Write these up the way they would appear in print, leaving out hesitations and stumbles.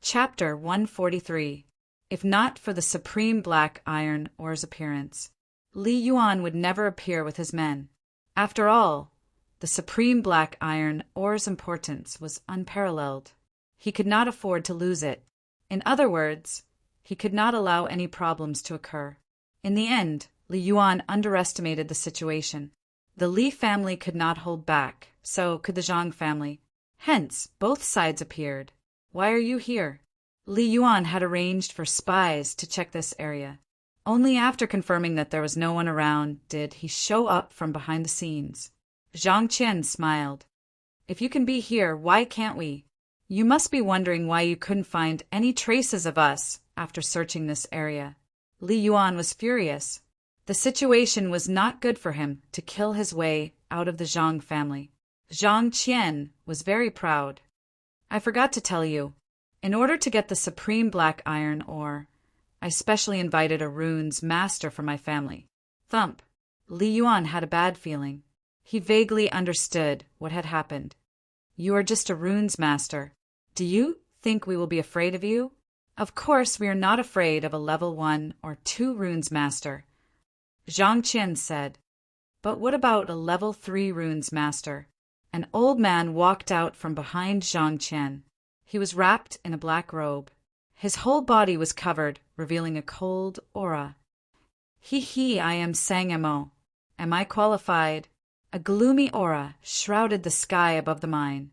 Chapter 143. If not for the supreme black iron ore's appearance, Li Yuan would never appear with his men. After all, the supreme black iron ore's importance was unparalleled. He could not afford to lose it. In other words, he could not allow any problems to occur. In the end, Li Yuan underestimated the situation. The Li family could not hold back, so could the Zhang family. Hence, both sides appeared. Why are you here? Li Yuan had arranged for spies to check this area. Only after confirming that there was no one around did he show up from behind the scenes. Zhang Qian smiled. If you can be here, why can't we? You must be wondering why you couldn't find any traces of us after searching this area. Li Yuan was furious. The situation was not good for him to kill his way out of the Zhang family. Zhang Qian was very proud. I forgot to tell you, in order to get the supreme black iron ore, I specially invited a runes master for my family. Thump. Li Yuan had a bad feeling. He vaguely understood what had happened. You are just a runes master. Do you think we will be afraid of you? Of course we are not afraid of a level 1 or 2 runes master, Zhang Qian said. But what about a level 3 runes master? An old man walked out from behind Zhang Qian. He was wrapped in a black robe. His whole body was covered, revealing a cold aura. I am Sangamo. Am I qualified? A gloomy aura shrouded the sky above the mine.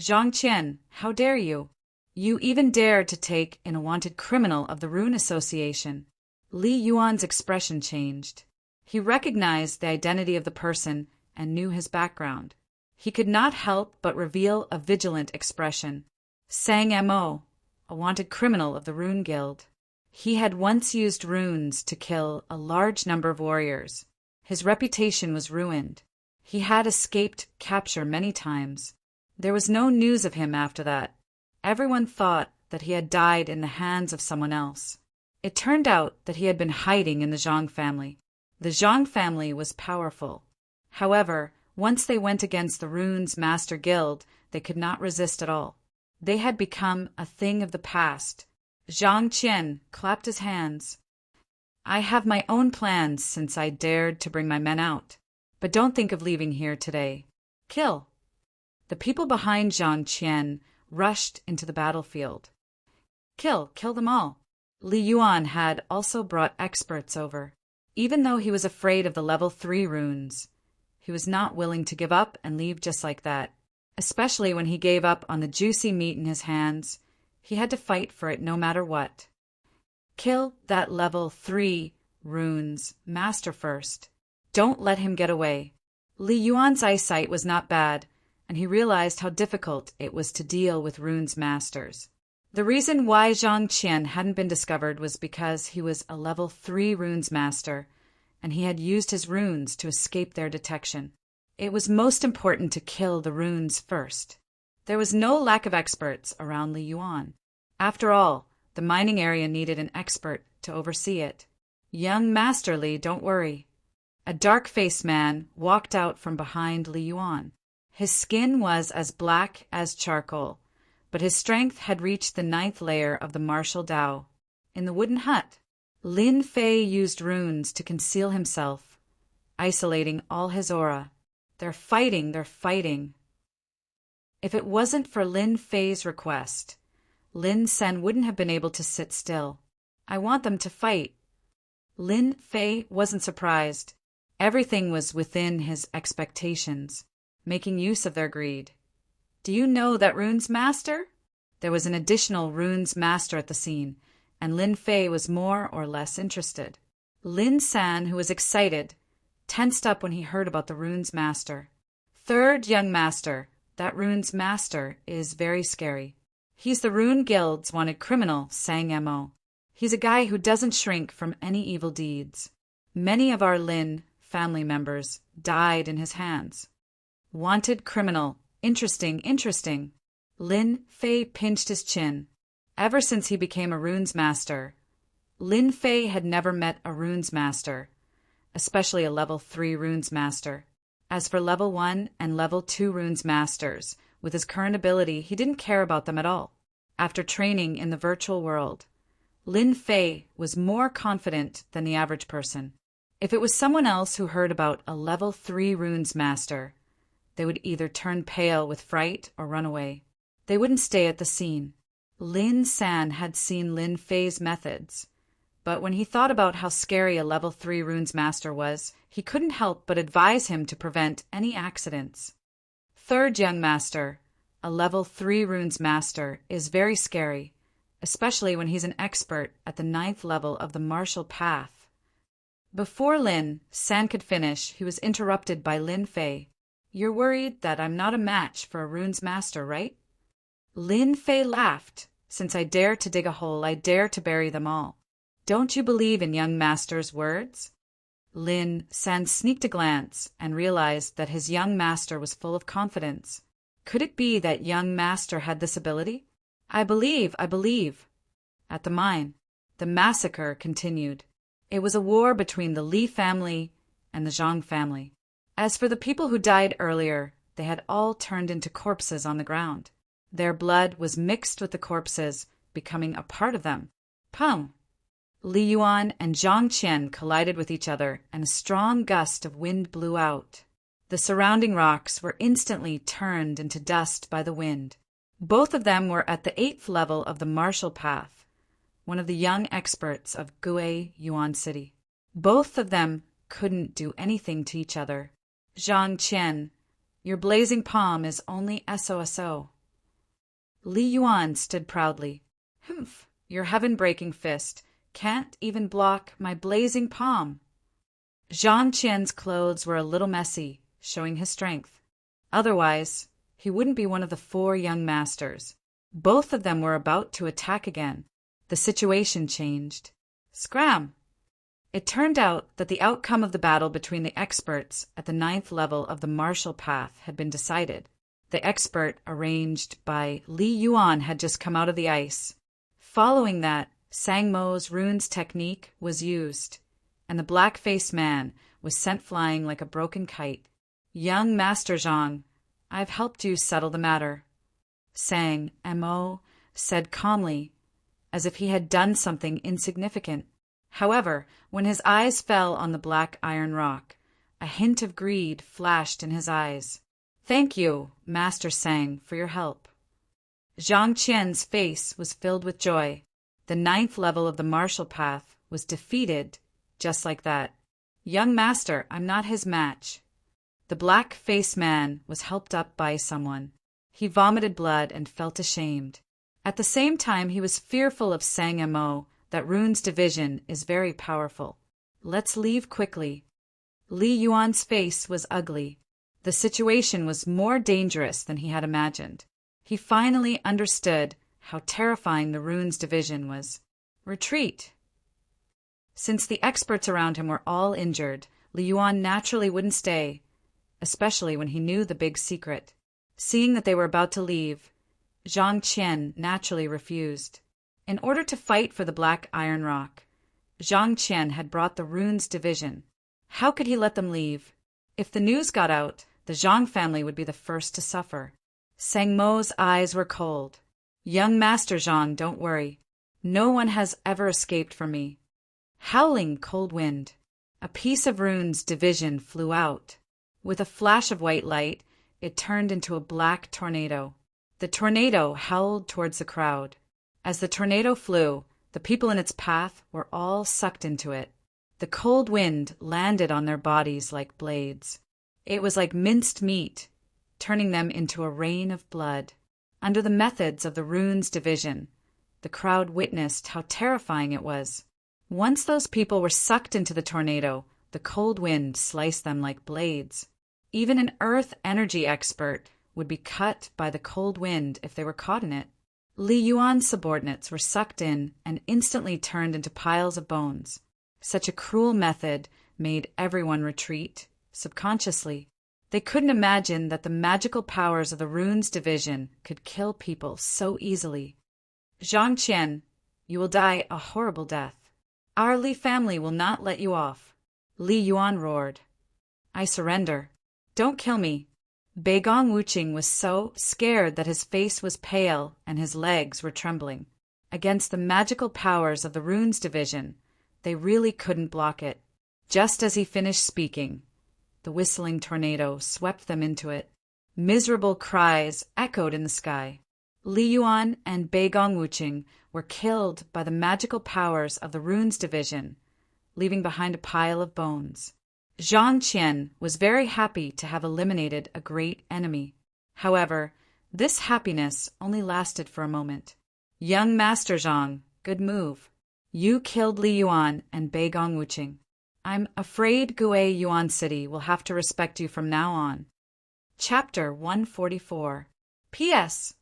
Zhang Qian, how dare you? You even dare to take in a wanted criminal of the Rune Association. Li Yuan's expression changed. He recognized the identity of the person and knew his background. He could not help but reveal a vigilant expression. Sang-mo, a wanted criminal of the Rune Guild. He had once used runes to kill a large number of warriors. His reputation was ruined. He had escaped capture many times. There was no news of him after that. Everyone thought that he had died in the hands of someone else. It turned out that he had been hiding in the Zhang family. The Zhang family was powerful. However, once they went against the Runes Master Guild, they could not resist at all. They had become a thing of the past. Zhang Qian clapped his hands. I have my own plans since I dared to bring my men out. But don't think of leaving here today. Kill. The people behind Zhang Qian rushed into the battlefield. Kill them all. Li Yuan had also brought experts over. Even though he was afraid of the level 3 runes, he was not willing to give up and leave just like that. Especially when he gave up on the juicy meat in his hands, he had to fight for it no matter what. Kill that level 3 runes master first. Don't let him get away. Li Yuan's eyesight was not bad, and he realized how difficult it was to deal with runes masters. The reason why Zhang Qian hadn't been discovered was because he was a level 3 runes master, and he had used his runes to escape their detection. It was most important to kill the runes first. There was no lack of experts around Li Yuan. After all, the mining area needed an expert to oversee it. Young Master Li, don't worry. A dark-faced man walked out from behind Li Yuan. His skin was as black as charcoal, but his strength had reached the 9th layer of the martial Dao. In the wooden hut, Lin Fei used runes to conceal himself, isolating all his aura. They're fighting. If it wasn't for Lin Fei's request, Lin Sen wouldn't have been able to sit still. I want them to fight. Lin Fei wasn't surprised. Everything was within his expectations, making use of their greed. Do you know that runes master? There was an additional runes master at the scene, and Lin Fei was more or less interested. Lin San, who was excited, tensed up when he heard about the runes master. Third young master, that runes master is very scary. He's the Rune Guild's wanted criminal, Sang-mo. He's a guy who doesn't shrink from any evil deeds. Many of our Lin family members died in his hands. Wanted criminal. Interesting. Lin Fei pinched his chin. Ever since he became a runes master, Lin Fei had never met a runes master, especially a level 3 runes master. As for level 1 and level 2 runes masters, with his current ability, he didn't care about them at all. After training in the virtual world, Lin Fei was more confident than the average person. If it was someone else who heard about a level 3 runes master, they would either turn pale with fright or run away. They wouldn't stay at the scene. Lin San had seen Lin Fei's methods, but when he thought about how scary a level 3 runes master was, he couldn't help but advise him to prevent any accidents. Third young master, a level 3 runes master, is very scary, especially when he's an expert at the 9th level of the martial path. Before Lin San could finish, he was interrupted by Lin Fei. "You're worried that I'm not a match for a runes master, right?" Lin Fei laughed. "Since I dare to dig a hole, I dare to bury them all. Don't you believe in young master's words?" Lin San sneaked a glance and realized that his young master was full of confidence. Could it be that young master had this ability? I believe. At the mine, the massacre continued. It was a war between the Li family and the Zhang family. As for the people who died earlier, they had all turned into corpses on the ground. Their blood was mixed with the corpses, becoming a part of them. Pum! Li Yuan and Zhang Qian collided with each other, and a strong gust of wind blew out. The surrounding rocks were instantly turned into dust by the wind. Both of them were at the 8th level of the martial path, one of the young experts of Gue Yuan City. Both of them couldn't do anything to each other. Zhang Qian, your blazing palm is only SOSO. Li Yuan stood proudly. Humph, your heaven-breaking fist can't even block my blazing palm. Zhang Qian's clothes were a little messy, showing his strength. Otherwise, he wouldn't be one of the 4 young masters. Both of them were about to attack again. The situation changed. Scram! It turned out that the outcome of the battle between the experts at the 9th level of the martial path had been decided. The expert arranged by Li Yuan had just come out of the ice. Following that, Sang Mo's runes technique was used, and the black-faced man was sent flying like a broken kite. Young Master Zhang, I've helped you settle the matter, Sang Mo said calmly, as if he had done something insignificant. However, when his eyes fell on the black iron rock, a hint of greed flashed in his eyes. Thank you, Master Sang, for your help. Zhang Qian's face was filled with joy. The 9th level of the martial path was defeated just like that. Young Master, I'm not his match. The black-faced man was helped up by someone. He vomited blood and felt ashamed. At the same time, he was fearful of Sang Mo, that Rune's division is very powerful. Let's leave quickly. Li Yuan's face was ugly. The situation was more dangerous than he had imagined. He finally understood how terrifying the Rune's division was. Retreat! Since the experts around him were all injured, Li Yuan naturally wouldn't stay, especially when he knew the big secret. Seeing that they were about to leave, Zhang Qian naturally refused. In order to fight for the Black Iron Rock, Zhang Qian had brought the Rune's division. How could he let them leave? If the news got out, the Zhang family would be the first to suffer. Sang Mo's eyes were cold. Young Master Zhang, don't worry. No one has ever escaped from me. Howling cold wind. A piece of Rune's division flew out. With a flash of white light, it turned into a black tornado. The tornado howled towards the crowd. As the tornado flew, the people in its path were all sucked into it. The cold wind landed on their bodies like blades. It was like minced meat, turning them into a rain of blood. Under the methods of the Rune's division, the crowd witnessed how terrifying it was. Once those people were sucked into the tornado, the cold wind sliced them like blades. Even an earth energy expert would be cut by the cold wind if they were caught in it. Li Yuan's subordinates were sucked in and instantly turned into piles of bones. Such a cruel method made everyone retreat, subconsciously. They couldn't imagine that the magical powers of the Rune's division could kill people so easily. Zhang Qian, you will die a horrible death. Our Li family will not let you off. Li Yuan roared. I surrender. Don't kill me. Beigong Wuching was so scared that his face was pale and his legs were trembling. Against the magical powers of the Runes Division, they really couldn't block it. Just as he finished speaking, the whistling tornado swept them into it. Miserable cries echoed in the sky. Li Yuan and Beigong Wuching were killed by the magical powers of the Runes Division, leaving behind a pile of bones. Zhang Qian was very happy to have eliminated a great enemy. However, this happiness only lasted for a moment. Young Master Zhang, good move. You killed Li Yuan and Beigong Wuching. I'm afraid Gue Yuan City will have to respect you from now on. Chapter 144. P.S.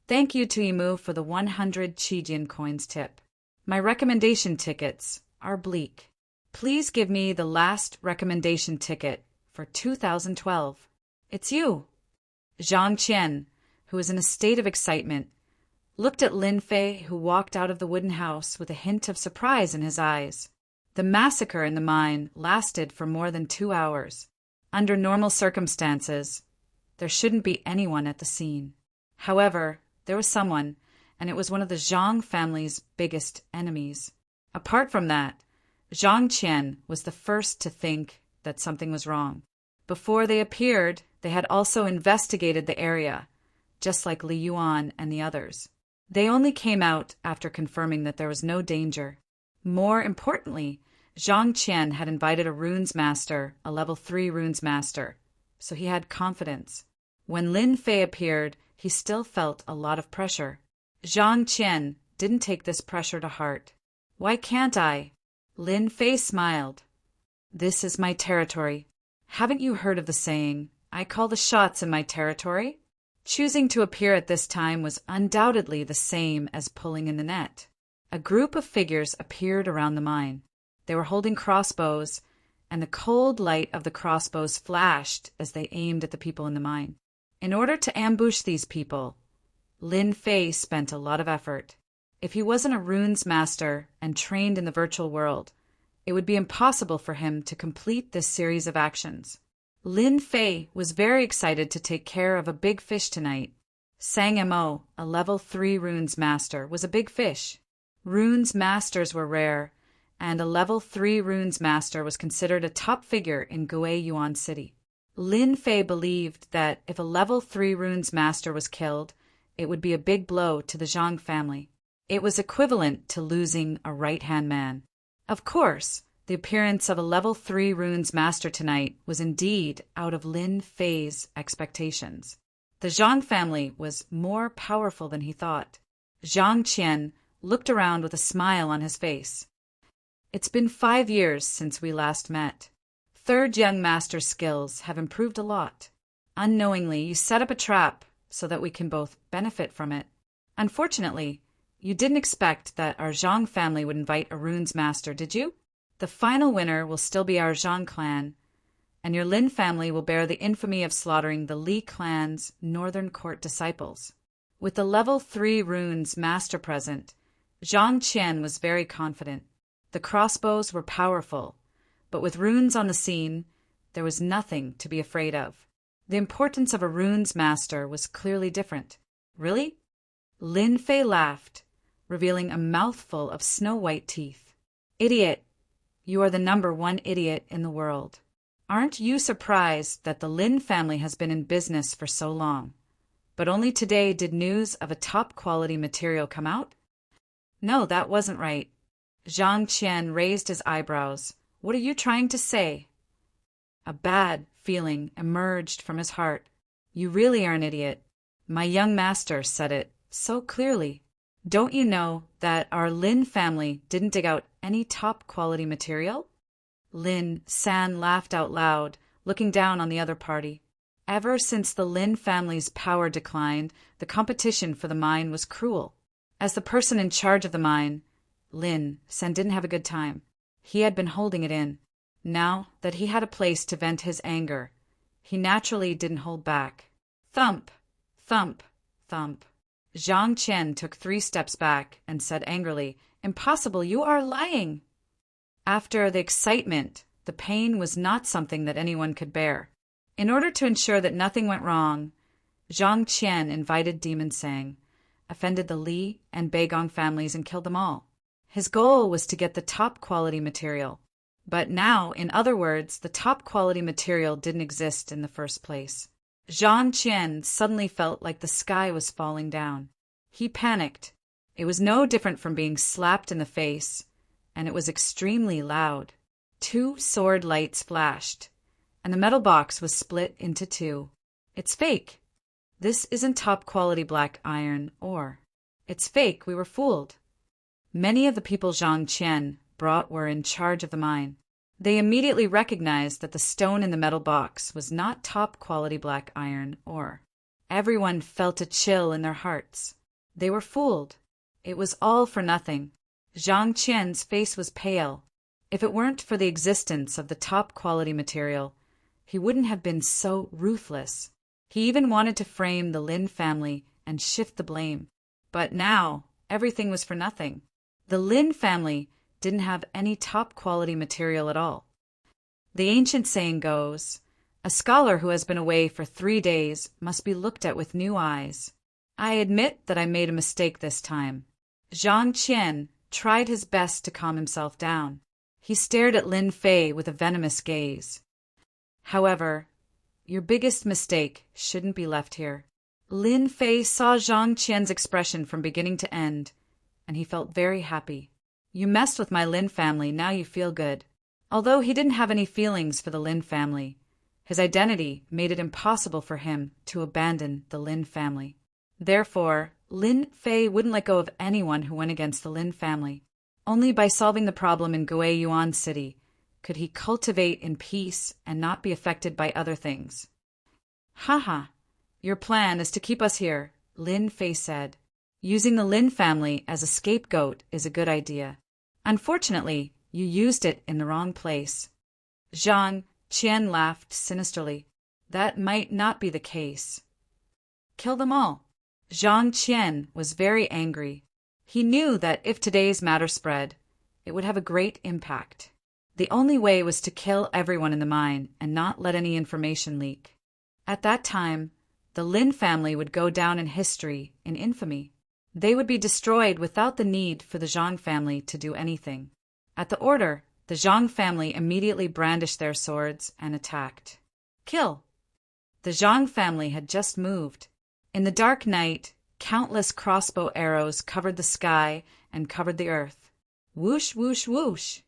Thank you to Yimu for the 100 Qijian coins tip. My recommendation tickets are bleak. Please give me the last recommendation ticket for 2012. It's you. Zhang Qian, who was in a state of excitement, looked at Lin Fei, who walked out of the wooden house with a hint of surprise in his eyes. The massacre in the mine lasted for more than 2 hours. Under normal circumstances, there shouldn't be anyone at the scene. However, there was someone, and it was one of the Zhang family's biggest enemies. Apart from that, Zhang Qian was the first to think that something was wrong. Before they appeared, they had also investigated the area, just like Li Yuan and the others. They only came out after confirming that there was no danger. More importantly, Zhang Qian had invited a runes master, a level 3 runes master, so he had confidence. When Lin Fei appeared, he still felt a lot of pressure. Zhang Qian didn't take this pressure to heart. Why can't I? Lin Fei smiled. This is my territory. Haven't you heard of the saying, I call the shots in my territory? Choosing to appear at this time was undoubtedly the same as pulling in the net. A group of figures appeared around the mine. They were holding crossbows, and the cold light of the crossbows flashed as they aimed at the people in the mine. In order to ambush these people, Lin Fei spent a lot of effort. If he wasn't a runes master and trained in the virtual world, it would be impossible for him to complete this series of actions. Lin Fei was very excited to take care of a big fish tonight. Sang Mo, a level 3 runes master, was a big fish. Runes masters were rare, and a level 3 runes master was considered a top figure in Gue Yuan City. Lin Fei believed that if a level 3 runes master was killed, it would be a big blow to the Zhang family. It was equivalent to losing a right-hand man. Of course, the appearance of a level 3 runes master tonight was indeed out of Lin Fei's expectations. The Zhang family was more powerful than he thought. Zhang Qian looked around with a smile on his face. It's been 5 years since we last met. Third young master's skills have improved a lot. Unknowingly, you set up a trap so that we can both benefit from it. Unfortunately, you didn't expect that our Zhang family would invite a runes master, did you? The final winner will still be our Zhang clan, and your Lin family will bear the infamy of slaughtering the Li clan's northern court disciples. With the level 3 runes master present, Zhang Qian was very confident. The crossbows were powerful, but with runes on the scene, there was nothing to be afraid of. The importance of a runes master was clearly different. Really? Lin Fei laughed, revealing a mouthful of snow-white teeth. Idiot! You are the number 1 idiot in the world. Aren't you surprised that the Lin family has been in business for so long, but only today did news of a top-quality material come out? No, that wasn't right. Zhang Qian raised his eyebrows. What are you trying to say? A bad feeling emerged from his heart. You really are an idiot. My young master said it so clearly. Don't you know that our Lin family didn't dig out any top-quality material? Lin San laughed out loud, looking down on the other party. Ever since the Lin family's power declined, the competition for the mine was cruel. As the person in charge of the mine, Lin San didn't have a good time. He had been holding it in. Now that he had a place to vent his anger, he naturally didn't hold back. Thump! Thump! Thump! Zhang Qian took 3 steps back and said angrily, Impossible, you are lying! After the excitement, the pain was not something that anyone could bear. In order to ensure that nothing went wrong, Zhang Qian invited Demon Sang, offended the Li and Beigong families, and killed them all. His goal was to get the top quality material. But now, in other words, the top quality material didn't exist in the first place. Zhang Qian suddenly felt like the sky was falling down. He panicked. It was no different from being slapped in the face, and it was extremely loud. 2 sword lights flashed, and the metal box was split into 2. It's fake. This isn't top-quality black iron ore. It's fake. We were fooled. Many of the people Zhang Qian brought were in charge of the mine. They immediately recognized that the stone in the metal box was not top-quality black iron ore. Everyone felt a chill in their hearts. They were fooled. It was all for nothing. Zhang Qian's face was pale. If it weren't for the existence of the top-quality material, he wouldn't have been so ruthless. He even wanted to frame the Lin family and shift the blame. But now, everything was for nothing. The Lin family didn't have any top-quality material at all. The ancient saying goes, "A scholar who has been away for 3 days must be looked at with new eyes." I admit that I made a mistake this time. Zhang Qian tried his best to calm himself down. He stared at Lin Fei with a venomous gaze. However, your biggest mistake shouldn't be left here. Lin Fei saw Zhang Qian's expression from beginning to end, and he felt very happy. You messed with my Lin family, now you feel good. Although he didn't have any feelings for the Lin family, his identity made it impossible for him to abandon the Lin family. Therefore, Lin Fei wouldn't let go of anyone who went against the Lin family. Only by solving the problem in Guiyuan City could he cultivate in peace and not be affected by other things. Haha, your plan is to keep us here, Lin Fei said. Using the Lin family as a scapegoat is a good idea. Unfortunately, you used it in the wrong place. Zhang Qian laughed sinisterly. That might not be the case. Kill them all. Zhang Qian was very angry. He knew that if today's matter spread, it would have a great impact. The only way was to kill everyone in the mine and not let any information leak. At that time, the Lin family would go down in history in infamy. They would be destroyed without the need for the Zhang family to do anything. At the order, the Zhang family immediately brandished their swords and attacked. Kill! The Zhang family had just moved. In the dark night, countless crossbow arrows covered the sky and covered the earth. Whoosh, whoosh, whoosh!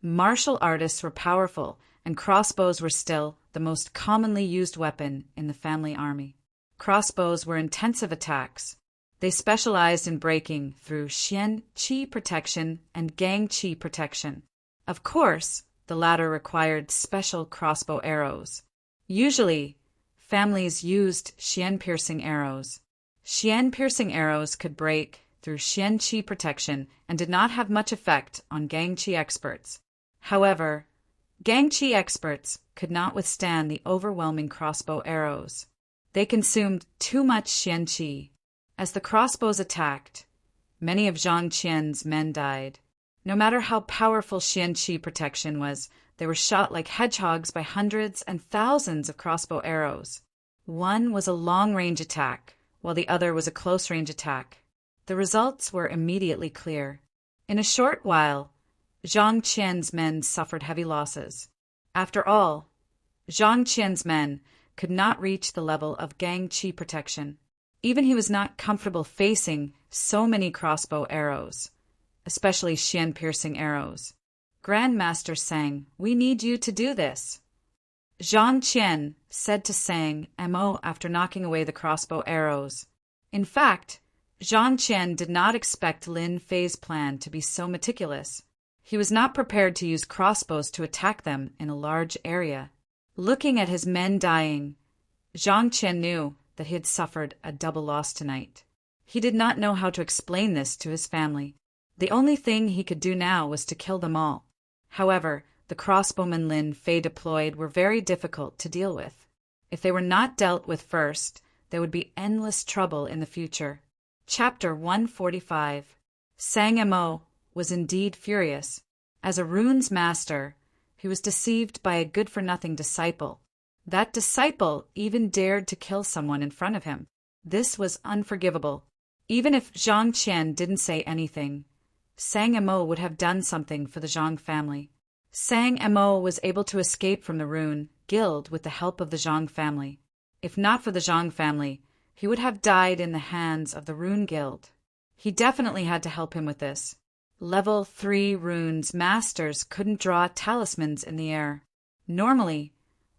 Martial artists were powerful, and crossbows were still the most commonly used weapon in the family army. Crossbows were intensive attacks. They specialized in breaking through Xian Qi protection and Gang Qi protection. Of course, the latter required special crossbow arrows. Usually, families used Xian-piercing arrows. Xian-piercing arrows could break through Xian Qi protection and did not have much effect on Gang Qi experts. However, Gang Qi experts could not withstand the overwhelming crossbow arrows. They consumed too much Xian Qi. As the crossbows attacked, many of Zhang Qian's men died. No matter how powerful Xian Qi protection was, they were shot like hedgehogs by hundreds and thousands of crossbow arrows. One was a long-range attack, while the other was a close-range attack. The results were immediately clear. In a short while, Zhang Qian's men suffered heavy losses. After all, Zhang Qian's men could not reach the level of Gang Qi protection. Even he was not comfortable facing so many crossbow arrows, especially Xian-piercing arrows. Grandmaster Sang, we need you to do this. Zhang Qian said to Sang Mo after knocking away the crossbow arrows. In fact, Zhang Qian did not expect Lin Fei's plan to be so meticulous. He was not prepared to use crossbows to attack them in a large area. Looking at his men dying, Zhang Qian knew that he had suffered a double loss tonight. He did not know how to explain this to his family. The only thing he could do now was to kill them all. However, the crossbowmen Lin Fei deployed were very difficult to deal with. If they were not dealt with first, there would be endless trouble in the future. Chapter 145. Sang Mo was indeed furious. As a runes master, he was deceived by a good-for-nothing disciple. That disciple even dared to kill someone in front of him. This was unforgivable. Even if Zhang Qian didn't say anything, Sang Emo would have done something for the Zhang family. Sang Emo was able to escape from the Rune Guild with the help of the Zhang family. If not for the Zhang family, he would have died in the hands of the Rune Guild. He definitely had to help him with this. Level 3 runes masters couldn't draw talismans in the air. Normally,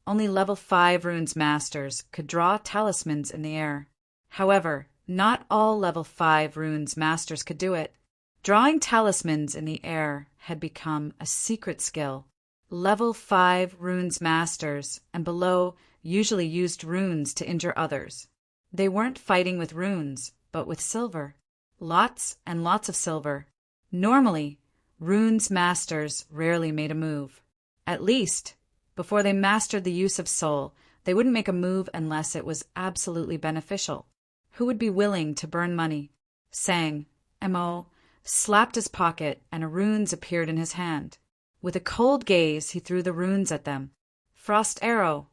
only level 5 runes masters could draw talismans in the air. However, not all level 5 runes masters could do it. Drawing talismans in the air had become a secret skill. Level 5 runes masters and below usually used runes to injure others. They weren't fighting with runes, but with silver. Lots and lots of silver. Normally, runes masters rarely made a move. At least, before they mastered the use of soul, they wouldn't make a move unless it was absolutely beneficial. Who would be willing to burn money? Sang Emo slapped his pocket and runes appeared in his hand. With a cold gaze, he threw the runes at them. Frost arrow.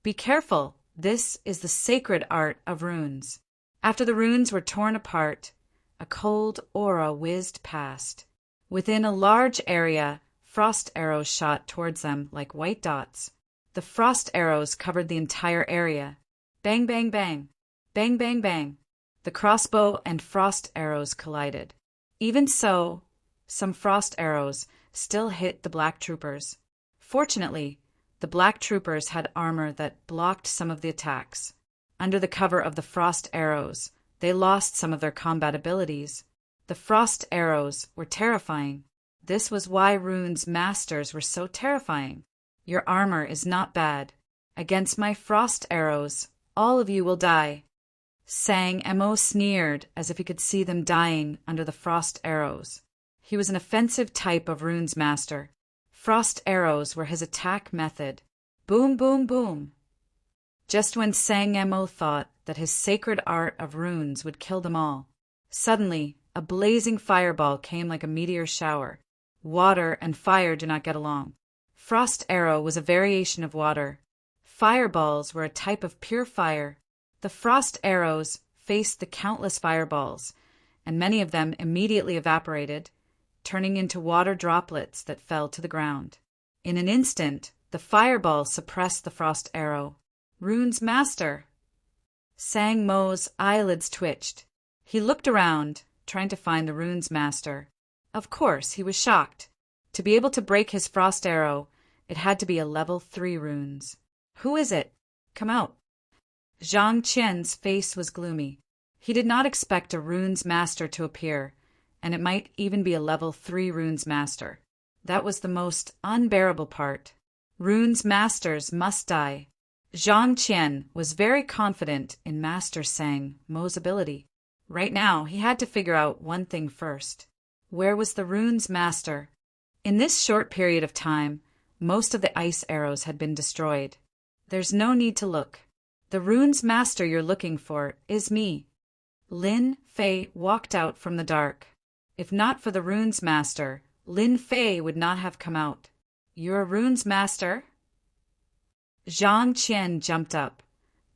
Be careful, this is the sacred art of runes. After the runes were torn apart, a cold aura whizzed past. Within a large area, frost arrows shot towards them like white dots. The frost arrows covered the entire area. Bang, bang, bang. Bang, bang, bang. The crossbow and frost arrows collided. Even so, some frost arrows still hit the black troopers. Fortunately, the black troopers had armor that blocked some of the attacks. Under the cover of the frost arrows, they lost some of their combat abilities. The frost arrows were terrifying. This was why runes masters were so terrifying. Your armor is not bad. Against my frost arrows, all of you will die. Sang Emo sneered as if he could see them dying under the frost arrows. He was an offensive type of runes master. Frost arrows were his attack method. Boom, boom, boom. Just when Sang Emo thought that his sacred art of runes would kill them all, suddenly a blazing fireball came like a meteor shower. Water and fire do not get along. Frost arrow was a variation of water. Fireballs were a type of pure fire. The frost arrows faced the countless fireballs, and many of them immediately evaporated, turning into water droplets that fell to the ground. In an instant, the fireball suppressed the frost arrow. Runes master! Sang Mo's eyelids twitched. He looked around, trying to find the runes master. Of course, he was shocked. To be able to break his frost arrow, it had to be a level 3 runes. Who is it? Come out. Zhang Qian's face was gloomy. He did not expect a runes master to appear, and it might even be a level 3 runes master. That was the most unbearable part. Runes masters must die. Zhang Qian was very confident in Master Sang Mo's ability. Right now, he had to figure out one thing first. Where was the runes master? In this short period of time, most of the ice arrows had been destroyed. There's no need to look. The runes master you're looking for is me. Lin Fei walked out from the dark. If not for the runes master, Lin Fei would not have come out. You're a runes master? Zhang Qian jumped up,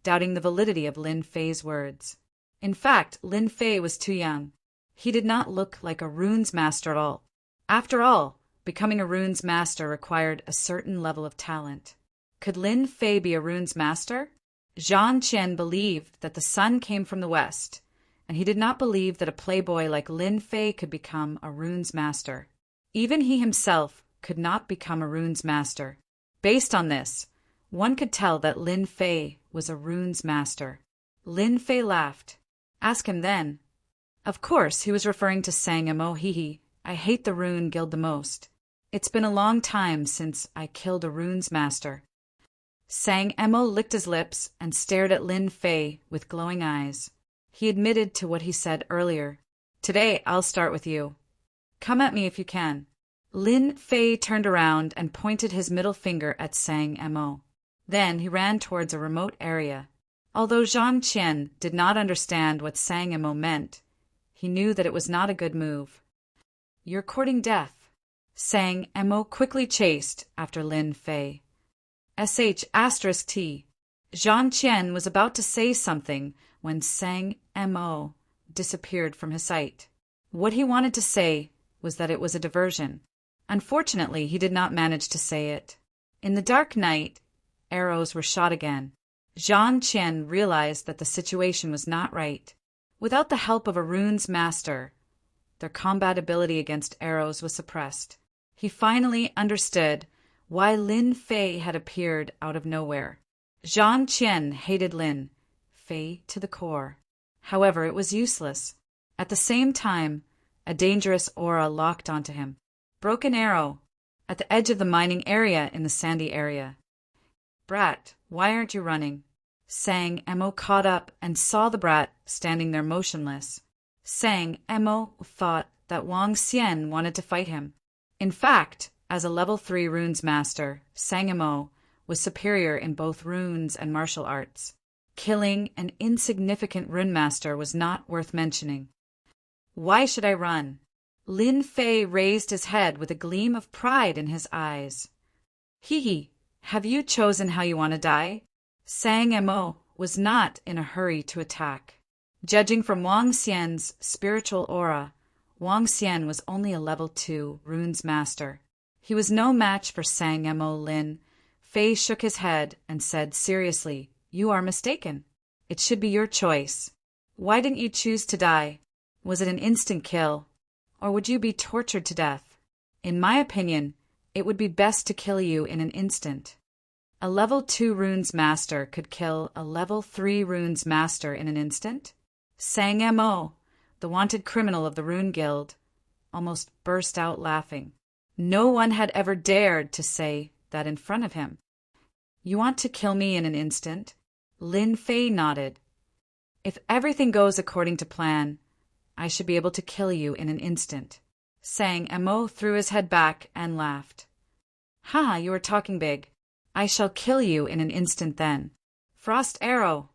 doubting the validity of Lin Fei's words. In fact, Lin Fei was too young. He did not look like a runes master at all. After all, becoming a runes master required a certain level of talent. Could Lin Fei be a runes master? Zhang Qian believed that the sun came from the west, and he did not believe that a playboy like Lin Fei could become a runes master. Even he himself could not become a runes master. Based on this, one could tell that Lin Fei was a runes master. Lin Fei laughed. Ask him then. Of course, he was referring to Sang Emo. I hate the Rune Guild the most. It's been a long time since I killed a runes master. Sang Emo licked his lips and stared at Lin Fei with glowing eyes. He admitted to what he said earlier. Today, I'll start with you. Come at me if you can. Lin Fei turned around and pointed his middle finger at Sang Emo. Then he ran towards a remote area. Although Zhang Qian did not understand what Sang Emo meant, he knew that it was not a good move. You're courting death. Sang Emo quickly chased after Lin Fei. sh*t. Zhang Qian was about to say something when Sang Mo disappeared from his sight. What he wanted to say was that it was a diversion. Unfortunately, he did not manage to say it. In the dark night, arrows were shot again. Zhang Qian realized that the situation was not right. Without the help of a rune's master, their combat ability against arrows was suppressed. He finally understood why Lin Fei had appeared out of nowhere. Zhang Qian hated Lin Fei to the core. However, it was useless. At the same time, a dangerous aura locked onto him. Broken arrow, at the edge of the mining area in the sandy area. Brat, why aren't you running? Sang Mo caught up and saw the brat standing there motionless. Sang Mo thought that Wang Xian wanted to fight him. In fact, as a level 3 runes master, Sang Mo was superior in both runes and martial arts. Killing an insignificant rune master was not worth mentioning. Why should I run? Lin Fei raised his head with a gleam of pride in his eyes. Hee, have you chosen how you want to die? Sang Mo was not in a hurry to attack. Judging from Wang Xian's spiritual aura, Wang Xian was only a level 2 runes master. He was no match for Sang Mo. Lin Fei shook his head and said seriously, "You are mistaken. It should be your choice. Why didn't you choose to die? Was it an instant kill? Or would you be tortured to death? In my opinion, it would be best to kill you in an instant." A level 2 runes master could kill a level 3 runes master in an instant? Sang Mo, the wanted criminal of the Rune Guild, almost burst out laughing. No one had ever dared to say that in front of him. You want to kill me in an instant? Lin Fei nodded. If everything goes according to plan, I should be able to kill you in an instant. Sang Mo threw his head back and laughed. Ha, you are talking big. I shall kill you in an instant then. Frost arrow.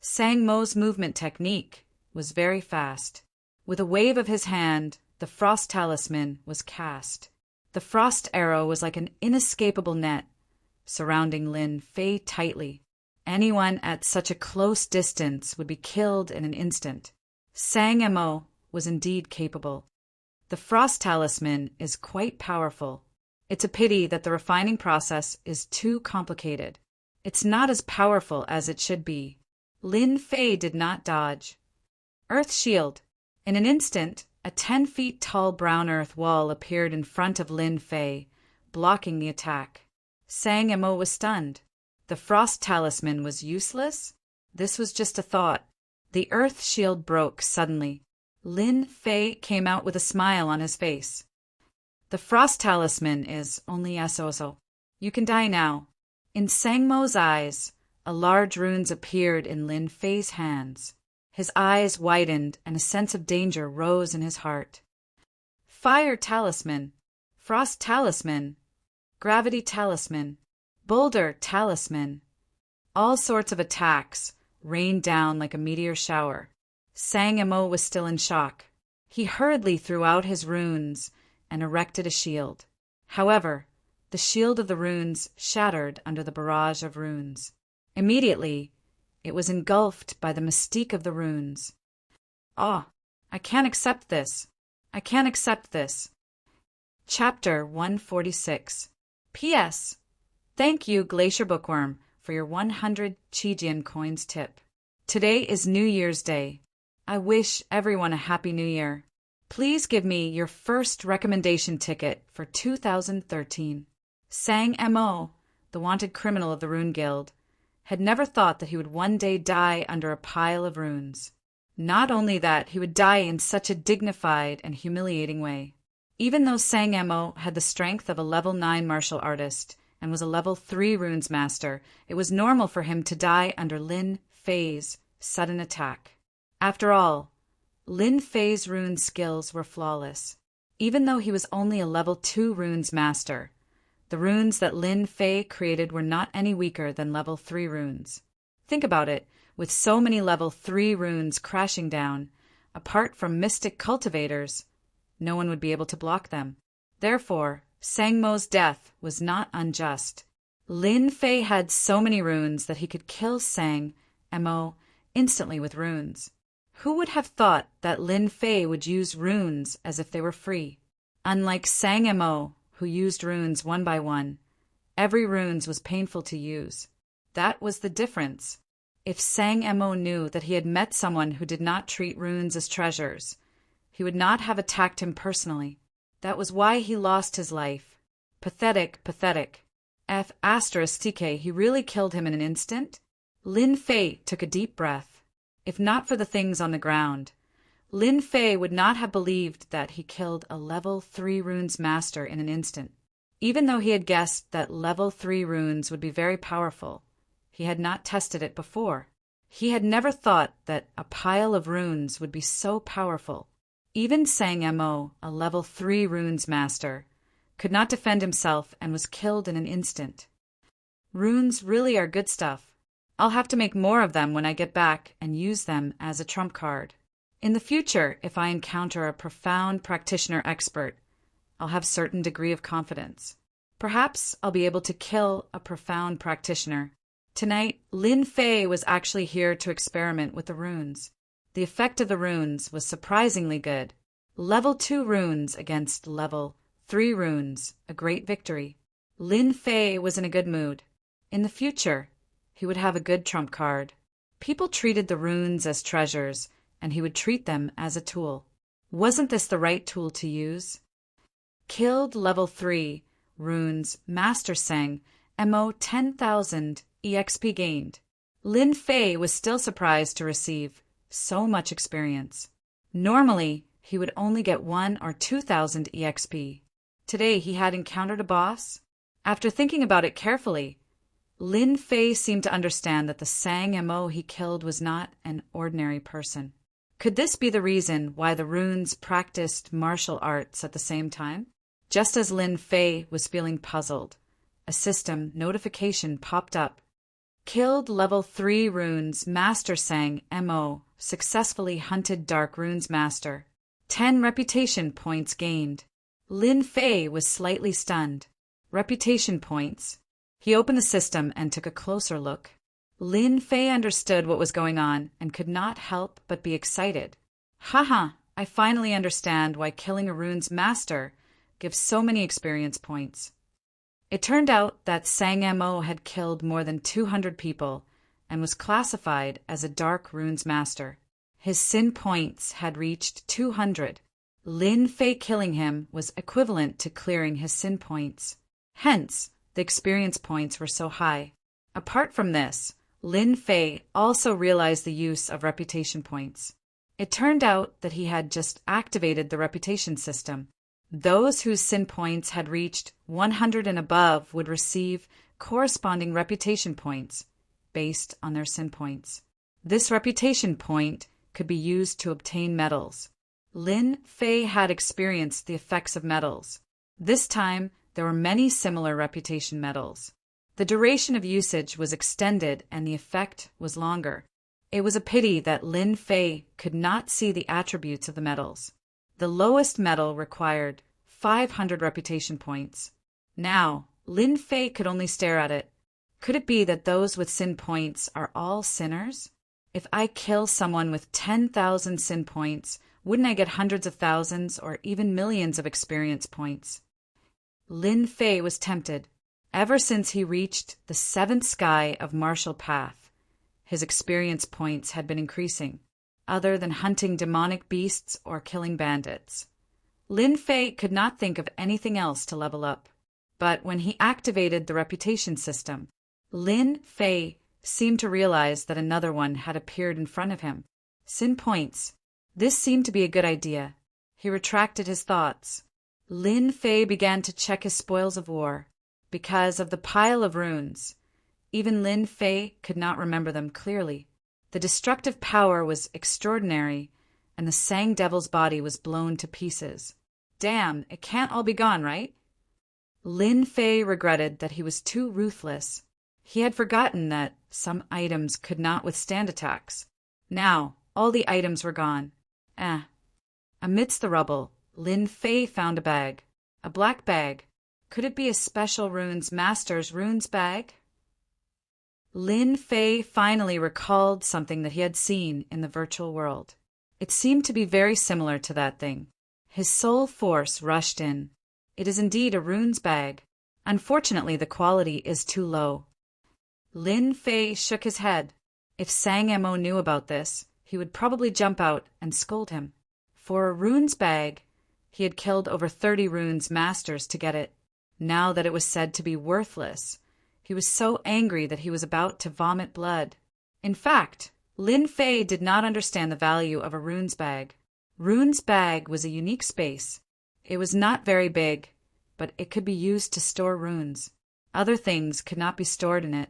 Sang Mo's movement technique was very fast. With a wave of his hand, the frost talisman was cast. The frost arrow was like an inescapable net, surrounding Lin Fei tightly. Anyone at such a close distance would be killed in an instant. Sang Mo was indeed capable. The frost talisman is quite powerful. It's a pity that the refining process is too complicated. It's not as powerful as it should be. Lin Fei did not dodge. Earth shield. In an instant, a 10 feet tall brown earth wall appeared in front of Lin Fei, blocking the attack. Sang Mo was stunned. The frost talisman was useless? This was just a thought. The earth shield broke suddenly. Lin Fei came out with a smile on his face. The frost talisman is only so. You can die now. In Sang Mo's eyes, a large runes appeared in Lin Fei's hands. His eyes widened and a sense of danger rose in his heart. Fire talisman, frost talisman, gravity talisman, boulder talisman. All sorts of attacks rained down like a meteor shower. Sang Mo was still in shock. He hurriedly threw out his runes and erected a shield. However, the shield of the runes shattered under the barrage of runes. Immediately, it was engulfed by the mystique of the runes. Ah, I can't accept this. I can't accept this. Chapter 146. P.S. Thank you, Glacier Bookworm, for your 100 Qijian coins tip. Today is New Year's Day. I wish everyone a Happy New Year. Please give me your first recommendation ticket for 2013. Sang Mo, the wanted criminal of the Rune Guild, had never thought that he would one day die under a pile of runes. Not only that, he would die in such a dignified and humiliating way. Even though Sang Mo had the strength of a level 9 martial artist and was a level 3 runes master, it was normal for him to die under Lin Fei's sudden attack. After all, Lin Fei's rune skills were flawless. Even though he was only a level 2 runes master, the runes that Lin Fei created were not any weaker than level 3 runes. Think about it, with so many level 3 runes crashing down, apart from mystic cultivators, no one would be able to block them. Therefore, Sang Mo's death was not unjust. Lin Fei had so many runes that he could kill Sang Mo instantly with runes. Who would have thought that Lin Fei would use runes as if they were free? Unlike Sang Mo, who used runes one by one, every runes was painful to use. That was the difference. If Sang Mo knew that he had met someone who did not treat runes as treasures, he would not have attacked him personally. That was why he lost his life. Pathetic, pathetic. He really killed him in an instant? Lin Fei took a deep breath. If not for the things on the ground, Lin Fei would not have believed that he killed a level 3 runes master in an instant. Even though he had guessed that level 3 runes would be very powerful, he had not tested it before. He had never thought that a pile of runes would be so powerful. Even Sang Mo, a level 3 runes master, could not defend himself and was killed in an instant. Runes really are good stuff. I'll have to make more of them when I get back and use them as a trump card. In the future, if I encounter a profound practitioner expert, I'll have certain degree of confidence. Perhaps I'll be able to kill a profound practitioner. Tonight, Lin Fei was actually here to experiment with the runes. The effect of the runes was surprisingly good. Level 2 runes against level 3 runes, a great victory. Lin Fei was in a good mood. In the future, he would have a good trump card. People treated the runes as treasures, and he would treat them as a tool. Wasn't this the right tool to use? Killed level 3 runes Master Sang Mo 10,000 EXP gained. Lin Fei was still surprised to receive so much experience. Normally, he would only get 1 or 2,000 EXP. Today he had encountered a boss. After thinking about it carefully, Lin Fei seemed to understand that the Sang Mo he killed was not an ordinary person. Could this be the reason why the runes practiced martial arts at the same time? Just as Lin Fei was feeling puzzled, a system notification popped up. Killed level 3 runes Master Sang Mo successfully hunted Dark Runes Master. 10 reputation points gained. Lin Fei was slightly stunned. Reputation points. He opened the system and took a closer look. Lin Fei understood what was going on and could not help but be excited. Haha, I finally understand why killing a rune's master gives so many experience points. It turned out that Sang Mo had killed more than 200 people and was classified as a Dark Runes Master. His sin points had reached 200. Lin Fei killing him was equivalent to clearing his sin points. Hence, the experience points were so high. Apart from this, Lin Fei also realized the use of reputation points. It turned out that he had just activated the reputation system. Those whose sin points had reached 100 and above would receive corresponding reputation points based on their sin points. This reputation point could be used to obtain medals. Lin Fei had experienced the effects of medals. This time, there were many similar reputation medals. The duration of usage was extended and the effect was longer. It was a pity that Lin Fei could not see the attributes of the medals. The lowest medal required 500 reputation points. Now, Lin Fei could only stare at it. Could it be that those with sin points are all sinners? If I kill someone with 10,000 sin points, wouldn't I get hundreds of thousands or even millions of experience points? Lin Fei was tempted. Ever since he reached the 7th sky of Martial Path, his experience points had been increasing, other than hunting demonic beasts or killing bandits. Lin Fei could not think of anything else to level up. But when he activated the reputation system, Lin Fei seemed to realize that another one had appeared in front of him. Sin points. This seemed to be a good idea. He retracted his thoughts. Lin Fei began to check his spoils of war. Because of the pile of runes, even Lin Fei could not remember them clearly. The destructive power was extraordinary, and the Sang Devil's body was blown to pieces. Damn, it can't all be gone, right? Lin Fei regretted that he was too ruthless. He had forgotten that some items could not withstand attacks. Now, all the items were gone. Amidst the rubble, Lin Fei found a bag. A black bag. Could it be a special runes master's runes bag? Lin Fei finally recalled something that he had seen in the virtual world. It seemed to be very similar to that thing. His soul force rushed in. It is indeed a runes bag. Unfortunately, the quality is too low. Lin Fei shook his head. If Sang Mo knew about this, he would probably jump out and scold him. For a runes bag, he had killed over 30 runes masters to get it. Now that it was said to be worthless, he was so angry that he was about to vomit blood. In fact, Lin Fei did not understand the value of a runes bag. Runes bag was a unique space. It was not very big, but it could be used to store runes. Other things could not be stored in it.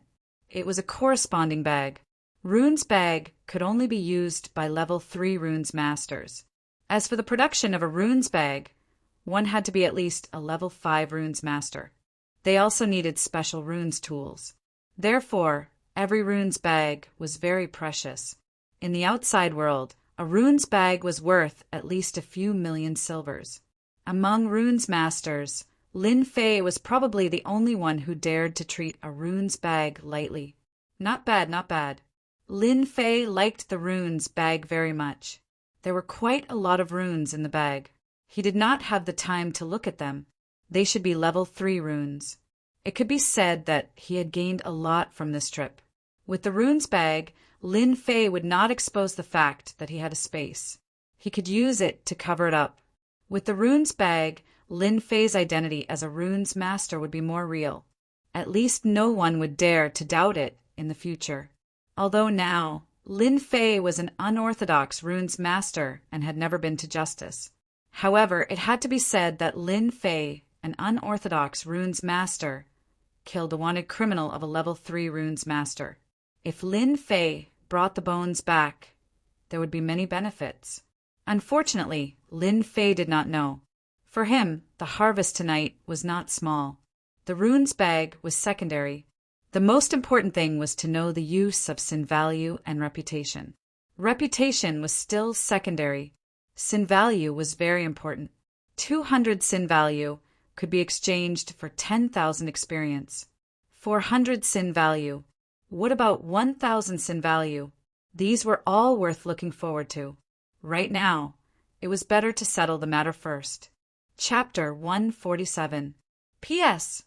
It was a corresponding bag. Runes bag could only be used by level 3 runes masters. As for the production of a runes bag, one had to be at least a level 5 runes master. They also needed special runes tools. Therefore, every runes bag was very precious. In the outside world, a runes bag was worth at least a few million silvers. Among runes masters, Lin Fei was probably the only one who dared to treat a runes bag lightly. Not bad, not bad. Lin Fei liked the runes bag very much. There were quite a lot of runes in the bag. He did not have the time to look at them. They should be level 3 runes. It could be said that he had gained a lot from this trip. With the runes bag, Lin Fei would not expose the fact that he had a space. He could use it to cover it up. With the runes bag, Lin Fei's identity as a runes master would be more real. At least no one would dare to doubt it in the future. Although now, Lin Fei was an unorthodox runes master and had never been to justice. However, it had to be said that Lin Fei, an unorthodox runes master, killed a wanted criminal of a level 3 runes master. If Lin Fei brought the bones back, there would be many benefits. Unfortunately, Lin Fei did not know. For him, the harvest tonight was not small. The runes bag was secondary. The most important thing was to know the use of sin value and reputation. Reputation was still secondary. Sin value was very important. 200 sin value could be exchanged for 10,000 experience. 400 sin value. What about 1,000 sin value? These were all worth looking forward to. Right now, it was better to settle the matter first. Chapter 147. P.S.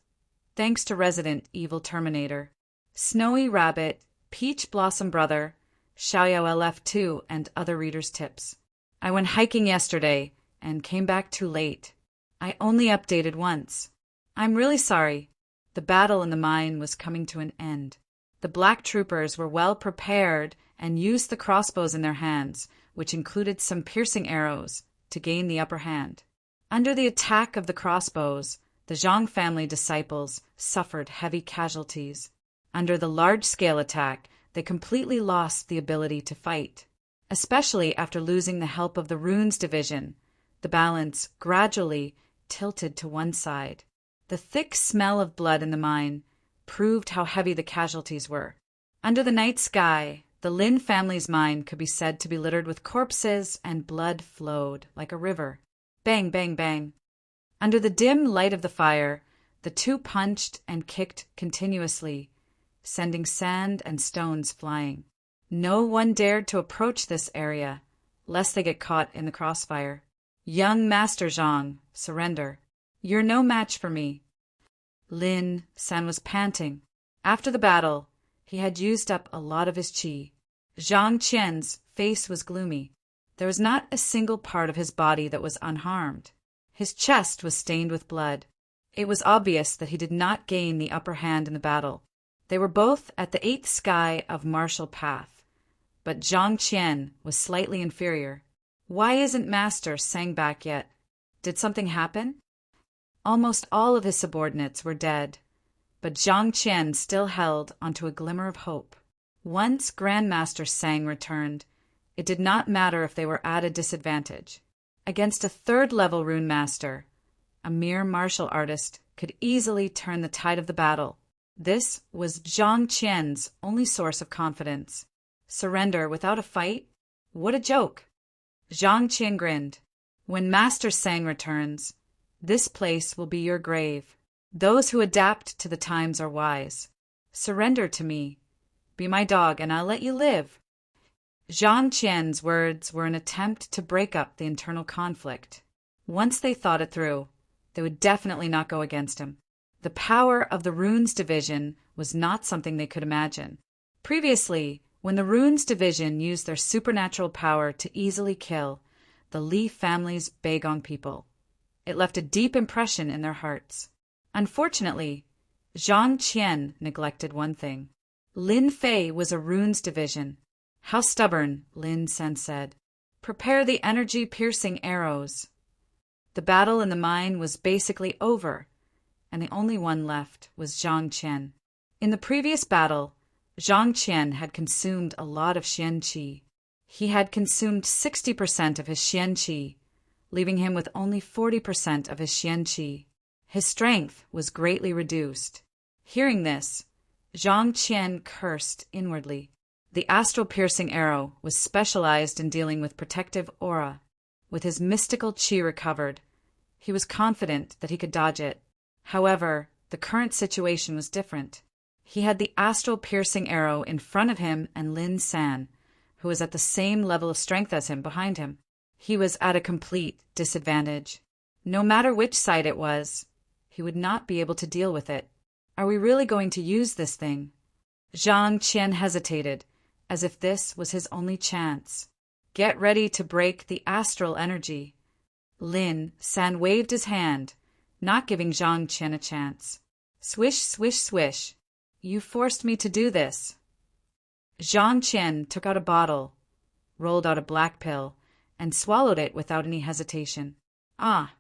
Thanks to Resident Evil Terminator, Snowy Rabbit, Peach Blossom Brother, Xiaoyao LF2, and other readers' tips. I went hiking yesterday and came back too late. I only updated once. I'm really sorry. The battle in the mine was coming to an end. The black troopers were well prepared and used the crossbows in their hands, which included some piercing arrows, to gain the upper hand. Under the attack of the crossbows, the Zhang family disciples suffered heavy casualties. Under the large-scale attack, they completely lost the ability to fight. Especially after losing the help of the Runes division, the balance gradually tilted to one side. The thick smell of blood in the mine proved how heavy the casualties were. Under the night sky, the Lin family's mine could be said to be littered with corpses, and blood flowed like a river. Bang, bang, bang. Under the dim light of the fire, the two punched and kicked continuously, sending sand and stones flying. No one dared to approach this area, lest they get caught in the crossfire. Young Master Zhang, surrender. You're no match for me. Lin San was panting. After the battle, he had used up a lot of his qi. Zhang Qian's face was gloomy. There was not a single part of his body that was unharmed. His chest was stained with blood. It was obvious that he did not gain the upper hand in the battle. They were both at the 8th sky of martial path, but Zhang Qian was slightly inferior. Why isn't Master Sang back yet? Did something happen? Almost all of his subordinates were dead, but Zhang Qian still held onto a glimmer of hope. Once Grandmaster Sang returned, it did not matter if they were at a disadvantage. Against a 3rd-level rune master, a mere martial artist could easily turn the tide of the battle. This was Zhang Qian's only source of confidence. Surrender without a fight? What a joke! Zhang Qian grinned. When Master Sang returns, this place will be your grave. Those who adapt to the times are wise. Surrender to me. Be my dog and I'll let you live. Zhang Qian's words were an attempt to break up the internal conflict. Once they thought it through, they would definitely not go against him. The power of the Runes Division was not something they could imagine. Previously, when the Runes Division used their supernatural power to easily kill the Li family's Beigong people, it left a deep impression in their hearts. Unfortunately, Zhang Qian neglected one thing. Lin Fei was a Runes Division. How stubborn, Lin Sen said. Prepare the energy-piercing arrows. The battle in the mine was basically over, and the only one left was Zhang Qian. In the previous battle, Zhang Qian had consumed a lot of Xian Qi. He had consumed 60% of his Xian Qi, leaving him with only 40% of his Xian Qi. His strength was greatly reduced. Hearing this, Zhang Qian cursed inwardly. The astral-piercing arrow was specialized in dealing with protective aura. With his mystical qi recovered, he was confident that he could dodge it. However, the current situation was different. He had the astral-piercing arrow in front of him and Lin San, who was at the same level of strength as him, behind him. He was at a complete disadvantage. No matter which side it was, he would not be able to deal with it. Are we really going to use this thing? Zhang Qian hesitated, as if this was his only chance. Get ready to break the astral energy. Lin San waved his hand, not giving Zhang Qian a chance. Swish, swish, swish. You forced me to do this. Zhang Qian took out a bottle, rolled out a black pill, and swallowed it without any hesitation. Ah!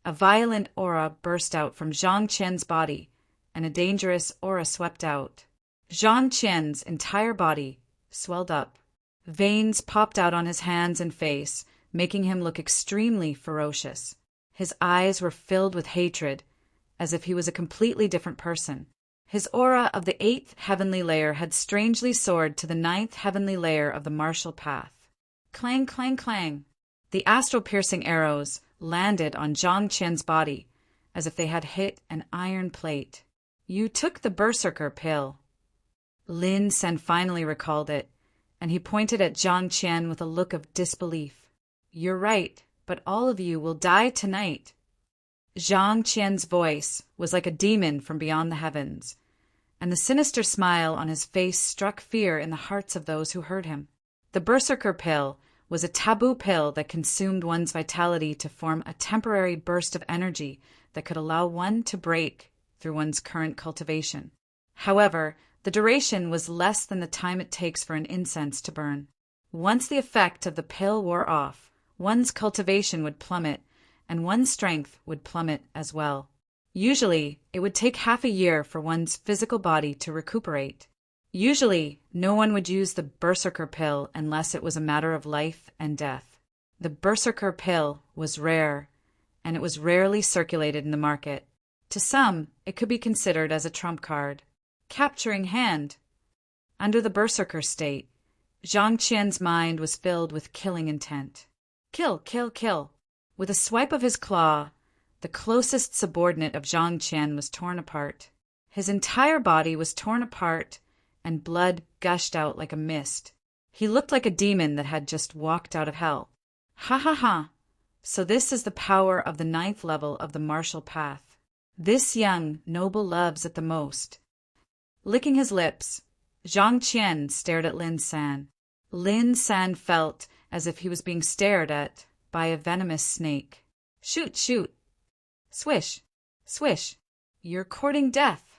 A violent aura burst out from Zhang Qian's body, and a dangerous aura swept out. Zhang Qian's entire body swelled up. Veins popped out on his hands and face, making him look extremely ferocious. His eyes were filled with hatred, as if he was a completely different person. His aura of the 8th heavenly layer had strangely soared to the 9th heavenly layer of the martial path. Clang, clang, clang. The astral-piercing arrows landed on Zhang Qian's body, as if they had hit an iron plate. You took the berserker pill. Lin Sen finally recalled it, and he pointed at Zhang Qian with a look of disbelief. You're right, but all of you will die tonight. Zhang Qian's voice was like a demon from beyond the heavens, and the sinister smile on his face struck fear in the hearts of those who heard him. The berserker pill was a taboo pill that consumed one's vitality to form a temporary burst of energy that could allow one to break through one's current cultivation. However, the duration was less than the time it takes for an incense to burn. Once the effect of the pill wore off, one's cultivation would plummet, and one's strength would plummet as well. Usually, it would take half a year for one's physical body to recuperate. Usually, no one would use the berserker pill unless it was a matter of life and death. The berserker pill was rare, and it was rarely circulated in the market. To some, it could be considered as a trump card. Capturing hand. Under the berserker state, Zhang Qian's mind was filled with killing intent. Kill, kill, kill. With a swipe of his claw, the closest subordinate of Zhang Qian was torn apart. His entire body was torn apart, and blood gushed out like a mist. He looked like a demon that had just walked out of hell. Ha ha ha! So this is the power of the 9th level of the martial path. This young noble loves it the most. Licking his lips, Zhang Qian stared at Lin San. Lin San felt as if he was being stared at by a venomous snake. Shoot, shoot. Swish, swish. You're courting death.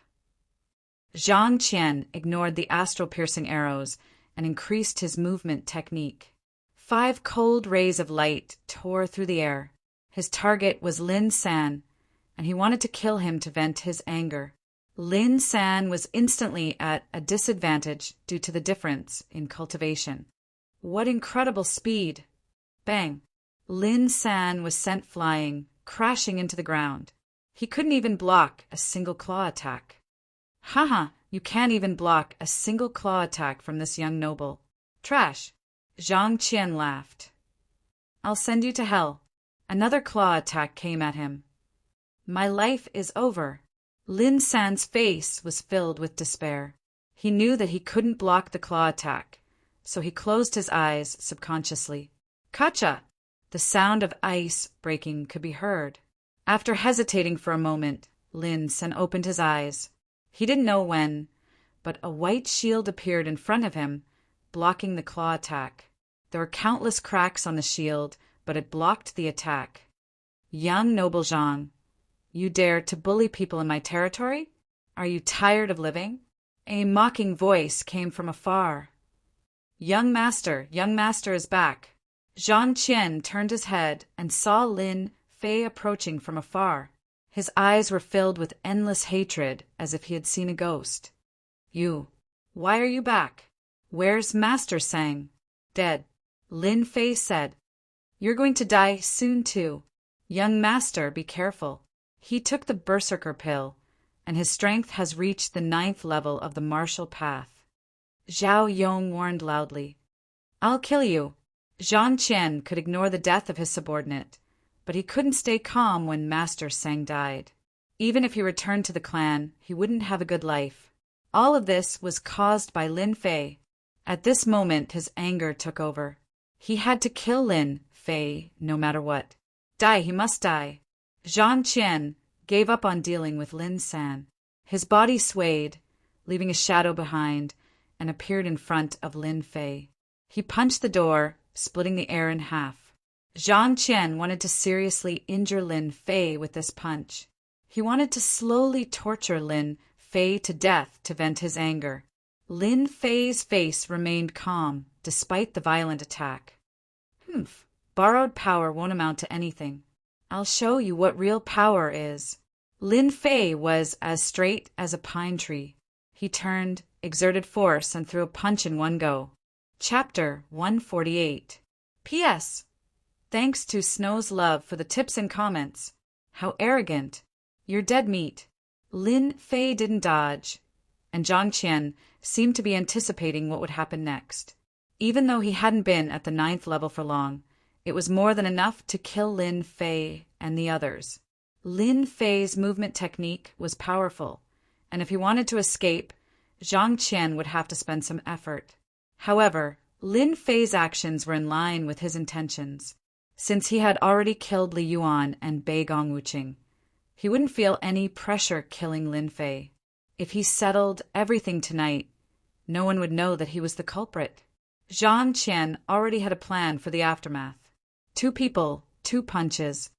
Zhang Qian ignored the astral-piercing arrows and increased his movement technique. 5 cold rays of light tore through the air. His target was Lin San, and he wanted to kill him to vent his anger. Lin San was instantly at a disadvantage due to the difference in cultivation. What incredible speed! Bang! Lin San was sent flying, crashing into the ground. He couldn't even block a single claw attack. Haha, you can't even block a single claw attack from this young noble. Trash! Zhang Qian laughed. I'll send you to hell. Another claw attack came at him. My life is over. Lin San's face was filled with despair. He knew that he couldn't block the claw attack, so he closed his eyes subconsciously. Kacha! The sound of ice breaking could be heard. After hesitating for a moment, Lin San opened his eyes. He didn't know when, but a white shield appeared in front of him, blocking the claw attack. There were countless cracks on the shield, but it blocked the attack. Young noble Zhang, you dare to bully people in my territory? Are you tired of living? A mocking voice came from afar. Young master is back. Zhang Qian turned his head and saw Lin Fei approaching from afar. His eyes were filled with endless hatred, as if he had seen a ghost. Why are you back? Where's Master Sang? Dead. Lin Fei said. You're going to die soon too. Young master, be careful. He took the berserker pill, and his strength has reached the 9th level of the martial path. Zhao Yong warned loudly. I'll kill you. Zhang Qian could ignore the death of his subordinate, but he couldn't stay calm when Master Sang died. Even if he returned to the clan, he wouldn't have a good life. All of this was caused by Lin Fei. At this moment, his anger took over. He had to kill Lin Fei no matter what. He must die. Zhang Qian gave up on dealing with Lin San. His body swayed, leaving a shadow behind, and appeared in front of Lin Fei. He punched the door, splitting the air in half. Zhang Qian wanted to seriously injure Lin Fei with this punch. He wanted to slowly torture Lin Fei to death to vent his anger. Lin Fei's face remained calm, despite the violent attack. Borrowed power won't amount to anything. I'll show you what real power is. Lin Fei was as straight as a pine tree. He turned, exerted force, and threw a punch in one go. Chapter 148. P.S. Thanks to Snow's Love for the tips and comments. How arrogant. You're dead meat. Lin Fei didn't dodge, and Zhang Qian seemed to be anticipating what would happen next. Even though he hadn't been at the 9th level for long, it was more than enough to kill Lin Fei and the others. Lin Fei's movement technique was powerful, and if he wanted to escape, Zhang Qian would have to spend some effort. However, Lin Fei's actions were in line with his intentions. Since he had already killed Li Yuan and Bei Gongwuqing, he wouldn't feel any pressure killing Lin Fei. If he settled everything tonight, no one would know that he was the culprit. Zhang Qian already had a plan for the aftermath. 2 people, 2 punches.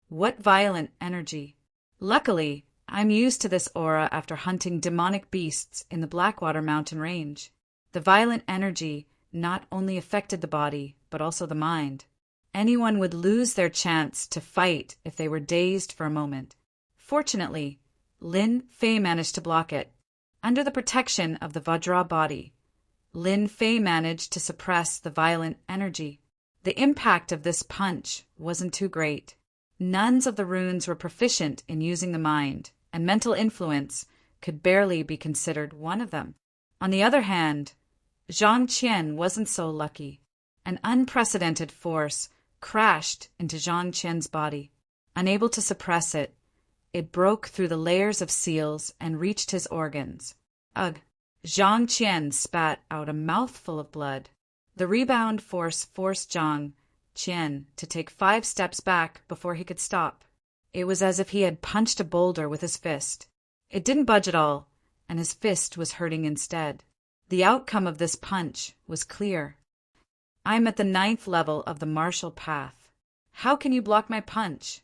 What violent energy. Luckily, I'm used to this aura after hunting demonic beasts in the Blackwater Mountain Range. The violent energy not only affected the body, but also the mind. Anyone would lose their chance to fight if they were dazed for a moment. Fortunately, Lin Fei managed to block it. Under the protection of the Vajra body, Lin Fei managed to suppress the violent energy. The impact of this punch wasn't too great. Nuns of the runes were proficient in using the mind, and mental influence could barely be considered one of them. On the other hand, Zhang Qian wasn't so lucky. An unprecedented force crashed into Zhang Qian's body. Unable to suppress it, it broke through the layers of seals and reached his organs. Ugh! Zhang Qian spat out a mouthful of blood. The rebound force forced Zhang Qian to take 5 steps back before he could stop. It was as if he had punched a boulder with his fist. It didn't budge at all, and his fist was hurting instead. The outcome of this punch was clear. I'm at the 9th level of the martial path. How can you block my punch?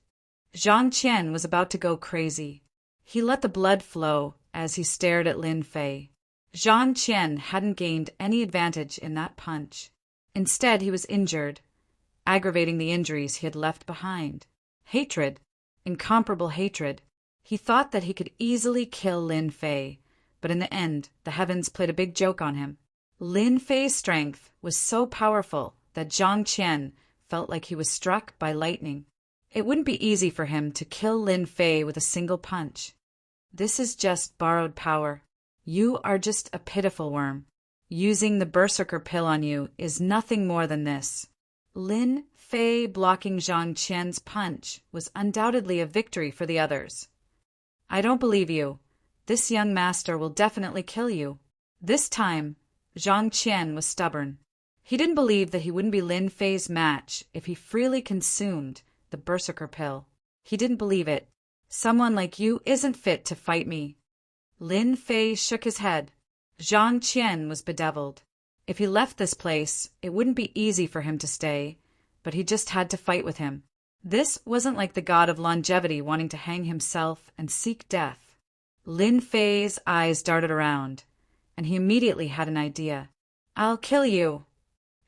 Zhang Qian was about to go crazy. He let the blood flow as he stared at Lin Fei. Zhang Qian hadn't gained any advantage in that punch. Instead, he was injured, aggravating the injuries he had left behind. Hatred, incomparable hatred. He thought that he could easily kill Lin Fei, but in the end, the heavens played a big joke on him. Lin Fei's strength was so powerful that Zhang Qian felt like he was struck by lightning. It wouldn't be easy for him to kill Lin Fei with a single punch. This is just borrowed power. You are just a pitiful worm. Using the berserker pill on you is nothing more than this. Lin Fei blocking Zhang Qian's punch was undoubtedly a victory for the others. I don't believe you. This young master will definitely kill you. This time, Zhang Qian was stubborn. He didn't believe that he wouldn't be Lin Fei's match if he freely consumed the berserker pill. He didn't believe it. Someone like you isn't fit to fight me. Lin Fei shook his head. Zhang Qian was bedeviled. If he left this place, it wouldn't be easy for him to stay, but he just had to fight with him. This wasn't like the god of longevity wanting to hang himself and seek death. Lin Fei's eyes darted around, and he immediately had an idea. I'll kill you.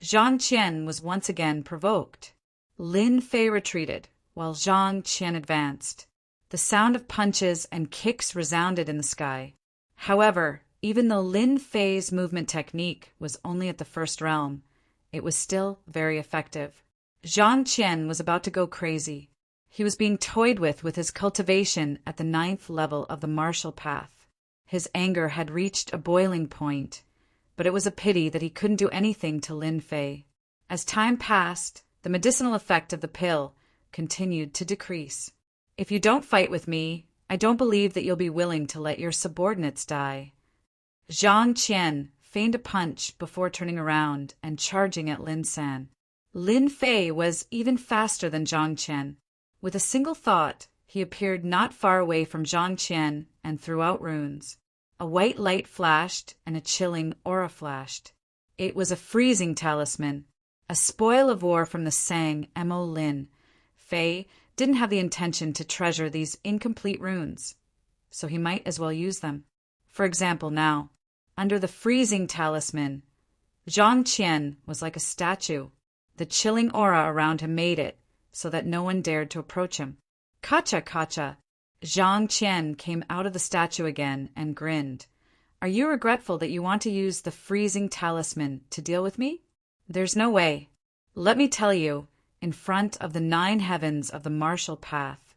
Zhang Qian was once again provoked. Lin Fei retreated, while Zhang Qian advanced. The sound of punches and kicks resounded in the sky. However, even though Lin Fei's movement technique was only at the first realm, it was still very effective. Zhang Qian was about to go crazy. He was being toyed with his cultivation at the 9th level of the martial path. His anger had reached a boiling point, but it was a pity that he couldn't do anything to Lin Fei. As time passed, the medicinal effect of the pill continued to decrease. If you don't fight with me, I don't believe that you'll be willing to let your subordinates die. Zhang Qian feigned a punch before turning around and charging at Lin San. Lin Fei was even faster than Zhang Qian. With a single thought, he appeared not far away from Zhang Qian and threw out runes. A white light flashed and a chilling aura flashed. It was a freezing talisman, a spoil of war from the Sang Mo Lin. Fei didn't have the intention to treasure these incomplete runes, so he might as well use them. For example, now, under the freezing talisman, Zhang Qian was like a statue. The chilling aura around him made it so that no one dared to approach him. Kacha, kacha! Zhang Qian came out of the statue again and grinned. Are you regretful that you want to use the freezing talisman to deal with me? There's no way. Let me tell you, in front of the 9 heavens of the martial path,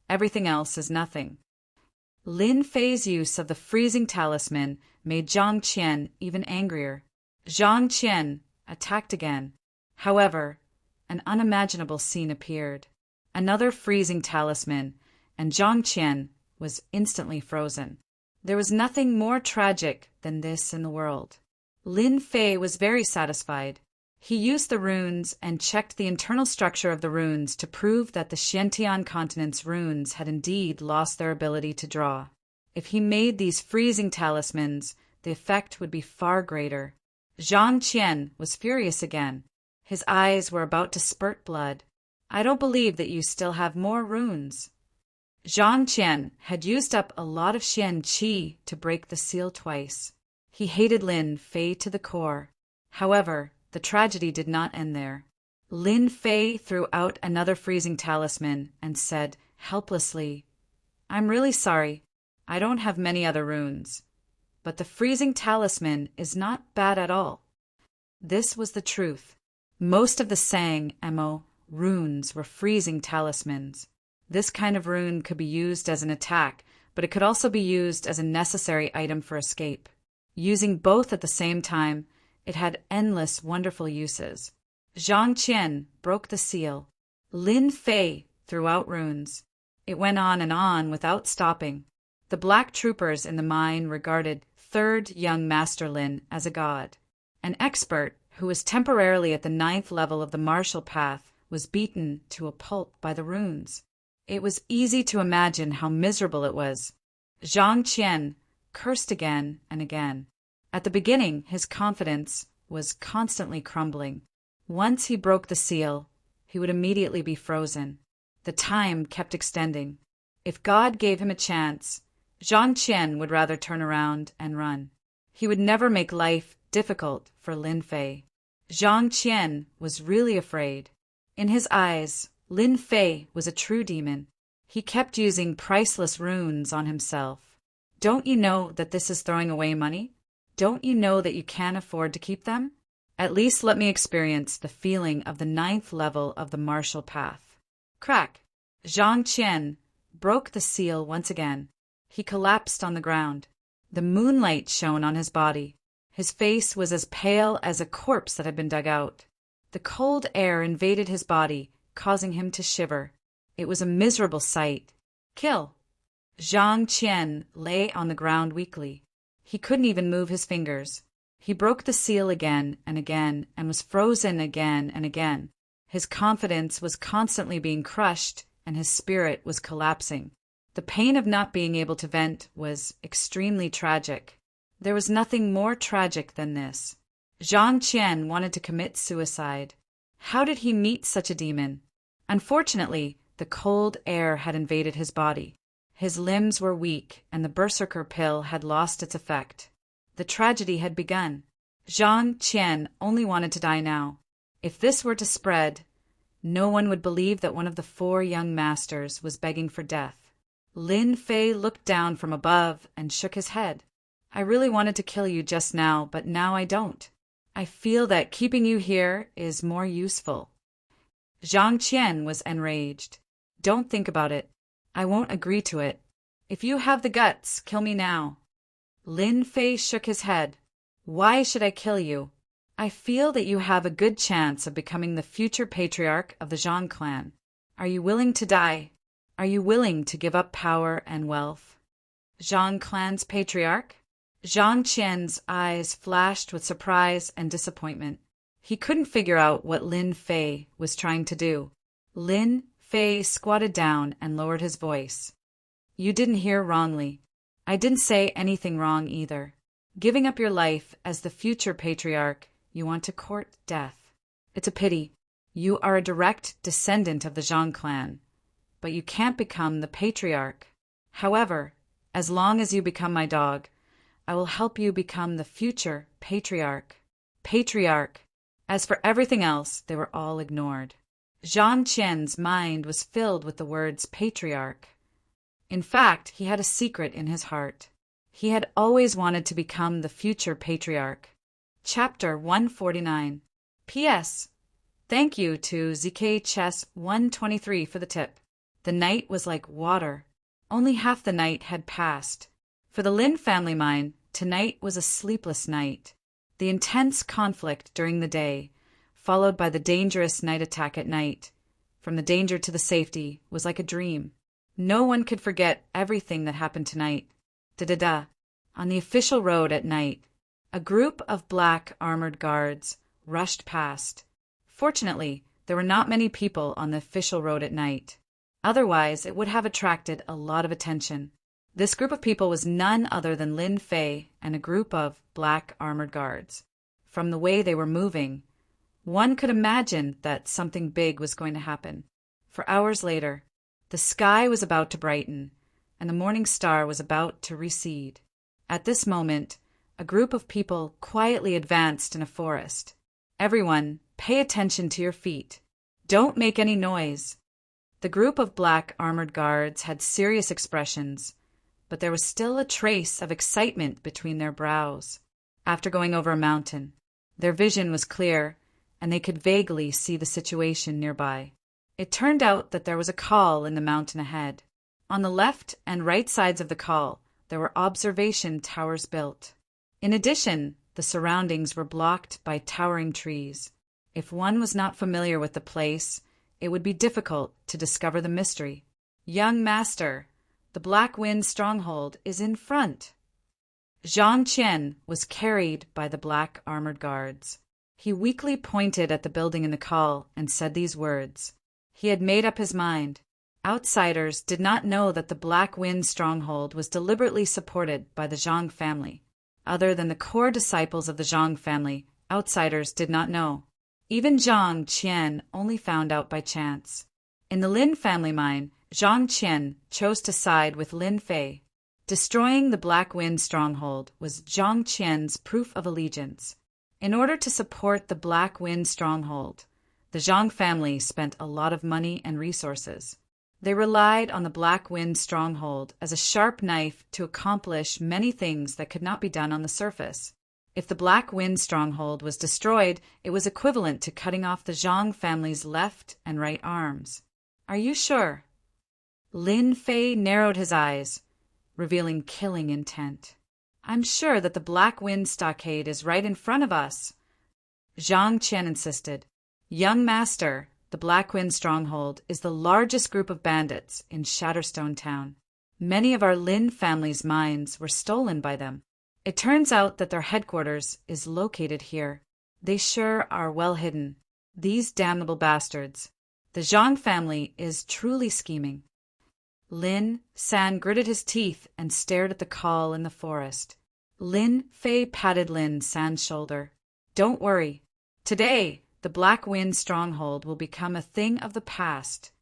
everything else is nothing. Lin Fei's use of the freezing talisman made Zhang Qian even angrier. Zhang Qian attacked again. However, an unimaginable scene appeared. Another freezing talisman, and Zhang Qian was instantly frozen. There was nothing more tragic than this in the world. Lin Fei was very satisfied. He used the runes and checked the internal structure of the runes to prove that the Xiantian continent's runes had indeed lost their ability to draw. If he made these freezing talismans, the effect would be far greater. Zhang Qian was furious again. His eyes were about to spurt blood. I don't believe that you still have more runes. Zhang Qian had used up a lot of Xian qi to break the seal twice. He hated Lin Fei to the core. However, the tragedy did not end there. Lin Fei threw out another freezing talisman and said helplessly, I'm really sorry. I don't have many other runes. But the freezing talisman is not bad at all. This was the truth. Most of the Sang Mo runes were freezing talismans. This kind of rune could be used as an attack, but it could also be used as a necessary item for escape. Using both at the same time, it had endless wonderful uses. Zhang Qian broke the seal. Lin Fei threw out runes. It went on without stopping. The black troopers in the mine regarded third young Master Lin as a god. An expert who was temporarily at the 9th level of the martial path was beaten to a pulp by the runes. It was easy to imagine how miserable it was. Zhang Qian cursed again and again. At the beginning, his confidence was constantly crumbling. Once he broke the seal, he would immediately be frozen. The time kept extending. If God gave him a chance, Zhang Qian would rather turn around and run. He would never make life difficult for Lin Fei. Zhang Qian was really afraid. In his eyes, Lin Fei was a true demon. He kept using priceless runes on himself. Don't you know that this is throwing away money? Don't you know that you can't afford to keep them? At least let me experience the feeling of the 9th level of the martial path. Crack! Zhang Qian broke the seal once again. He collapsed on the ground. The moonlight shone on his body. His face was as pale as a corpse that had been dug out. The cold air invaded his body, causing him to shiver. It was a miserable sight. Kill! Zhang Qian lay on the ground weakly. He couldn't even move his fingers. He broke the seal again and again and was frozen again and again. His confidence was constantly being crushed and his spirit was collapsing. The pain of not being able to vent was extremely tragic. There was nothing more tragic than this. Zhang Qian wanted to commit suicide. How did he meet such a demon? Unfortunately, the cold air had invaded his body. His limbs were weak, and the berserker pill had lost its effect. The tragedy had begun. Zhang Qian only wanted to die now. If this were to spread, no one would believe that one of the 4 young masters was begging for death. Lin Fei looked down from above and shook his head. I really wanted to kill you just now, but now I don't. I feel that keeping you here is more useful. Zhang Qian was enraged. Don't think about it. I won't agree to it. If you have the guts, kill me now. Lin Fei shook his head. Why should I kill you? I feel that you have a good chance of becoming the future patriarch of the Zhang clan. Are you willing to die? Are you willing to give up power and wealth? Zhang clan's patriarch? Zhang Qian's eyes flashed with surprise and disappointment. He couldn't figure out what Lin Fei was trying to do. Lin Fei squatted down and lowered his voice. You didn't hear wrongly. I didn't say anything wrong either. Giving up your life as the future patriarch, you want to court death. It's a pity. You are a direct descendant of the Zhang clan, but you can't become the patriarch. However, as long as you become my dog, I will help you become the future patriarch. Patriarch. As for everything else, they were all ignored. Zhang Qian's mind was filled with the words patriarch. In fact, he had a secret in his heart. He had always wanted to become the future patriarch. Chapter 149. P.S. Thank you to ZK Chess 123 for the tip. The night was like water. Only half the night had passed. For the Lin family mine, tonight was a sleepless night. The intense conflict during the day, followed by the dangerous night attack at night, from the danger to the safety, was like a dream. No one could forget everything that happened tonight. Da-da-da. On the official road at night, a group of black armored guards rushed past. Fortunately, there were not many people on the official road at night. Otherwise, it would have attracted a lot of attention. This group of people was none other than Lin Fei and a group of black armored guards. From the way they were moving, one could imagine that something big was going to happen. For hours later, the sky was about to brighten, and the morning star was about to recede. At this moment, a group of people quietly advanced in a forest. Everyone, pay attention to your feet. Don't make any noise. The group of black armored guards had serious expressions, but there was still a trace of excitement between their brows. After going over a mountain, their vision was clear, and they could vaguely see the situation nearby. It turned out that there was a col in the mountain ahead. On the left and right sides of the col, there were observation towers built. In addition, the surroundings were blocked by towering trees. If one was not familiar with the place, it would be difficult to discover the mystery. Young master, the Black Wind stronghold is in front. Zhang Qian was carried by the black armored guards. He weakly pointed at the building in the col and said these words. He had made up his mind. Outsiders did not know that the Black Wind stronghold was deliberately supported by the Zhang family. Other than the core disciples of the Zhang family, outsiders did not know. Even Zhang Qian only found out by chance. In the Lin family mine, Zhang Qian chose to side with Lin Fei. Destroying the Black Wind stronghold was Zhang Qian's proof of allegiance. In order to support the Black Wind stronghold, the Zhang family spent a lot of money and resources. They relied on the Black Wind stronghold as a sharp knife to accomplish many things that could not be done on the surface. If the Black Wind stronghold was destroyed, it was equivalent to cutting off the Zhang family's left and right arms. Are you sure? Lin Fei narrowed his eyes, revealing killing intent. I'm sure that the Black Wind stockade is right in front of us. Zhang Qian insisted. Young master, the Black Wind stronghold is the largest group of bandits in Shatterstone Town. Many of our Lin family's mines were stolen by them. It turns out that their headquarters is located here. They sure are well hidden. These damnable bastards. The Zhang family is truly scheming. Lin San gritted his teeth and stared at the call in the forest. Lin Fei patted Lin San's shoulder. Don't worry. Today, the Black Wind Stronghold will become a thing of the past.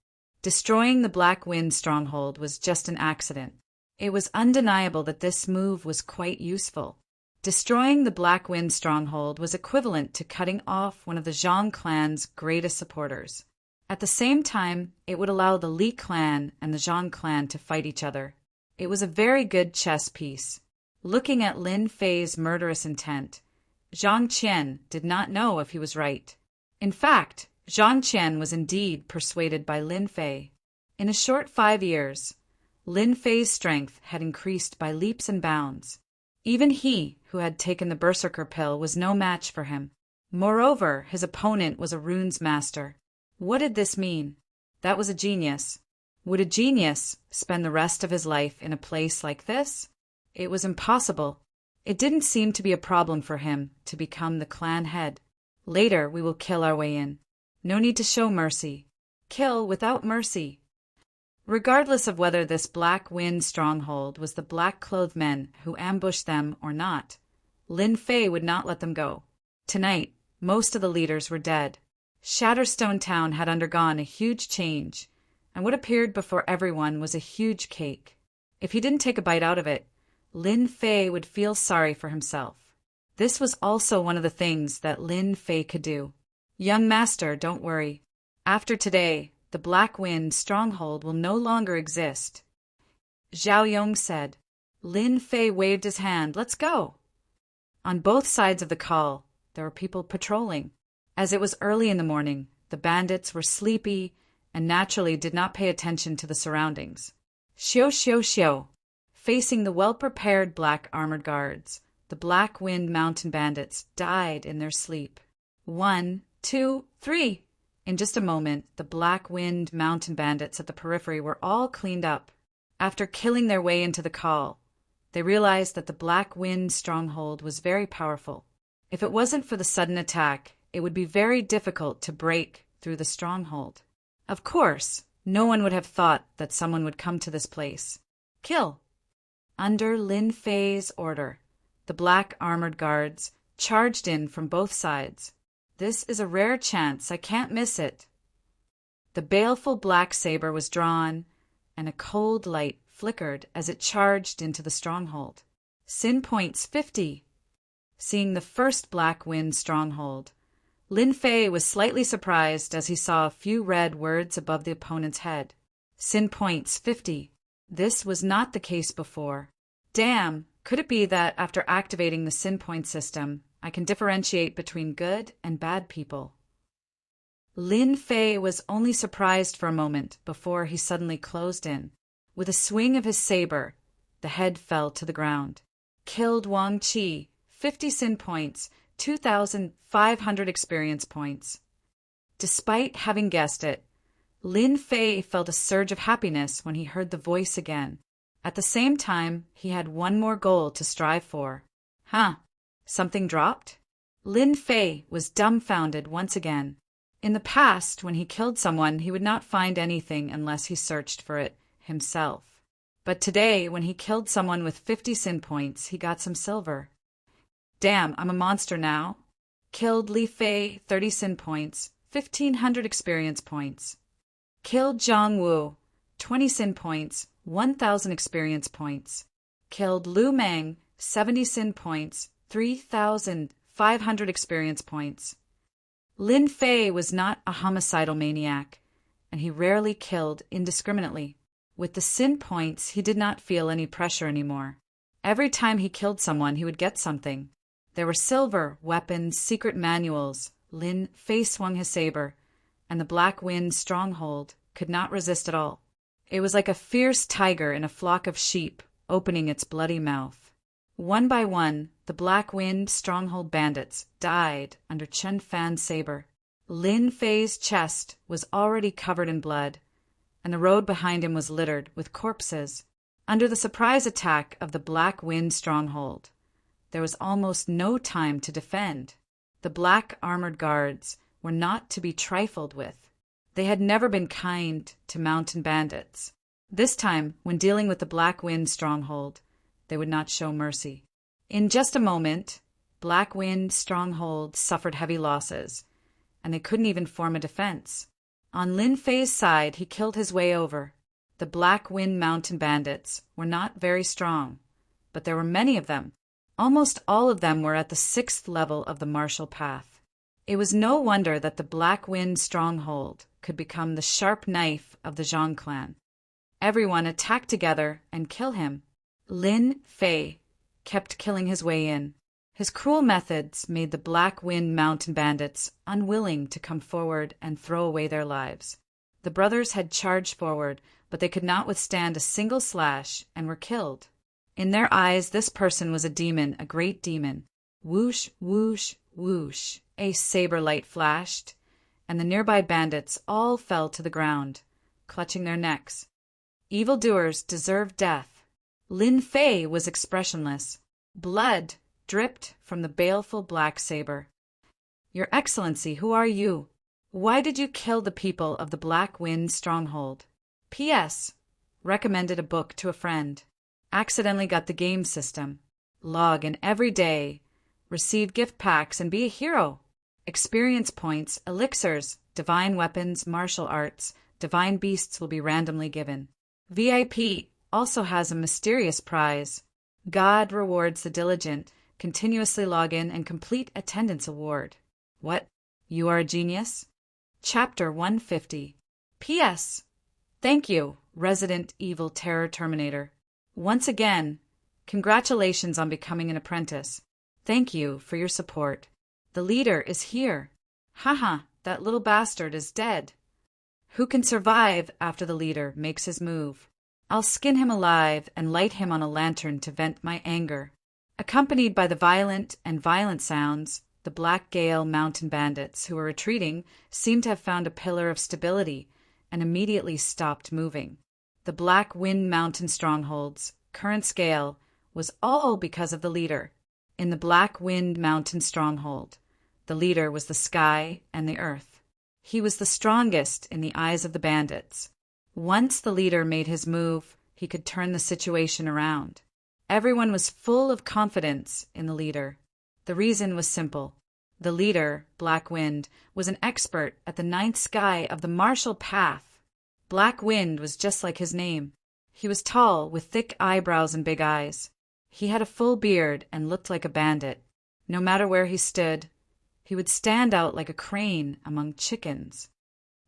Destroying the Black Wind Stronghold was just an accident. It was undeniable that this move was quite useful. Destroying the Black Wind Stronghold was equivalent to cutting off one of the Zhang clan's greatest supporters. At the same time, it would allow the Li clan and the Zhang clan to fight each other. It was a very good chess piece. Looking at Lin Fei's murderous intent, Zhang Qian did not know if he was right. In fact, Zhang Qian was indeed persuaded by Lin Fei. In a short 5 years, Lin Fei's strength had increased by leaps and bounds. Even he, who had taken the berserker pill, was no match for him. Moreover, his opponent was a runes master. What did this mean? That was a genius. Would a genius spend the rest of his life in a place like this? It was impossible. It didn't seem to be a problem for him to become the clan head. Later we will kill our way in. No need to show mercy. Kill without mercy. Regardless of whether this Black Wind Stronghold was the black-clothed men who ambushed them or not, Lin Fei would not let them go. Tonight, most of the leaders were dead. Shatterstone Town had undergone a huge change, and what appeared before everyone was a huge cake. If he didn't take a bite out of it, Lin Fei would feel sorry for himself. This was also one of the things that Lin Fei could do. Young master, don't worry. After today, the Black Wind Stronghold will no longer exist. Zhao Yong said. Lin Fei waved his hand. Let's go. On both sides of the call, there were people patrolling. As it was early in the morning, the bandits were sleepy and naturally did not pay attention to the surroundings. Xiu xiu xiu. Facing the well-prepared black armored guards, the Black Wind Mountain bandits died in their sleep. 1, 2, 3. In just a moment, the Black Wind Mountain bandits at the periphery were all cleaned up. After killing their way into the call, they realized that the Black Wind Stronghold was very powerful. If it wasn't for the sudden attack, it would be very difficult to break through the stronghold. Of course, no one would have thought that someone would come to this place. Kill! Under Lin Fei's order, the black armored guards charged in from both sides. This is a rare chance, I can't miss it. The baleful black saber was drawn, and a cold light flickered as it charged into the stronghold. Sin points 50. Seeing the first Black Wind Stronghold, Lin Fei was slightly surprised as he saw a few red words above the opponent's head. Sin points 50. This was not the case before. Damn, could it be that after activating the sin point system, I can differentiate between good and bad people? Lin Fei was only surprised for a moment before he suddenly closed in. With a swing of his saber, the head fell to the ground. Killed Wang Qi, 50 sin points, 2,500 experience points. Despite having guessed it, Lin Fei felt a surge of happiness when he heard the voice again. At the same time, he had one more goal to strive for. Huh? Something dropped? Lin Fei was dumbfounded once again. In the past, when he killed someone, he would not find anything unless he searched for it himself. But today, when he killed someone with 50 sin points, he got some silver. Damn, I'm a monster now. Killed Li Fei, 30 sin points, 1,500 experience points. Killed Zhang Wu, 20 sin points, 1,000 experience points. Killed Lu Meng, 70 sin points, 3,500 experience points. Lin Fei was not a homicidal maniac, and he rarely killed indiscriminately. With the sin points, he did not feel any pressure anymore. Every time he killed someone, he would get something. There were silver, weapons, secret manuals. Lin Fei swung his saber, and the Black Wind Stronghold could not resist at all. It was like a fierce tiger in a flock of sheep, opening its bloody mouth. One by one, the Black Wind Stronghold bandits died under Chen Fan's saber. Lin Fei's chest was already covered in blood, and the road behind him was littered with corpses. Under the surprise attack of the Black Wind stronghold, there was almost no time to defend. The black armored guards were not to be trifled with. They had never been kind to mountain bandits. This time, when dealing with the Black Wind stronghold, they would not show mercy. In just a moment, Black Wind stronghold suffered heavy losses, and they couldn't even form a defense. On Lin Fei's side, he killed his way over. The Black Wind mountain bandits were not very strong, but there were many of them. Almost all of them were at the 6th level of the martial path. It was no wonder that the Black Wind stronghold could become the sharp knife of the Zhang clan. Everyone attacked together and kill him. Lin Fei kept killing his way in. His cruel methods made the Black Wind mountain bandits unwilling to come forward and throw away their lives. The brothers had charged forward, but they could not withstand a single slash and were killed. In their eyes, this person was a demon, a great demon. Whoosh, whoosh, whoosh, a saber light flashed, and the nearby bandits all fell to the ground, clutching their necks. Evildoers deserve death. Lin Fei was expressionless. Blood dripped from the baleful black saber. Your Excellency, who are you? Why did you kill the people of the Black Wind stronghold? P.S. Recommended a book to a friend. Accidentally got the game system. Log in every day. Receive gift packs and be a hero. Experience points, elixirs, divine weapons, martial arts, divine beasts will be randomly given. VIP also has a mysterious prize. God rewards the diligent. Continuously log in and complete attendance award. What? You are a genius? Chapter 150. P.S. Thank you, Resident Evil Terror Terminator. Once again, congratulations on becoming an apprentice. Thank you for your support. The leader is here. Haha, that little bastard is dead. Who can survive after the leader makes his move? I'll skin him alive and light him on a lantern to vent my anger. Accompanied by the violent sounds, the Black Gale mountain bandits who were retreating seemed to have found a pillar of stability and immediately stopped moving. The Black Wind mountain stronghold's current scale was all because of the leader. In the Black Wind mountain stronghold, the leader was the sky and the earth. He was the strongest in the eyes of the bandits. Once the leader made his move, he could turn the situation around. Everyone was full of confidence in the leader. The reason was simple. The leader, Black Wind, was an expert at the 9th sky of the martial path. Black Wind was just like his name. He was tall, with thick eyebrows and big eyes. He had a full beard and looked like a bandit. No matter where he stood, he would stand out like a crane among chickens.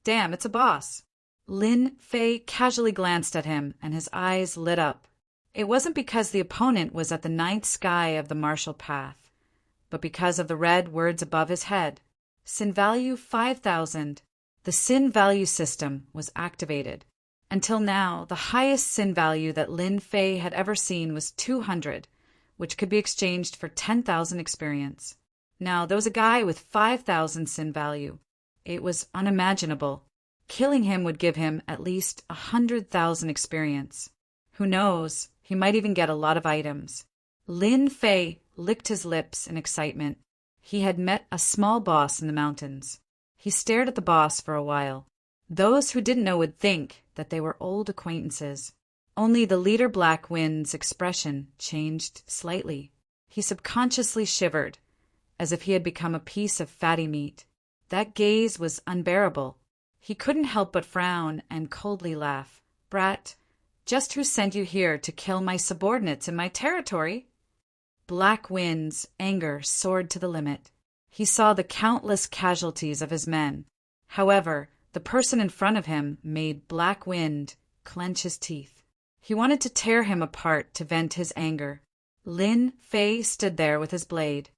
Damn, it's a boss. Lin Fei casually glanced at him, and his eyes lit up. It wasn't because the opponent was at the 9th sky of the martial path, but because of the red words above his head. Sin value 5,000. The sin value system was activated. Until now, the highest sin value that Lin Fei had ever seen was 200, which could be exchanged for 10,000 experience. Now, there was a guy with 5,000 sin value. It was unimaginable. Killing him would give him at least 100,000 experience. Who knows, he might even get a lot of items. Lin Fei licked his lips in excitement. He had met a small boss in the mountains. He stared at the boss for a while. Those who didn't know would think that they were old acquaintances. Only the leader Black Wind's expression changed slightly. He subconsciously shivered, as if he had become a piece of fatty meat. That gaze was unbearable. He couldn't help but frown and coldly laugh. Brat, just who sent you here to kill my subordinates in my territory? Black Wind's anger soared to the limit. He saw the countless casualties of his men. However, the person in front of him made Black Wind clench his teeth. He wanted to tear him apart to vent his anger. Lin Fei stood there with his blade.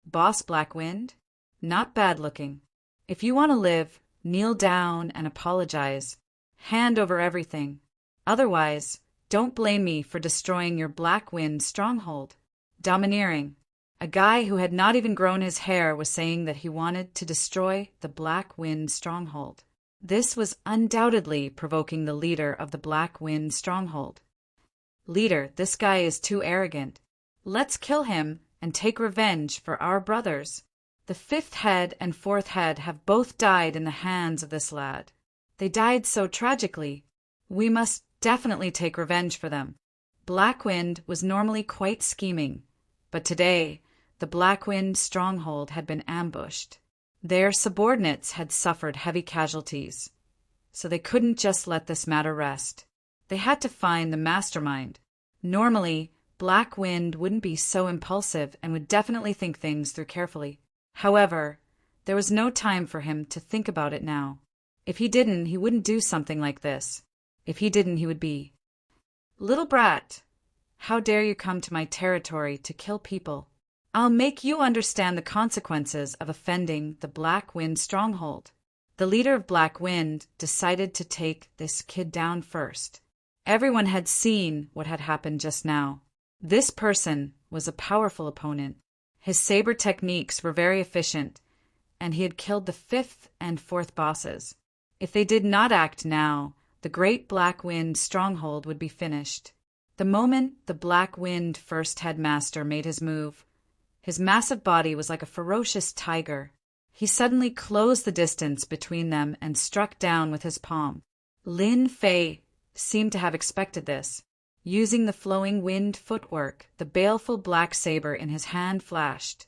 Boss Black Wind? Not bad looking. If you want to live, kneel down and apologize. Hand over everything. Otherwise, don't blame me for destroying your Black Wind stronghold. Domineering. A guy who had not even grown his hair was saying that he wanted to destroy the Black Wind stronghold. This was undoubtedly provoking the leader of the Black Wind stronghold. "Leader, this guy is too arrogant. Let's kill him and take revenge for our brothers. The fifth head and fourth head have both died in the hands of this lad. They died so tragically. We must definitely take revenge for them." Black Wind was normally quite scheming, but today the Black Wind stronghold had been ambushed. Their subordinates had suffered heavy casualties, so they couldn't just let this matter rest. They had to find the mastermind. Normally, Black Wind wouldn't be so impulsive and would definitely think things through carefully. However, there was no time for him to think about it now. If he didn't, he wouldn't do something like this. If he didn't, he would be. "Little brat, how dare you come to my territory to kill people? I'll make you understand the consequences of offending the Black Wind stronghold." The leader of Black Wind decided to take this kid down first. Everyone had seen what had happened just now. This person was a powerful opponent. His saber techniques were very efficient, and he had killed the fifth and fourth bosses. If they did not act now, the great Black Wind stronghold would be finished. The moment the Black Wind first headmaster made his move, his massive body was like a ferocious tiger. He suddenly closed the distance between them and struck down with his palm. Lin Fei seemed to have expected this. Using the flowing wind footwork, the baleful black saber in his hand flashed,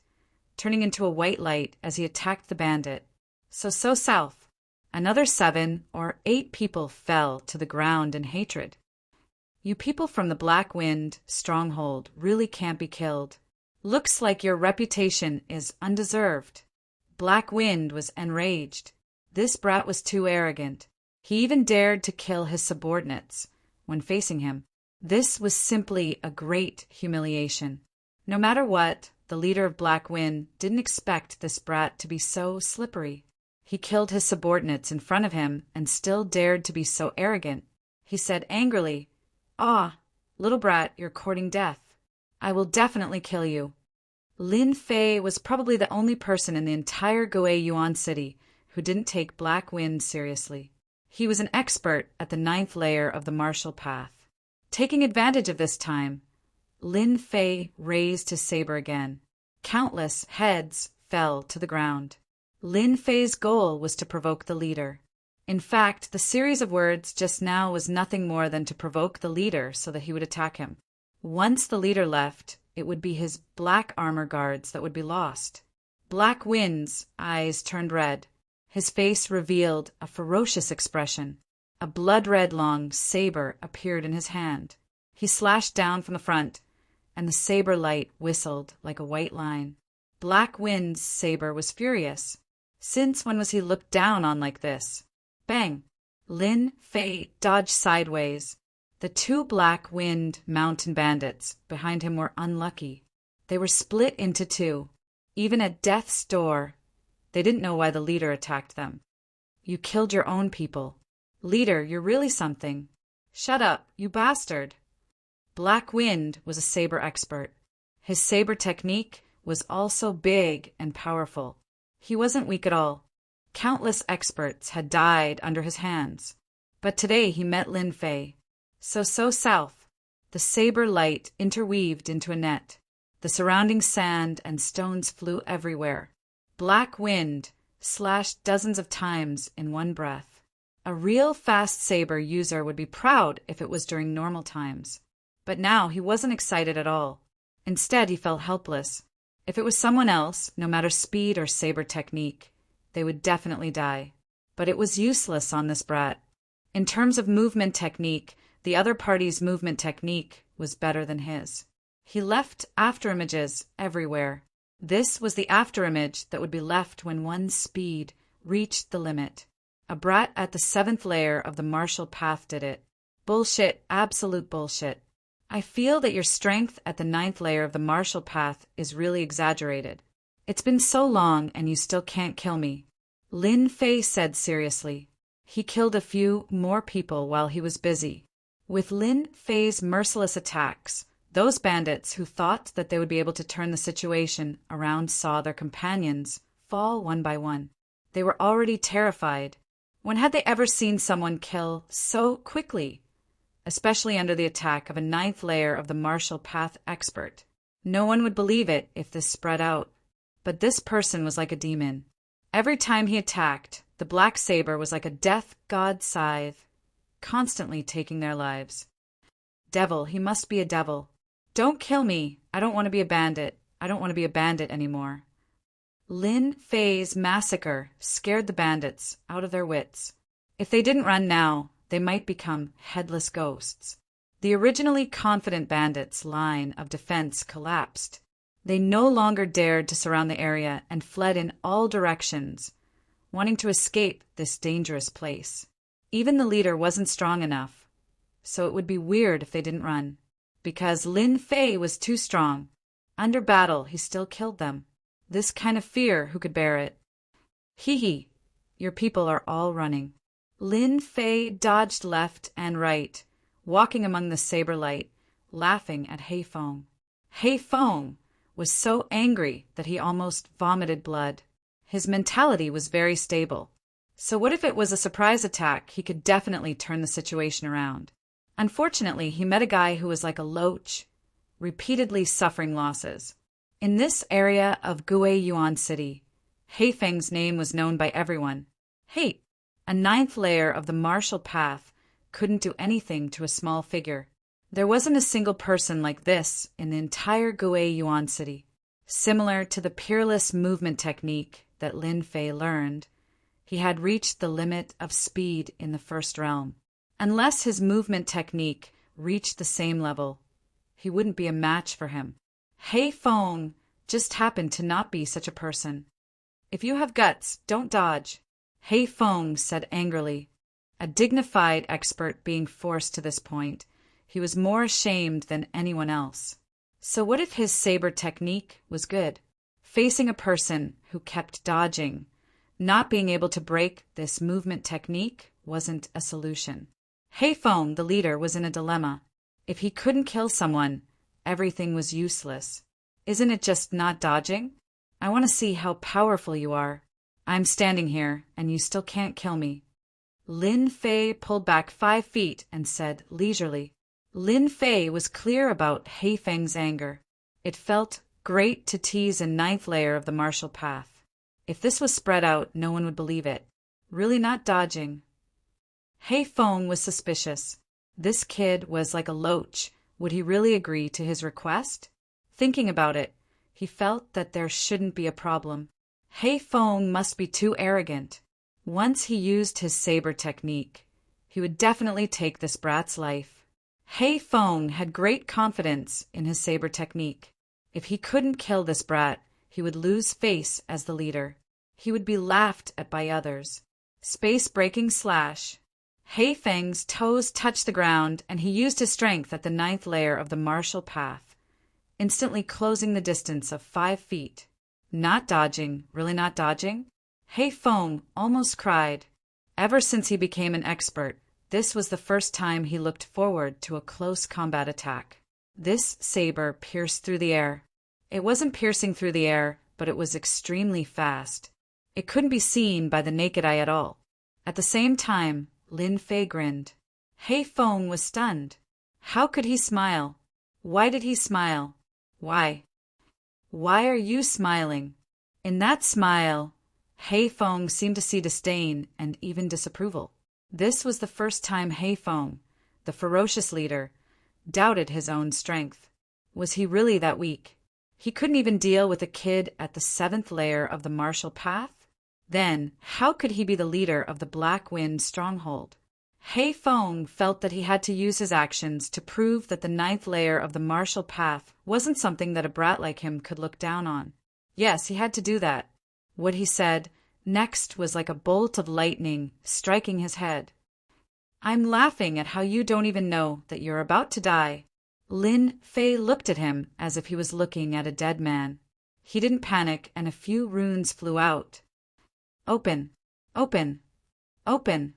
turning into a white light as he attacked the bandit. So south. Another 7 or 8 people fell to the ground in hatred. "You people from the Black Wind stronghold really can't be killed. Looks like your reputation is undeserved." Black Wind was enraged. This brat was too arrogant. He even dared to kill his subordinates when facing him. This was simply a great humiliation. No matter what, the leader of Black Wind didn't expect this brat to be so slippery. He killed his subordinates in front of him and still dared to be so arrogant. He said angrily, "Ah, little brat, you're courting death. I will definitely kill you." Lin Fei was probably the only person in the entire Goe Yuan city who didn't take Black Wind seriously. He was an expert at the 9th layer of the martial path. Taking advantage of this time, Lin Fei raised his saber again. Countless heads fell to the ground. Lin Fei's goal was to provoke the leader. In fact, the series of words just now was nothing more than to provoke the leader so that he would attack him. Once the leader left, it would be his black armor guards that would be lost. Black Wind's eyes turned red. His face revealed a ferocious expression. A blood-red long saber appeared in his hand. He slashed down from the front, and the saber light whistled like a white line. Black Wind's saber was furious. Since when was he looked down on like this? Bang! Lin Fei dodged sideways. The 2 Black Wind mountain bandits behind him were unlucky. They were split into 2. Even at death's door, they didn't know why the leader attacked them. "You killed your own people. Leader, you're really something." "Shut up, you bastard." Black Wind was a saber expert. His saber technique was also big and powerful. He wasn't weak at all. Countless experts had died under his hands. But today he met Lin Fei. So south. The saber light interweaved into a net. The surrounding sand and stones flew everywhere. Black Wind slashed dozens of times in one breath. A real fast saber user would be proud if it was during normal times. But now he wasn't excited at all. Instead, he felt helpless. If it was someone else, no matter speed or saber technique, they would definitely die. But it was useless on this brat. In terms of movement technique, the other party's movement technique was better than his. He left afterimages everywhere. This was the afterimage that would be left when one's speed reached the limit. A brat at the 7th layer of the martial path did it. Bullshit, absolute bullshit. I feel that your strength at the 9th layer of the martial path is really exaggerated. It's been so long and you still can't kill me. Lin Fei said seriously. He killed a few more people while he was busy. With Lin Fei's merciless attacks, those bandits who thought that they would be able to turn the situation around saw their companions fall one by one. They were already terrified. When had they ever seen someone kill so quickly? especially under the attack of a ninth layer of the martial path expert. No one would believe it if this spread out. But this person was like a demon. Every time he attacked, the black saber was like a death god scythe, constantly taking their lives. Devil, he must be a devil. Don't kill me. I don't want to be a bandit. I don't want to be a bandit anymore. Lin Fei's massacre scared the bandits out of their wits. If they didn't run now, they might become headless ghosts. The originally confident bandits' line of defense collapsed. They no longer dared to surround the area and fled in all directions, wanting to escape this dangerous place. Even the leader wasn't strong enough, so it would be weird if they didn't run. Because Lin Fei was too strong. Under battle, he still killed them. This kind of fear, who could bear it? Hee, your people are all running. Lin Fei dodged left and right, walking among the saber light, laughing at Hei Feng. Hei Feng was so angry that he almost vomited blood. His mentality was very stable. So what if it was a surprise attack? He could definitely turn the situation around. Unfortunately, he met a guy who was like a loach, repeatedly suffering losses. In this area of Guiyuan City, Hei Feng's name was known by everyone. Hey, a ninth layer of the martial path couldn't do anything to a small figure. There wasn't a single person like this in the entire Guiyuan City. Similar to the peerless movement technique that Lin Fei learned, he had reached the limit of speed in the first realm. Unless his movement technique reached the same level, he wouldn't be a match for him. Hei Feng just happened to not be such a person. If you have guts, don't dodge, Hei Feng said angrily. A dignified expert being forced to this point, he was more ashamed than anyone else. So what if his saber technique was good? Facing a person who kept dodging, not being able to break this movement technique wasn't a solution. Hei Feng, the leader, was in a dilemma. If he couldn't kill someone, everything was useless. Isn't it just not dodging? I want to see how powerful you are. I'm standing here, and you still can't kill me. Lin Fei pulled back 5 feet and said leisurely. Lin Fei was clear about Hei Feng's anger. It felt great to tease a ninth layer of the martial path. If this was spread out, no one would believe it. Really not dodging. Hei Feng was suspicious. This kid was like a loach. Would he really agree to his request? Thinking about it, he felt that there shouldn't be a problem. Hei Feng must be too arrogant. Once he used his saber technique, he would definitely take this brat's life. Hei Feng had great confidence in his saber technique. If he couldn't kill this brat, he would lose face as the leader. He would be laughed at by others. Space-breaking slash. Hei Feng's toes touched the ground, and he used his strength at the ninth layer of the martial path, instantly closing the distance of 5 feet. Not dodging, really not dodging? Hei Feng almost cried. Ever since he became an expert, this was the first time he looked forward to a close combat attack. This saber pierced through the air. It wasn't piercing through the air, but it was extremely fast. It couldn't be seen by the naked eye at all. At the same time, Lin Fei grinned. Hei Feng was stunned. How could he smile? Why did he smile? Why? Why are you smiling? In that smile, Hei Feng seemed to see disdain and even disapproval. This was the first time Hei Feng, the ferocious leader, doubted his own strength. Was he really that weak? He couldn't even deal with a kid at the 7th layer of the martial path? Then, how could he be the leader of the Black Wind stronghold? Hei Feng felt that he had to use his actions to prove that the 9th layer of the martial path wasn't something that a brat like him could look down on. Yes, he had to do that. What he said next was like a bolt of lightning striking his head. I'm laughing at how you don't even know that you're about to die. Lin Fei looked at him as if he was looking at a dead man. He didn't panic, and a few runes flew out. Open, open, open.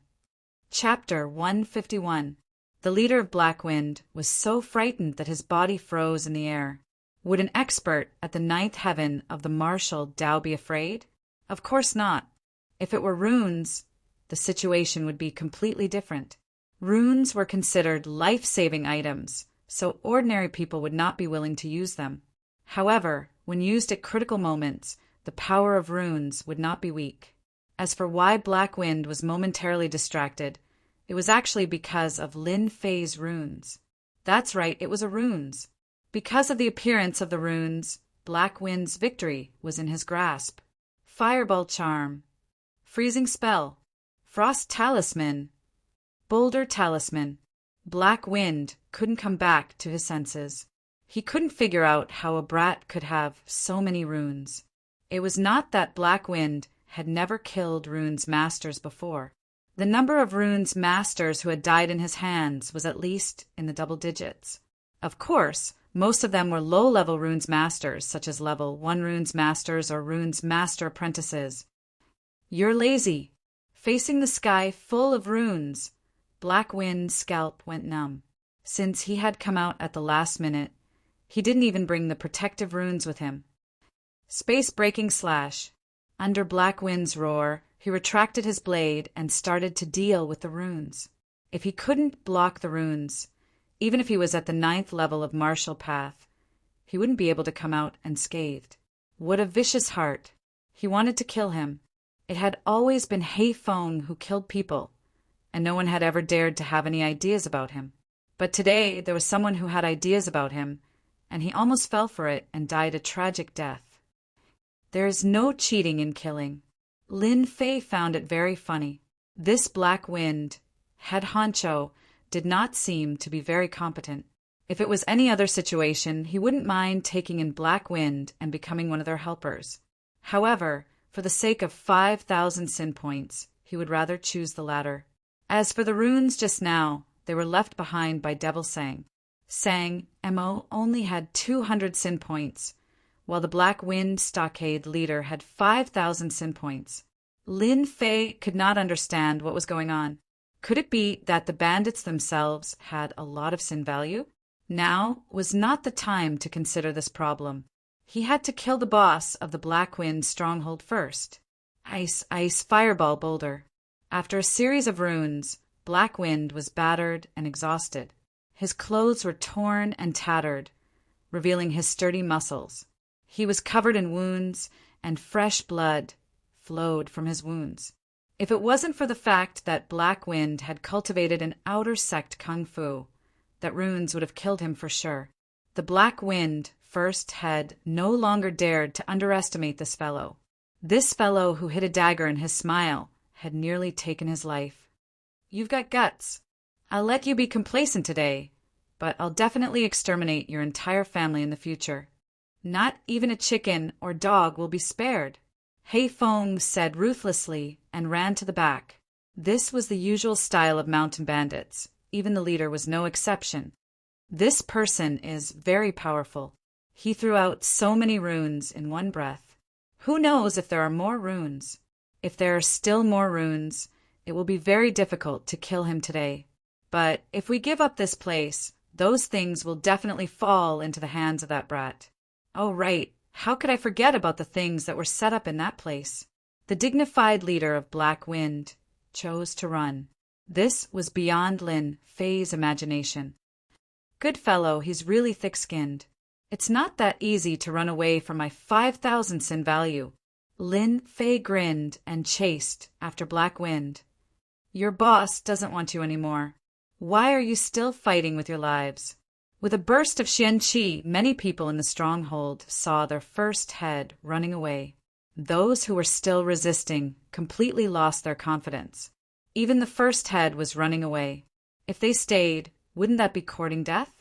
Chapter 151. The leader of Blackwind was so frightened that his body froze in the air. Would an expert at the 9th heaven of the martial Dao be afraid? Of course not. If it were runes, the situation would be completely different. Runes were considered life-saving items, so ordinary people would not be willing to use them. However, when used at critical moments, the power of runes would not be weak. As for why Black Wind was momentarily distracted, it was actually because of Lin Fei's runes. That's right, it was a runes. Because of the appearance of the runes, Black Wind's victory was in his grasp. Fireball Charm, Freezing Spell, Frost Talisman, Boulder Talisman. Black Wind couldn't come back to his senses. He couldn't figure out how a brat could have so many runes. It was not that Black Wind had never killed runes masters before. The number of runes masters who had died in his hands was at least in the double digits. Of course, most of them were low-level runes masters, such as level 1 runes masters or runes master apprentices. You're lazy. Facing the sky full of runes, Black Wind's scalp went numb. Since he had come out at the last minute, he didn't even bring the protective runes with him. Space-breaking slash. Under Black Wind's roar, he retracted his blade and started to deal with the runes. If he couldn't block the runes, even if he was at the 9th level of martial path, he wouldn't be able to come out unscathed. What a vicious heart. He wanted to kill him. It had always been Hei Feng who killed people, and no one had ever dared to have any ideas about him. But today there was someone who had ideas about him, and he almost fell for it and died a tragic death. There is no cheating in killing. Lin Fei found it very funny. This Black Wind, head honcho, did not seem to be very competent. If it was any other situation, he wouldn't mind taking in Black Wind and becoming one of their helpers. However, for the sake of 5,000 sin points, he would rather choose the latter. As for the runes just now, they were left behind by Devil Sang. Sang, MO, only had 200 sin points, while the Black Wind Stockade leader had 5,000 sin points. Lin Fei could not understand what was going on. Could it be that the bandits themselves had a lot of sin value? Now was not the time to consider this problem. He had to kill the boss of the Black Wind stronghold first. Ice, ice, fireball, boulder. After a series of runes, Black Wind was battered and exhausted. His clothes were torn and tattered, revealing his sturdy muscles. He was covered in wounds, and fresh blood flowed from his wounds. If it wasn't for the fact that Black Wind had cultivated an outer sect kung fu, that runes would have killed him for sure. The Black Wind first head no longer dared to underestimate this fellow. This fellow who hid a dagger in his smile had nearly taken his life. You've got guts. I'll let you be complacent today, but I'll definitely exterminate your entire family in the future. Not even a chicken or dog will be spared. Hei Feng said ruthlessly and ran to the back. This was the usual style of mountain bandits. Even the leader was no exception. This person is very powerful. He threw out so many runes in one breath. Who knows if there are more runes? If there are still more runes, it will be very difficult to kill him today. But if we give up this place, those things will definitely fall into the hands of that brat. Oh, right. How could I forget about the things that were set up in that place? The dignified leader of Black Wind chose to run. This was beyond Lin Fei's imagination. Good fellow, he's really thick-skinned. It's not that easy to run away from my 5,000 sin value. Lin Fei grinned and chased after Black Wind. Your boss doesn't want you anymore. Why are you still fighting with your lives? With a burst of Xian Qi, many people in the stronghold saw their first head running away. Those who were still resisting completely lost their confidence. Even the first head was running away. If they stayed, wouldn't that be courting death?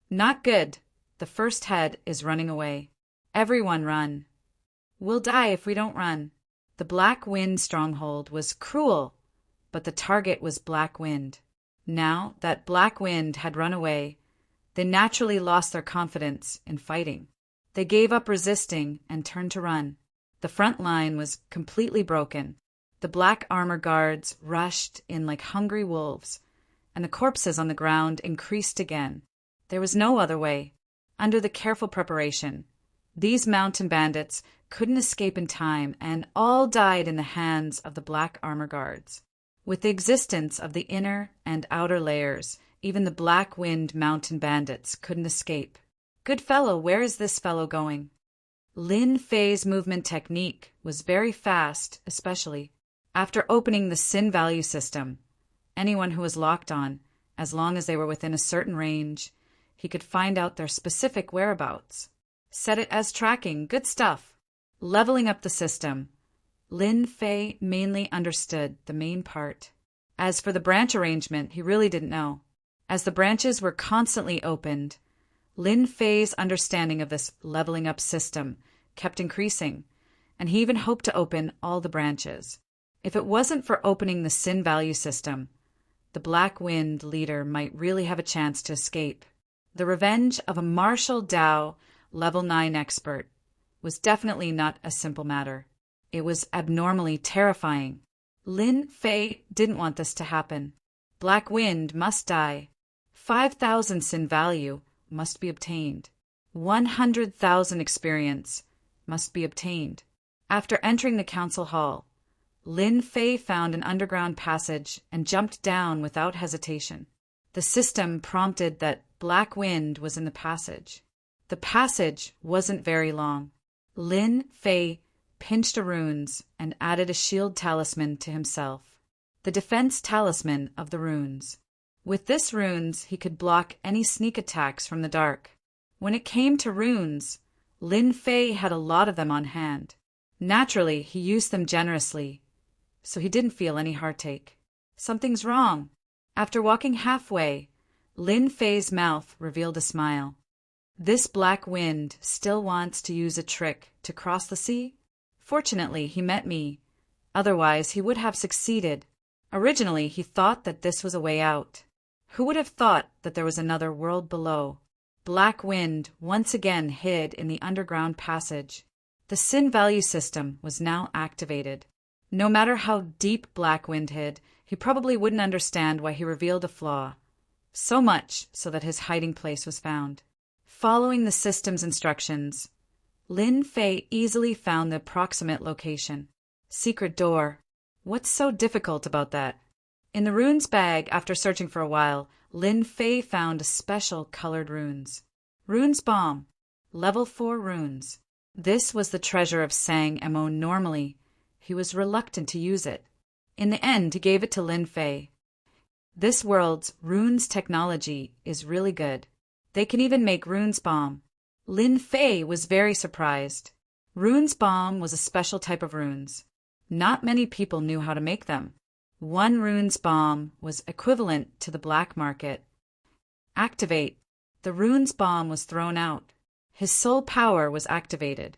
Not good. The first head is running away. Everyone run. We'll die if we don't run. The Black Wind stronghold was cruel, but the target was Black Wind. Now that Black Wind had run away, they naturally lost their confidence in fighting. They gave up resisting and turned to run. The front line was completely broken. The black armor guards rushed in like hungry wolves, and the corpses on the ground increased again. There was no other way. Under the careful preparation, these mountain bandits couldn't escape in time, and all died in the hands of the black armor guards. With the existence of the inner and outer layers, even the Black Wind mountain bandits couldn't escape. Good fellow, where is this fellow going? Lin Fei's movement technique was very fast, especially after opening the Sin value system. Anyone who was locked on, as long as they were within a certain range, he could find out their specific whereabouts. Set it as tracking, good stuff. Leveling up the system. Lin Fei mainly understood the main part. As for the branch arrangement, he really didn't know. As the branches were constantly opened, Lin Fei's understanding of this leveling up system kept increasing, and he even hoped to open all the branches. If it wasn't for opening the Sin value system, the Black Wind leader might really have a chance to escape. The revenge of a martial Dao level 9 expert was definitely not a simple matter. It was abnormally terrifying. Lin Fei didn't want this to happen. Black Wind must die. 5,000 Sin value must be obtained. 100,000 experience must be obtained. After entering the council hall, Lin Fei found an underground passage and jumped down without hesitation. The system prompted that Black Wind was in the passage. The passage wasn't very long. Lin Fei pinched a runes and added a shield talisman to himself. The defense talisman of the runes. With this runes, he could block any sneak attacks from the dark. When it came to runes, Lin Fei had a lot of them on hand. Naturally, he used them generously, so he didn't feel any heartache. Something's wrong. After walking halfway, Lin Fei's mouth revealed a smile. This Black Wind still wants to use a trick to cross the sea? Fortunately, he met me. Otherwise, he would have succeeded. Originally, he thought that this was a way out. Who would have thought that there was another world below? Black Wind once again hid in the underground passage. The Sin value system was now activated. No matter how deep Black Wind hid, he probably wouldn't understand why he revealed a flaw. So much so that his hiding place was found. Following the system's instructions, Lin Fei easily found the approximate location. Secret door. What's so difficult about that? In the runes bag, after searching for a while, Lin Fei found special colored runes. Runes bomb. Level 4 runes. This was the treasure of Sang Mo. Normally, he was reluctant to use it. In the end, he gave it to Lin Fei. This world's runes technology is really good. They can even make runes bomb. Lin Fei was very surprised. Runes bomb was a special type of runes. Not many people knew how to make them. 1 runes bomb was equivalent to the black market. Activate. The runes bomb was thrown out. His soul power was activated.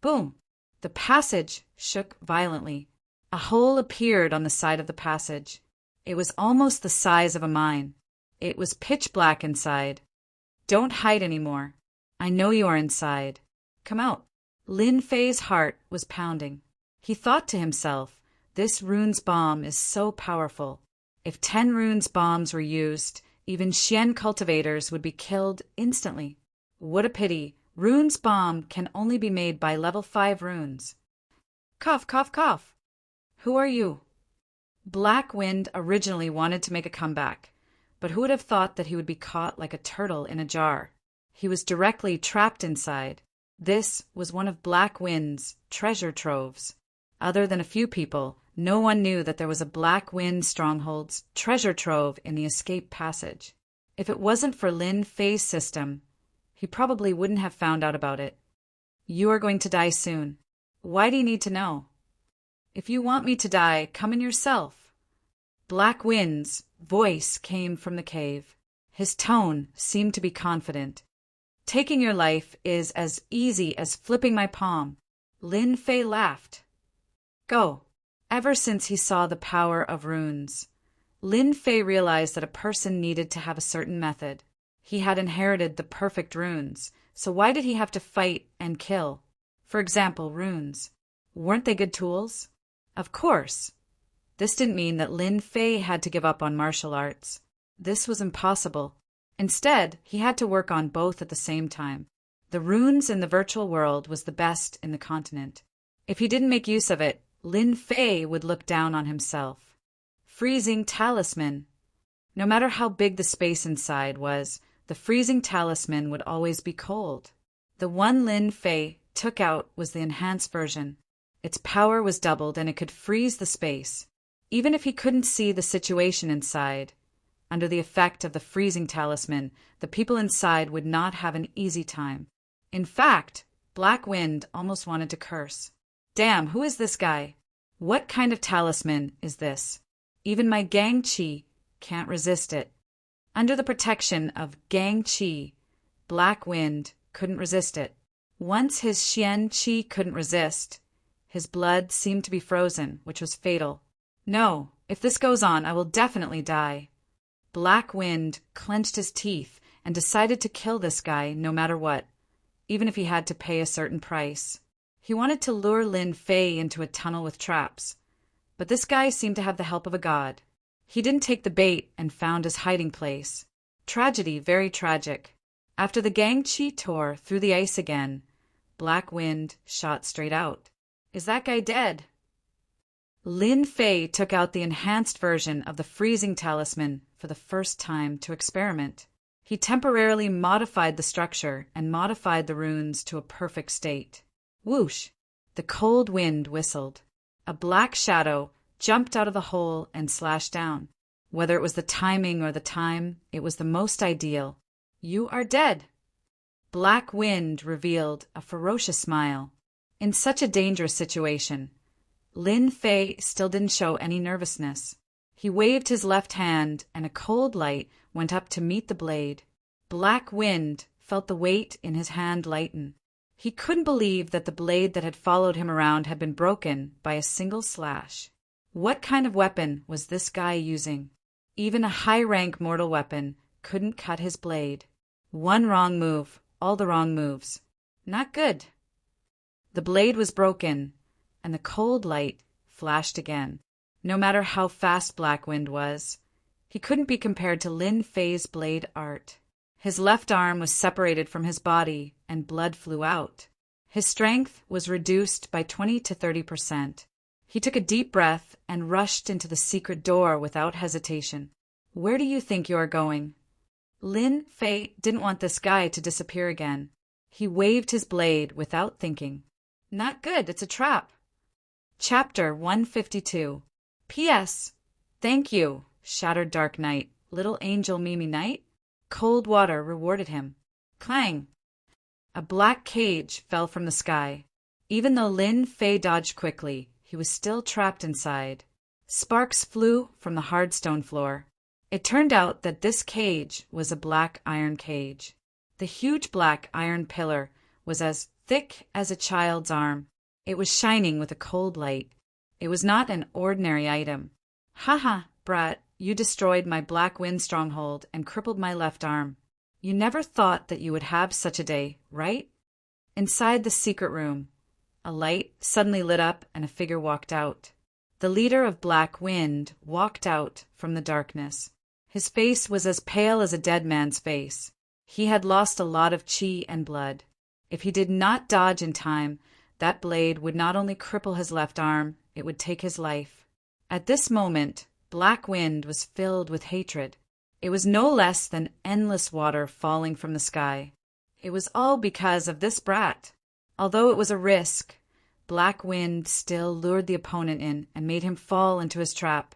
Boom! The passage shook violently. A hole appeared on the side of the passage. It was almost the size of a mine. It was pitch black inside. Don't hide anymore. I know you are inside. Come out. Lin Fei's heart was pounding. He thought to himself, this runes bomb is so powerful. If 10 runes bombs were used, even Xian cultivators would be killed instantly. What a pity. Runes bomb can only be made by level 5 runes. Cough, cough, cough. Who are you? Black Wind originally wanted to make a comeback, but who would have thought that he would be caught like a turtle in a jar? He was directly trapped inside. This was one of Black Wind's treasure troves. Other than a few people, no one knew that there was a Black Wind stronghold's treasure trove in the escape passage. If it wasn't for Lin Fei's system, he probably wouldn't have found out about it. You are going to die soon. Why do you need to know? If you want me to die, come in yourself. Black Wind's voice came from the cave. His tone seemed to be confident. Taking your life is as easy as flipping my palm. Lin Fei laughed. Go. Ever since he saw the power of runes, Lin Fei realized that a person needed to have a certain method. He had inherited the perfect runes, so why did he have to fight and kill? For example, runes. Weren't they good tools? Of course. This didn't mean that Lin Fei had to give up on martial arts. This was impossible. Instead, he had to work on both at the same time. The runes in the virtual world was the best in the continent. If he didn't make use of it, Lin Fei would look down on himself. Freezing talisman. No matter how big the space inside was, the freezing talisman would always be cold. The one Lin Fei took out was the enhanced version. Its power was doubled and it could freeze the space. Even if he couldn't see the situation inside, under the effect of the freezing talisman, the people inside would not have an easy time. In fact, Black Wind almost wanted to curse. Damn, who is this guy? What kind of talisman is this? Even my Gang Chi can't resist it. Under the protection of Gang Chi, Black Wind couldn't resist it. Once his Xian Qi couldn't resist, his blood seemed to be frozen, which was fatal. No, if this goes on, I will definitely die. Black Wind clenched his teeth and decided to kill this guy no matter what, even if he had to pay a certain price. He wanted to lure Lin Fei into a tunnel with traps, but this guy seemed to have the help of a god. He didn't take the bait and found his hiding place. Tragedy, very tragic. After the Gang Chi tore through the ice again, Black Wind shot straight out. Is that guy dead? Lin Fei took out the enhanced version of the freezing talisman for the first time to experiment. He temporarily modified the structure and modified the runes to a perfect state. Whoosh! The cold wind whistled. A black shadow jumped out of the hole and slashed down. Whether it was the timing or the time, it was the most ideal. You are dead. Black Wind revealed a ferocious smile. In such a dangerous situation, Lin Fei still didn't show any nervousness. He waved his left hand and a cold light went up to meet the blade. Black Wind felt the weight in his hand lighten. He couldn't believe that the blade that had followed him around had been broken by a single slash. What kind of weapon was this guy using? Even a high-rank mortal weapon couldn't cut his blade. One wrong move, all the wrong moves. Not good. The blade was broken, and the cold light flashed again. No matter how fast Black Wind was, he couldn't be compared to Lin Fei's blade art. His left arm was separated from his body, and blood flew out. His strength was reduced by 20 to 30%. He took a deep breath and rushed into the secret door without hesitation. Where do you think you are going? Lin Fei didn't want this guy to disappear again. He waved his blade without thinking. Not good, it's a trap. Chapter 152. P.S. Thank you, shattered Dark Knight. Little angel Mimi Knight? Cold water rewarded him. Clang! A black cage fell from the sky. Even though Lin Fei dodged quickly, he was still trapped inside. Sparks flew from the hard stone floor. It turned out that this cage was a black iron cage. The huge black iron pillar was as thick as a child's arm. It was shining with a cold light. It was not an ordinary item. "Ha, brat, you destroyed my Black Wind stronghold and crippled my left arm. You never thought that you would have such a day, right?" Inside the secret room, a light suddenly lit up and a figure walked out. The leader of Black Wind walked out from the darkness. His face was as pale as a dead man's face. He had lost a lot of chi and blood. If he did not dodge in time, that blade would not only cripple his left arm, it would take his life. At this moment, Black Wind was filled with hatred. It was no less than endless water falling from the sky. It was all because of this brat. Although it was a risk, Black Wind still lured the opponent in and made him fall into his trap,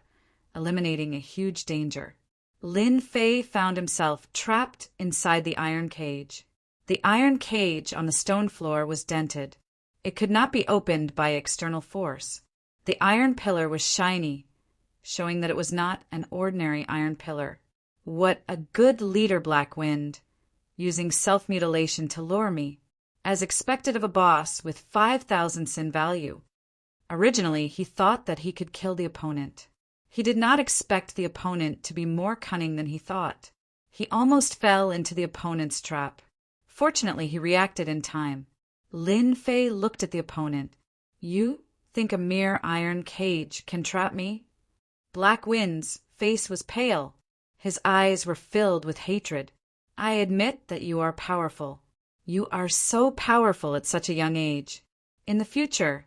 eliminating a huge danger. Lin Fei found himself trapped inside the iron cage. The iron cage on the stone floor was dented. It could not be opened by external force. The iron pillar was shiny, showing that it was not an ordinary iron pillar. What a good leader, Black Wind, using self-mutilation to lure me, as expected of a boss with 5,000 sin value. Originally, he thought that he could kill the opponent. He did not expect the opponent to be more cunning than he thought. He almost fell into the opponent's trap. Fortunately, he reacted in time. Lin Fei looked at the opponent. "You think a mere iron cage can trap me?" Black Wind's face was pale. His eyes were filled with hatred. "I admit that you are powerful. You are so powerful at such a young age. In the future,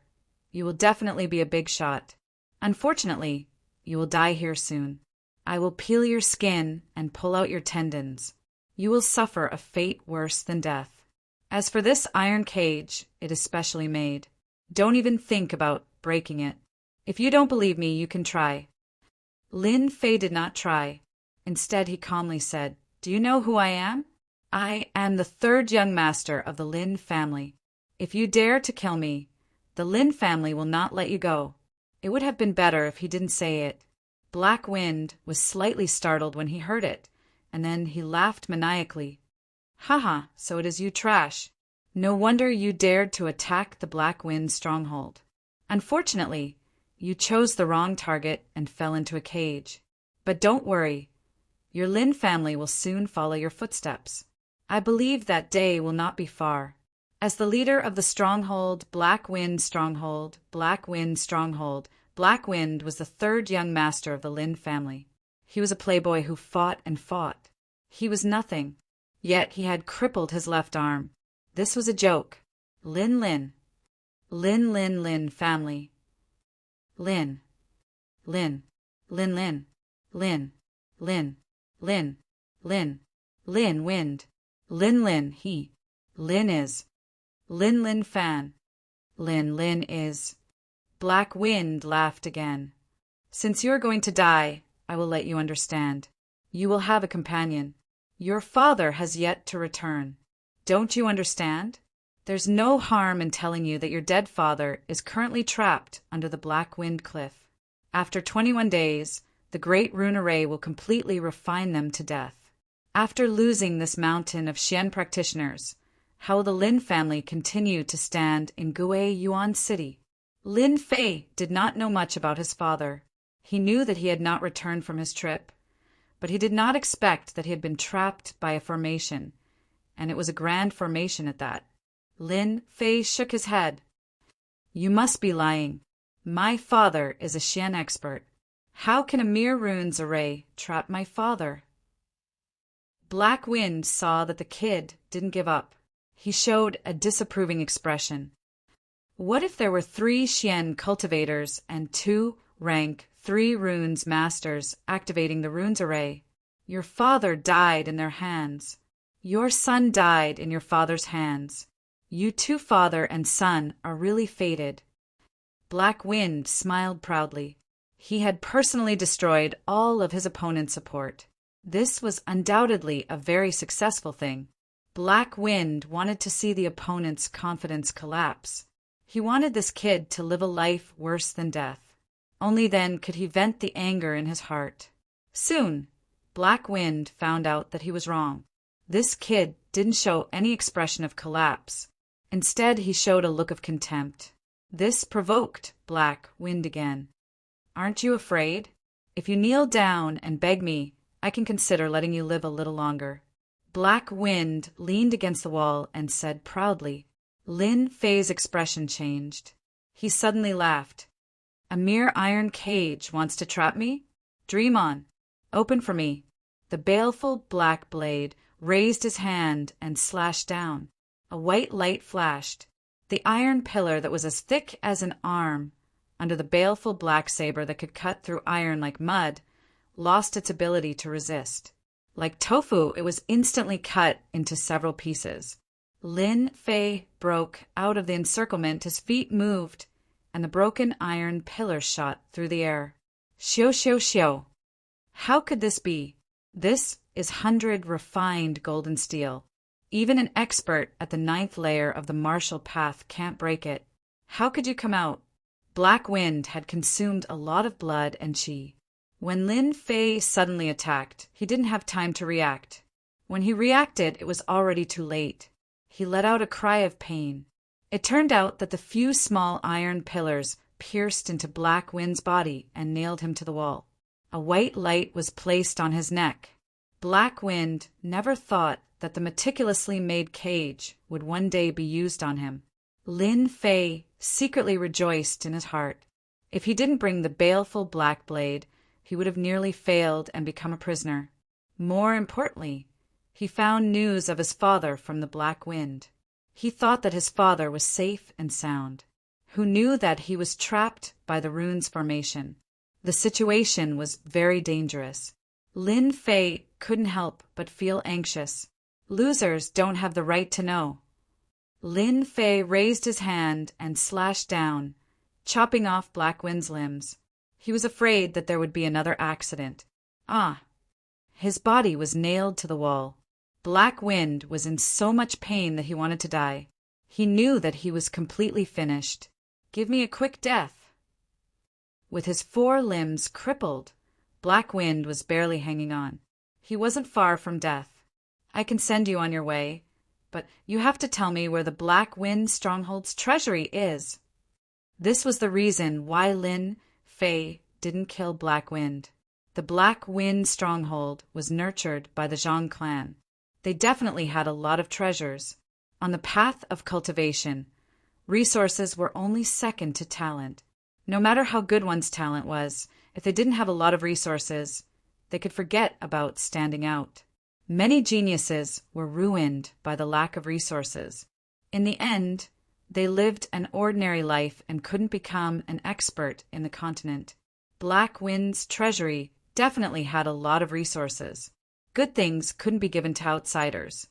you will definitely be a big shot. Unfortunately, You will die here soon. I will peel your skin and pull out your tendons. You will suffer a fate worse than death. As for this iron cage, it is specially made. Don't even think about breaking it. If you don't believe me, you can try." Lin Fei did not try. Instead, he calmly said, "Do you know who I am? I am the third young master of the Lin family. If you dare to kill me, the Lin family will not let you go." It would have been better if he didn't say it. Black Wind was slightly startled when he heard it, and then he laughed maniacally. "Haha, so it is you, Trash. No wonder you dared to attack the Black Wind stronghold. Unfortunately, you chose the wrong target and fell into a cage. But don't worry. Your Lin family will soon follow your footsteps. I believe that day will not be far. As the leader of the stronghold, Black Wind Stronghold, Black Wind Stronghold, Black Wind was the third young master of the Lin family. He was a playboy who fought and fought. He was nothing, yet he had crippled his left arm. This was a joke. Lin Lin. Lin Lin Lin family. Lin. Lin. Lin Lin. Lin. Lin. Lin. Lin. Lin Wind. Lin Lin he. Lin is. Lin Lin fan. Lin Lin is. Black Wind laughed again. "Since you are going to die, I will let you understand. You will have a companion. Your father has yet to return. Don't you understand? There's no harm in telling you that your dead father is currently trapped under the Black Wind Cliff. After 21 days, the great rune array will completely refine them to death. After losing this mountain of Xian practitioners, how will the Lin family continue to stand in Gui Yuan City?" Lin Fei did not know much about his father. He knew that he had not returned from his trip, but he did not expect that he had been trapped by a formation, and it was a grand formation at that. Lin Fei shook his head. "You must be lying. My father is a Xian expert. How can a mere runes array trap my father?" Black Wind saw that the kid didn't give up. He showed a disapproving expression. "What if there were 3 Xian cultivators and 2 rank 3 runes masters activating the runes array? Your father died in their hands. Your son died in your father's hands. You two, father and son, are really fated." Black Wind smiled proudly. He had personally destroyed all of his opponent's support. This was undoubtedly a very successful thing. Black Wind wanted to see the opponent's confidence collapse. He wanted this kid to live a life worse than death. Only then could he vent the anger in his heart. Soon, Black Wind found out that he was wrong. This kid didn't show any expression of collapse. Instead, he showed a look of contempt. This provoked Black Wind again. "Aren't you afraid? If you kneel down and beg me, I can consider letting you live a little longer." Black Wind leaned against the wall and said proudly. Lin Fei's expression changed. He suddenly laughed. "A mere iron cage wants to trap me? Dream on. Open for me." The baleful black blade raised his hand and slashed down. A white light flashed. The iron pillar that was as thick as an arm, under the baleful black saber that could cut through iron like mud, lost its ability to resist. Like tofu, it was instantly cut into several pieces. Lin Fei broke out of the encirclement, his feet moved, and the broken iron pillar shot through the air. Xiu xiu xiu. How could this be? This is 100 refined golden steel. Even an expert at the 9th layer of the martial path can't break it. How could you come out? Black Wind had consumed a lot of blood and qi. When Lin Fei suddenly attacked, he didn't have time to react. When he reacted, it was already too late. He let out a cry of pain. It turned out that the few small iron pillars pierced into Black Wind's body and nailed him to the wall. A white light was placed on his neck. Black Wind never thought that the meticulously made cage would one day be used on him. Lin Fei secretly rejoiced in his heart. If he didn't bring the baleful black blade, he would have nearly failed and become a prisoner. More importantly, he found news of his father from the Black Wind. He thought that his father was safe and sound, who knew that he was trapped by the runes formation. The situation was very dangerous. Lin Fei couldn't help but feel anxious. Losers don't have the right to know. Lin Fei raised his hand and slashed down, chopping off Black Wind's limbs. He was afraid that there would be another accident. His body was nailed to the wall. Black Wind was in so much pain that he wanted to die. He knew that he was completely finished. Give me a quick death. With his 4 limbs crippled, Black Wind was barely hanging on. He wasn't far from death. I can send you on your way, but you have to tell me where the Black Wind Stronghold's treasury is. This was the reason why Lin Fei didn't kill Black Wind. The Black Wind Stronghold was nurtured by the Zhang clan. They definitely had a lot of treasures. On the path of cultivation, resources were only second to talent. No matter how good one's talent was, if they didn't have a lot of resources, they could forget about standing out. Many geniuses were ruined by the lack of resources. In the end, they lived an ordinary life and couldn't become an expert in the continent. Black Wind's treasury definitely had a lot of resources. Good things couldn't be given to outsiders.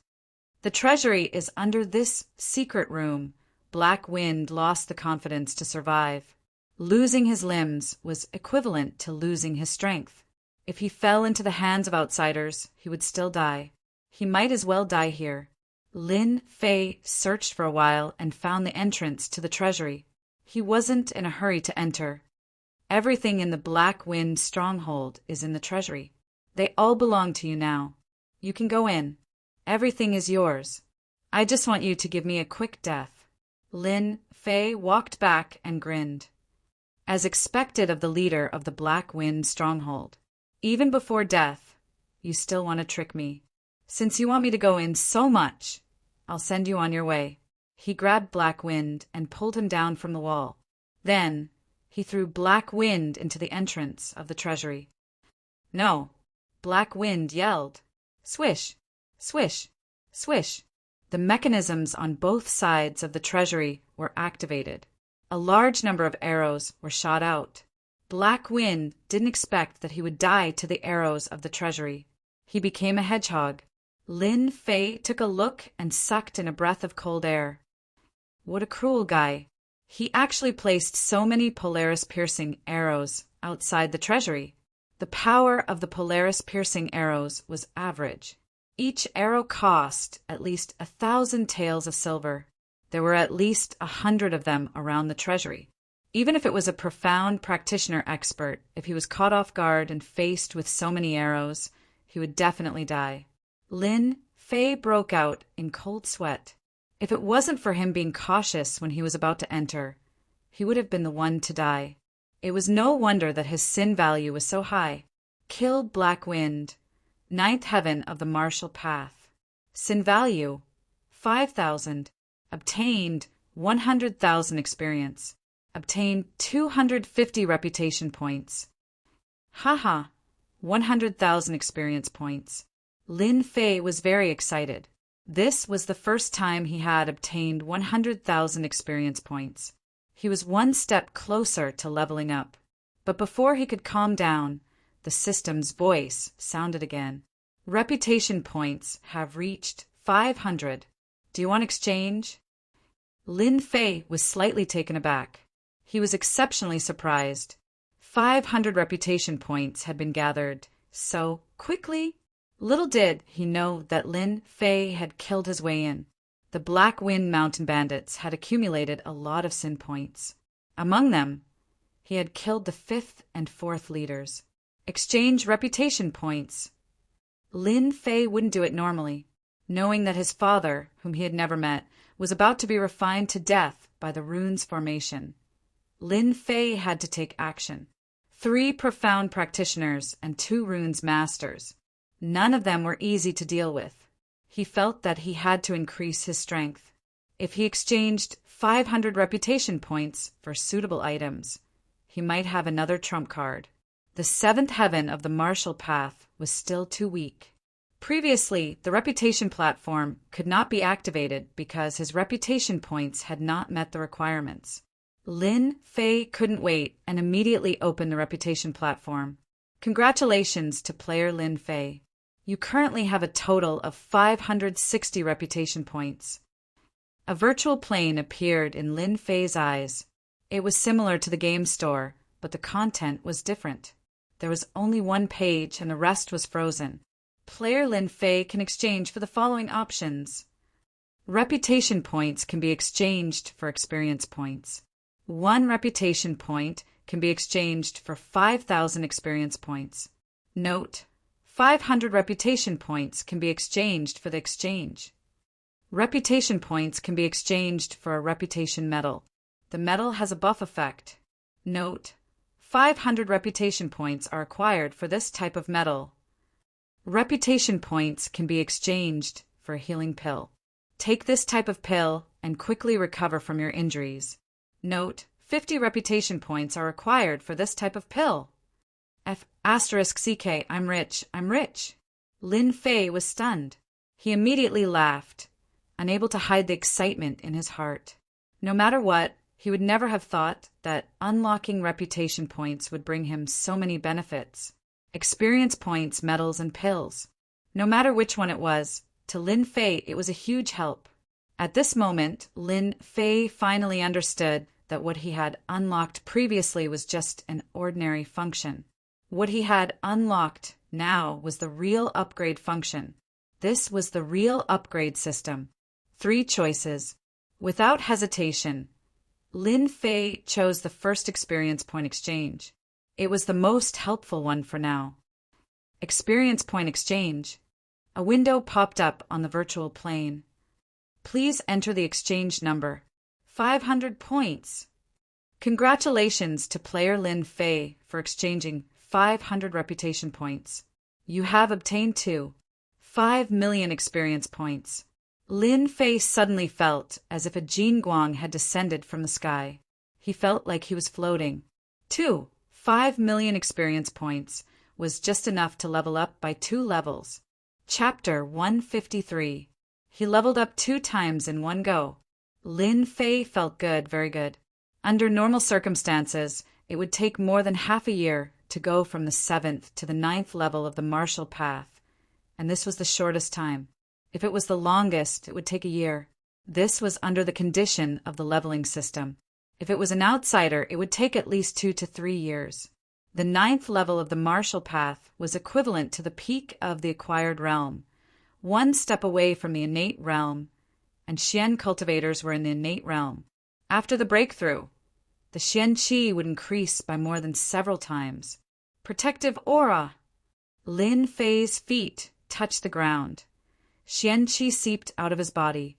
The treasury is under this secret room. Black Wind lost the confidence to survive. Losing his limbs was equivalent to losing his strength. If he fell into the hands of outsiders, he would still die. He might as well die here. Lin Fei searched for a while and found the entrance to the treasury. He wasn't in a hurry to enter. Everything in the Black Wind Stronghold is in the treasury. They all belong to you now. You can go in. Everything is yours. I just want you to give me a quick death. Lin Fei walked back and grinned. As expected of the leader of the Black Wind Stronghold. Even before death, you still want to trick me. Since you want me to go in so much, I'll send you on your way. He grabbed Black Wind and pulled him down from the wall. Then, he threw Black Wind into the entrance of the treasury. No, Black Wind yelled. Swish, swish, swish. The mechanisms on both sides of the treasury were activated. A large number of arrows were shot out. Black Wind didn't expect that he would die to the arrows of the treasury. He became a hedgehog. Lin Fei took a look and sucked in a breath of cold air. What a cruel guy. He actually placed so many Polaris-piercing arrows outside the treasury. The power of the Polaris-piercing arrows was average. Each arrow cost at least 1,000 taels of silver. There were at least 100 of them around the treasury. Even if it was a profound practitioner expert, if he was caught off guard and faced with so many arrows, he would definitely die. Lin Fei broke out in cold sweat. If it wasn't for him being cautious when he was about to enter, he would have been the one to die. It was no wonder that his sin value was so high. Killed Black Wind, 9th heaven of the martial path. Sin value, 5,000. Obtained 100,000 experience. Obtained 250 reputation points. 100,000 experience points. Lin Fei was very excited. This was the first time he had obtained 100,000 experience points. He was one step closer to leveling up. But before he could calm down, the system's voice sounded again. Reputation points have reached 500. Do you want exchange? Lin Fei was slightly taken aback. He was exceptionally surprised. 500 reputation points had been gathered so quickly. Little did he know that Lin Fei had killed his way in. The Black Wind Mountain Bandits had accumulated a lot of sin points. Among them, he had killed the 5th and 4th leaders. Exchange reputation points. Lin Fei wouldn't do it normally, knowing that his father, whom he had never met, was about to be refined to death by the rune's formation. Lin Fei had to take action. 3 profound practitioners and 2 runes masters. None of them were easy to deal with. He felt that he had to increase his strength. If he exchanged 500 reputation points for suitable items, he might have another trump card. The 7th heaven of the martial path was still too weak. Previously, the reputation platform could not be activated because his reputation points had not met the requirements. Lin Fei couldn't wait and immediately opened the reputation platform. Congratulations to player Lin Fei. You currently have a total of 560 reputation points. A virtual plane appeared in Lin Fei's eyes. It was similar to the game store, but the content was different. There was only one page and the rest was frozen. Player Lin Fei can exchange for the following options. Reputation points can be exchanged for experience points. 1 reputation point can be exchanged for 5,000 experience points. Note: 500 reputation points can be exchanged for the exchange. Reputation points can be exchanged for a reputation medal. The medal has a buff effect. Note: 500 reputation points are acquired for this type of medal. Reputation points can be exchanged for a healing pill. Take this type of pill and quickly recover from your injuries. Note: 50 reputation points are required for this type of pill. *CK, I'm rich, I'm rich. Lin Fei was stunned. He immediately laughed, unable to hide the excitement in his heart. No matter what, he would never have thought that unlocking reputation points would bring him so many benefits. Experience points, medals, and pills. No matter which one it was, to Lin Fei it was a huge help. At this moment, Lin Fei finally understood that what he had unlocked previously was just an ordinary function. What he had unlocked now was the real upgrade function. This was the real upgrade system. 3 choices. Without hesitation, Lin Fei chose the first experience point exchange. It was the most helpful one for now. Experience point exchange. A window popped up on the virtual plane. Please enter the exchange number. 500 points. Congratulations to player Lin Fei for exchanging 500 reputation points. You have obtained 5 million experience points. Lin Fei suddenly felt as if a Jin Guang had descended from the sky. He felt like he was floating. 5 million experience points was just enough to level up by 2 levels. Chapter 153. He leveled up 2 times in one go. Lin Fei felt good, very good. Under normal circumstances, it would take more than half a year to go from the 7th to the 9th level of the martial path, and this was the shortest time. If it was the longest, it would take a year. This was under the condition of the leveling system. If it was an outsider, it would take at least 2 to 3 years. The 9th level of the martial path was equivalent to the peak of the acquired realm, 1 step away from the innate realm, and Xian cultivators were in the innate realm. After the breakthrough, the Xian Qi would increase by more than several times. Protective aura! Lin Fei's feet touched the ground. Xian Qi seeped out of his body,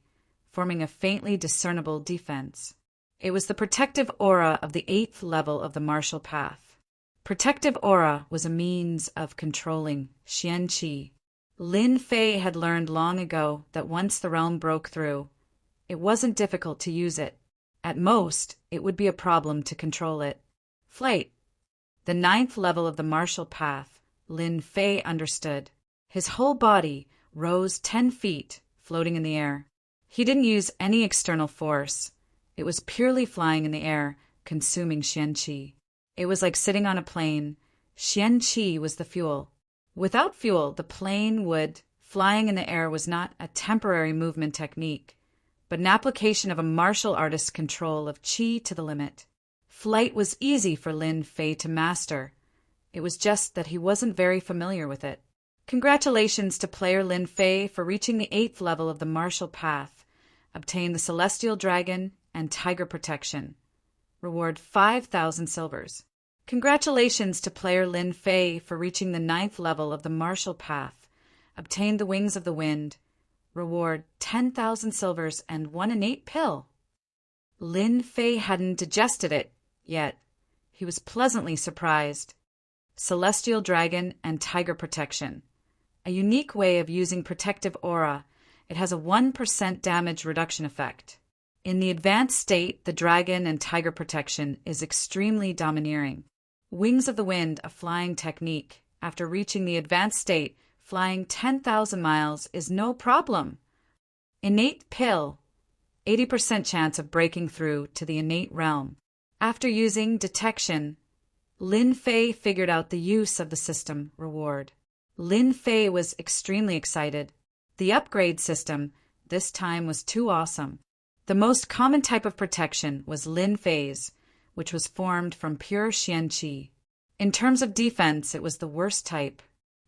forming a faintly discernible defense. It was the protective aura of the 8th level of the martial path. Protective aura was a means of controlling Xian Qi. Lin Fei had learned long ago that once the realm broke through, it wasn't difficult to use it. At most, it would be a problem to control it. Flight. The 9th level of the martial path, Lin Fei understood. His whole body rose 10 feet, floating in the air. He didn't use any external force. It was purely flying in the air, consuming Xian Qi. It was like sitting on a plane. Xian Qi was the fuel. Without fuel, the plane would. Flying in the air was not a temporary movement technique, but an application of a martial artist's control of Qi to the limit. Flight was easy for Lin Fei to master. It was just that he wasn't very familiar with it. Congratulations to player Lin Fei for reaching the 8th level of the martial path. Obtain the Celestial Dragon and Tiger Protection. Reward 5,000 silvers. Congratulations to player Lin Fei for reaching the 9th level of the martial path. Obtain the Wings of the Wind. Reward 10,000 silvers and 1 innate pill. Lin Fei hadn't digested it yet. He was pleasantly surprised. Celestial Dragon and Tiger Protection. A unique way of using protective aura. It has a 1% damage reduction effect. In the advanced state, the Dragon and Tiger Protection is extremely domineering. Wings of the Wind, a flying technique. After reaching the advanced state, flying 10,000 miles is no problem. Innate Pill, 80% chance of breaking through to the innate realm. After using detection, Lin Fei figured out the use of the system reward. Lin Fei was extremely excited. The upgrade system this time was too awesome. The most common type of protection was Lin Fei's, which was formed from pure Xianqi. In terms of defense, it was the worst type.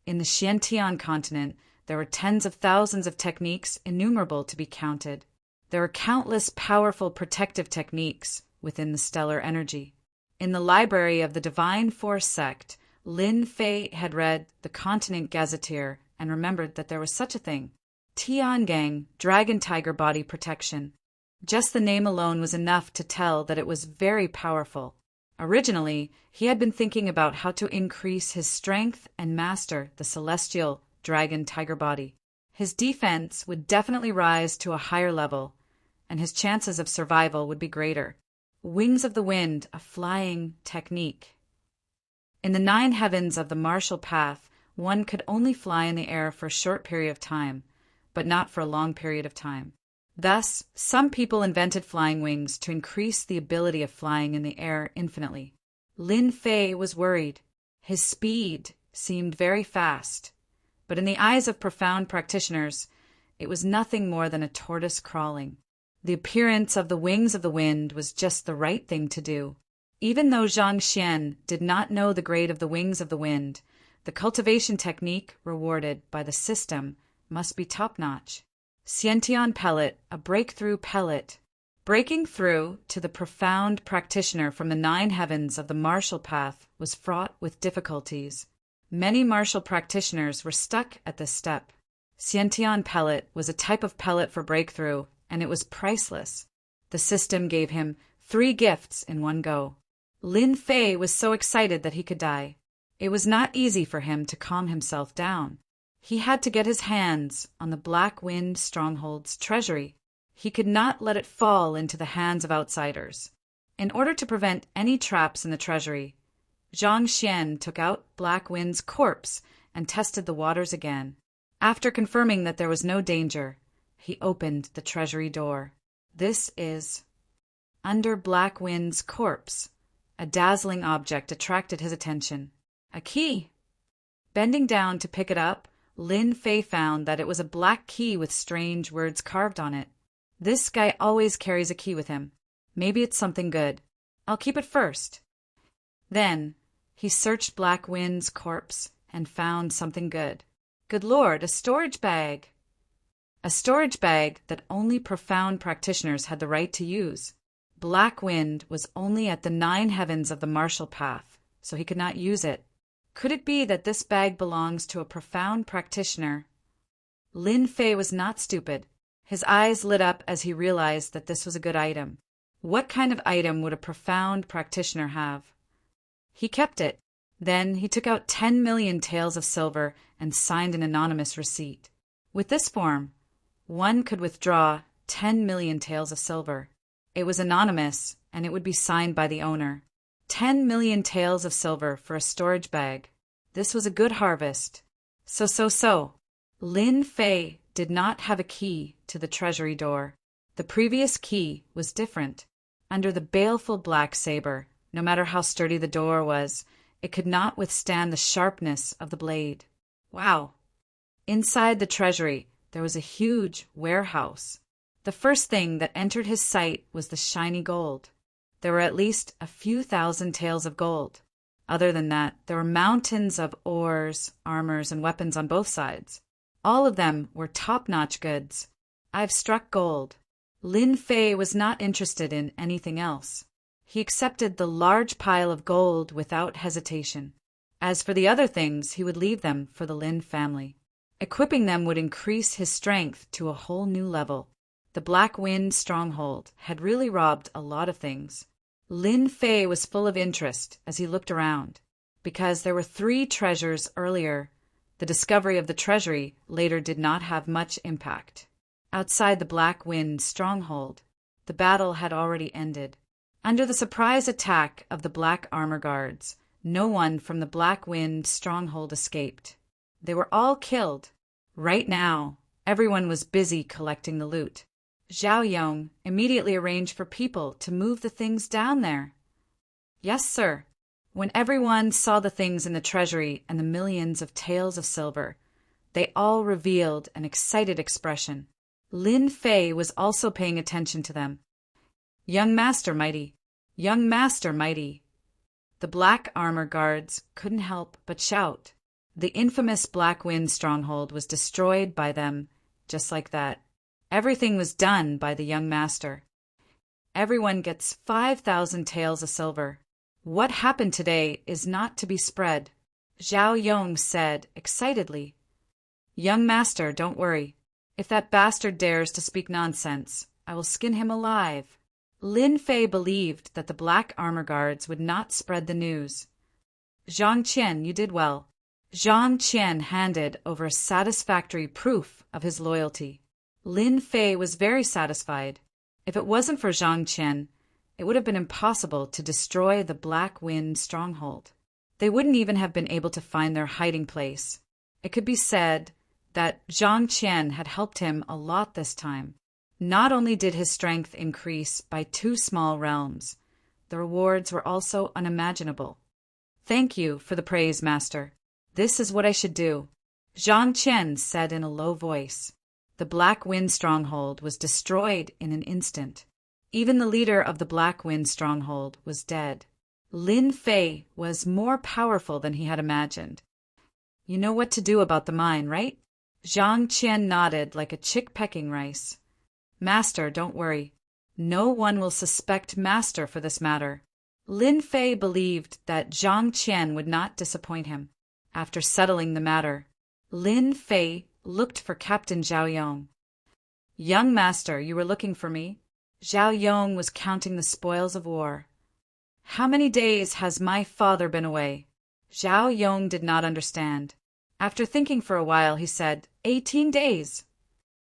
In the Xiantian continent, there were tens of thousands of techniques, innumerable to be counted. There are countless powerful protective techniques within the stellar energy. In the library of the Divine Force sect, Lin Fei had read the Continent Gazetteer and remembered that there was such a thing. Tiangang, Dragon Tiger Body Protection. Just the name alone was enough to tell that it was very powerful. Originally, he had been thinking about how to increase his strength and master the celestial Dragon Tiger Body. His defense would definitely rise to a higher level, and his chances of survival would be greater. Wings of the Wind, a flying technique. In the 9 heavens of the martial path, one could only fly in the air for a short period of time, but not for a long period of time. Thus, some people invented flying wings to increase the ability of flying in the air infinitely. Lin Fei was worried. His speed seemed very fast, but in the eyes of profound practitioners, it was nothing more than a tortoise crawling. The appearance of the wings of the wind was just the right thing to do. Even though Zhang Xian did not know the grade of the wings of the wind, the cultivation technique rewarded by the system must be top-notch. Xiantian pellet, a breakthrough pellet. Breaking through to the profound practitioner from the 9 heavens of the martial path was fraught with difficulties. Many martial practitioners were stuck at this step. Xiantian pellet was a type of pellet for breakthrough, and it was priceless. The system gave him 3 gifts in one go. Lin Fei was so excited that he could die. It was not easy for him to calm himself down. He had to get his hands on the Black Wind Stronghold's treasury. He could not let it fall into the hands of outsiders. In order to prevent any traps in the treasury, Zhang Xian took out Black Wind's corpse and tested the waters again. After confirming that there was no danger, he opened the treasury door. This is under Black Wind's corpse. A dazzling object attracted his attention. A key. Bending down to pick it up, Lin Fei found that it was a black key with strange words carved on it. This guy always carries a key with him. Maybe it's something good. I'll keep it first. Then he searched Black Wind's corpse and found something good. Good Lord, a storage bag! A storage bag that only profound practitioners had the right to use. Black Wind was only at the 9 heavens of the martial path, so he could not use it. Could it be that this bag belongs to a profound practitioner? Lin Fei was not stupid. His eyes lit up as he realized that this was a good item. What kind of item would a profound practitioner have? He kept it. Then he took out 10 million taels of silver and signed an anonymous receipt. With this form, one could withdraw 10 million taels of silver. It was anonymous, and it would be signed by the owner. 10 million taels of silver for a storage bag. This was a good harvest. So. Lin Fei did not have a key to the treasury door. The previous key was different. Under the baleful black saber, no matter how sturdy the door was, it could not withstand the sharpness of the blade. Wow! Inside the treasury, there was a huge warehouse. The first thing that entered his sight was the shiny gold. There were at least a few thousand taels of gold. Other than that, there were mountains of ores, armors, and weapons on both sides. All of them were top-notch goods. I've struck gold. Lin Fei was not interested in anything else. He accepted the large pile of gold without hesitation. As for the other things, he would leave them for the Lin family. Equipping them would increase his strength to a whole new level. The Black Wind Stronghold had really robbed a lot of things. Lin Fei was full of interest as he looked around, because there were 3 treasures earlier. The discovery of the treasury later did not have much impact. Outside the Black Wind Stronghold, the battle had already ended. Under the surprise attack of the Black Armor Guards, no one from the Black Wind Stronghold escaped. They were all killed. Right now, everyone was busy collecting the loot. Zhao Yong immediately arranged for people to move the things down there. Yes, sir. When everyone saw the things in the treasury and the millions of taels of silver, they all revealed an excited expression. Lin Fei was also paying attention to them. Young Master Mighty! Young Master Mighty! The black armor guards couldn't help but shout. The infamous Black Wind stronghold was destroyed by them, just like that. Everything was done by the young master. Everyone gets 5,000 taels of silver. What happened today is not to be spread, Zhao Yong said excitedly. Young master, don't worry. If that bastard dares to speak nonsense, I will skin him alive. Lin Fei believed that the black armor guards would not spread the news. Zhang Qian, you did well. Zhang Qian handed over a satisfactory proof of his loyalty. Lin Fei was very satisfied. If it wasn't for Zhang Qian, it would have been impossible to destroy the Black Wind stronghold. They wouldn't even have been able to find their hiding place. It could be said that Zhang Qian had helped him a lot this time. Not only did his strength increase by 2 small realms, the rewards were also unimaginable. Thank you for the praise, Master. This is what I should do, Zhang Qian said in a low voice. The Black Wind stronghold was destroyed in an instant. Even the leader of the Black Wind stronghold was dead. Lin Fei was more powerful than he had imagined. You know what to do about the mine, right? Zhang Qian nodded like a chick pecking rice. Master, don't worry. No one will suspect Master for this matter. Lin Fei believed that Zhang Qian would not disappoint him. After settling the matter, Lin Fei looked for Captain Zhao Yong. Young Master, you were looking for me? Zhao Yong was counting the spoils of war. How many days has my father been away? Zhao Yong did not understand. After thinking for a while, he said, 18 days.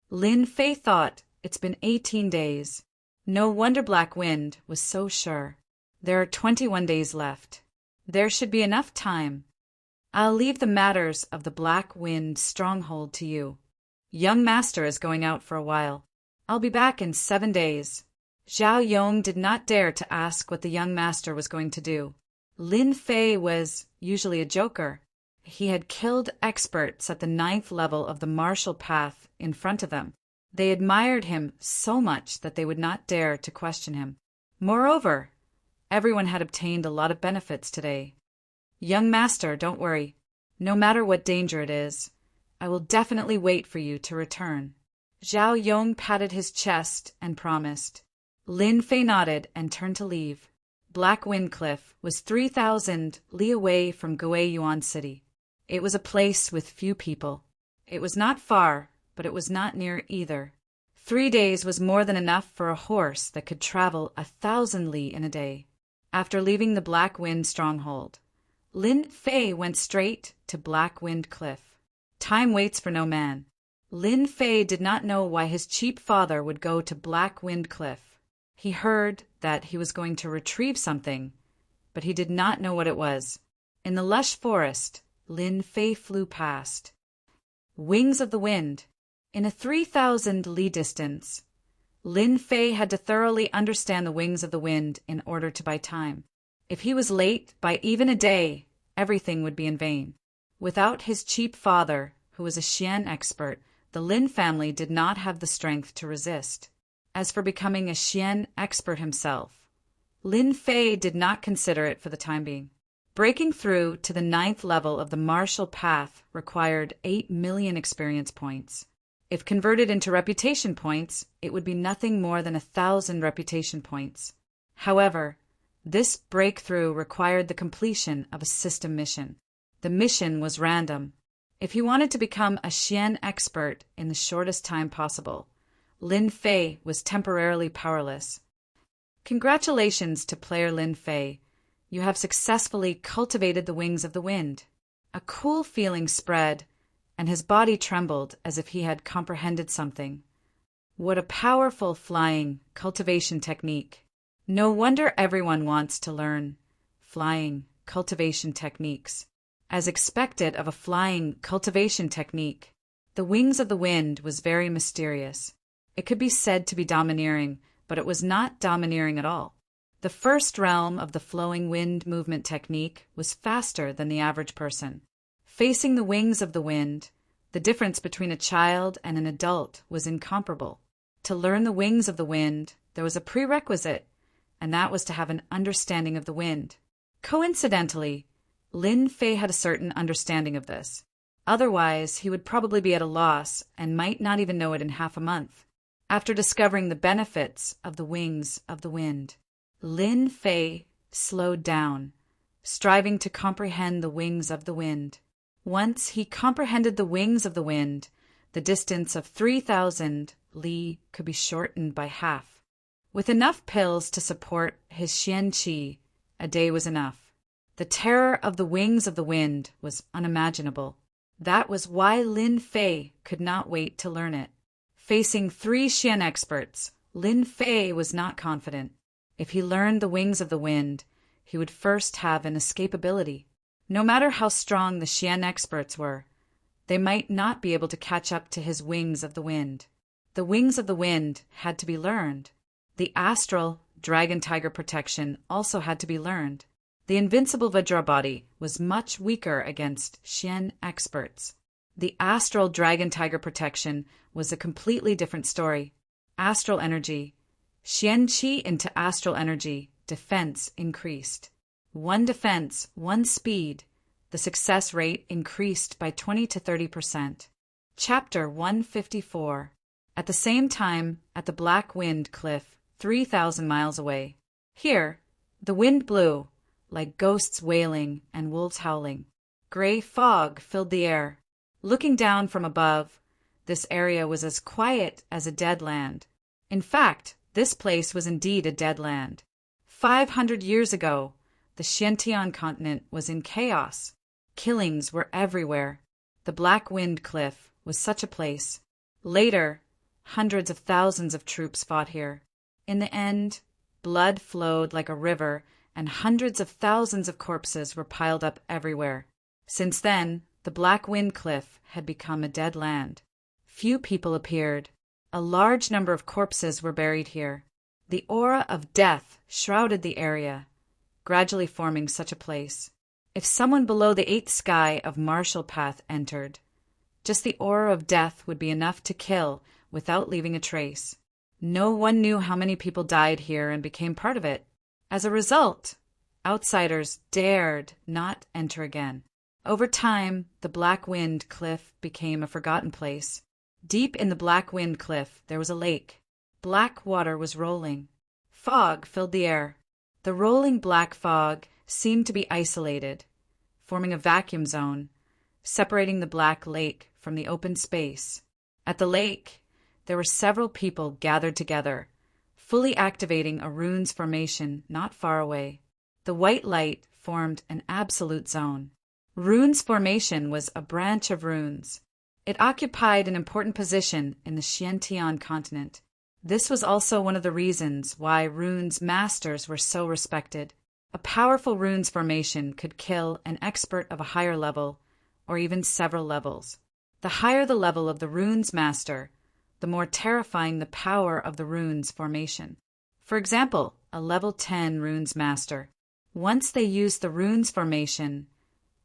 Lin Fei thought, it's been 18 days. No wonder Black Wind was so sure. There are 21 days left. There should be enough time. I'll leave the matters of the Black Wind stronghold to you. Young Master is going out for a while. I'll be back in 7 days. Zhao Yong did not dare to ask what the young master was going to do. Lin Fei was usually a joker. He had killed experts at the 9th level of the martial path in front of them. They admired him so much that they would not dare to question him. Moreover, everyone had obtained a lot of benefits today. Young Master, don't worry. No matter what danger it is, I will definitely wait for you to return. Zhao Yong patted his chest and promised. Lin Fei nodded and turned to leave. Black Wind Cliff was 3,000 li away from Guiyuan City. It was a place with few people. It was not far, but it was not near either. 3 days was more than enough for a horse that could travel 1,000 li in a day. After leaving the Black Wind stronghold, Lin Fei went straight to Black Wind Cliff. Time waits for no man. Lin Fei did not know why his cheap father would go to Black Wind Cliff. He heard that he was going to retrieve something, but he did not know what it was. In the lush forest, Lin Fei flew past. Wings of the wind. In a 3,000 li distance, Lin Fei had to thoroughly understand the wings of the wind in order to buy time. If he was late by even a day, everything would be in vain. Without his cheap father, who was a Xian expert, the Lin family did not have the strength to resist. As for becoming a Xian expert himself, Lin Fei did not consider it for the time being. Breaking through to the 9th level of the martial path required 8 million experience points. If converted into reputation points, it would be nothing more than 1,000 reputation points. However, this breakthrough required the completion of a system mission. The mission was random. If he wanted to become a Xian expert in the shortest time possible, Lin Fei was temporarily powerless. Congratulations to player Lin Fei. You have successfully cultivated the wings of the wind. A cool feeling spread, and his body trembled as if he had comprehended something. What a powerful flying cultivation technique. No wonder everyone wants to learn flying cultivation techniques. As expected of a flying cultivation technique, the wings of the wind was very mysterious. It could be said to be domineering, but it was not domineering at all. The first realm of the flowing wind movement technique was faster than the average person. Facing the wings of the wind, the difference between a child and an adult was incomparable. To learn the wings of the wind, there was a prerequisite, and that was to have an understanding of the wind. Coincidentally, Lin Fei had a certain understanding of this. Otherwise, he would probably be at a loss and might not even know it in half a month. After discovering the benefits of the wings of the wind, Lin Fei slowed down, striving to comprehend the wings of the wind. Once he comprehended the wings of the wind, the distance of 3,000 li could be shortened by half. With enough pills to support his xian qi, a day was enough. The terror of the wings of the wind was unimaginable. That was why Lin Fei could not wait to learn it. Facing 3 xian experts, Lin Fei was not confident. If he learned the wings of the wind, he would first have an escapability. No matter how strong the xian experts were, they might not be able to catch up to his wings of the wind. The wings of the wind had to be learned. The astral dragon tiger protection also had to be learned. The invincible Vajra body was much weaker against xian experts. The astral dragon tiger protection was a completely different story. Astral energy, xian qi into astral energy, defense increased. 1 defense, 1 speed, the success rate increased by 20 to 30%. Chapter 154. At the same time, at the Black Wind Cliff, 3,000 miles away. Here, the wind blew, like ghosts wailing and wolves howling. Gray fog filled the air. Looking down from above, this area was as quiet as a dead land. In fact, this place was indeed a dead land. 500 years ago, the Xiantian continent was in chaos. Killings were everywhere. The Black Wind Cliff was such a place. Later, hundreds of thousands of troops fought here. In the end, blood flowed like a river, and hundreds of thousands of corpses were piled up everywhere. Since then, the Black Wind Cliff had become a dead land. Few people appeared. A large number of corpses were buried here. The aura of death shrouded the area, gradually forming such a place. If someone below the 8th sky of Marshall Path entered, just the aura of death would be enough to kill without leaving a trace. No one knew how many people died here and became part of it. As a result, outsiders dared not enter again. Over time, the Black Wind Cliff became a forgotten place. Deep in the Black Wind Cliff, there was a lake. Black water was rolling. Fog filled the air. The rolling black fog seemed to be isolated, forming a vacuum zone, separating the black lake from the open space. At the lake, there were several people gathered together, fully activating a runes formation not far away. The white light formed an absolute zone. Runes formation was a branch of runes. It occupied an important position in the Xiantian continent. This was also one of the reasons why runes masters were so respected. A powerful runes formation could kill an expert of a higher level, or even several levels. The higher the level of the runes master, the more terrifying the power of the runes formation. For example, a level 10 runes master. Once they used the runes formation,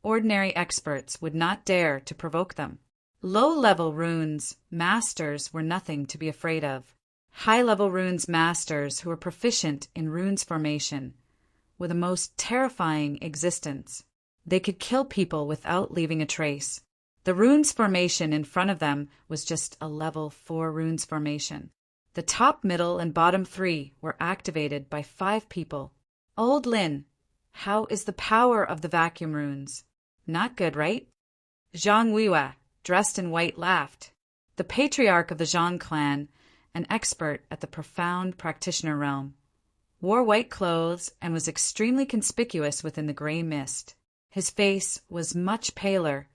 ordinary experts would not dare to provoke them. Low-level runes masters were nothing to be afraid of. High-level runes masters who were proficient in runes formation were the most terrifying existence. They could kill people without leaving a trace. The runes formation in front of them was just a level 4 runes formation. The top, middle, and bottom 3 were activated by 5 people. Old Lin, how is the power of the vacuum runes? Not good, right? Zhang Weihua, dressed in white, laughed. The patriarch of the Zhang clan, an expert at the profound practitioner realm, wore white clothes and was extremely conspicuous within the gray mist. His face was much paler,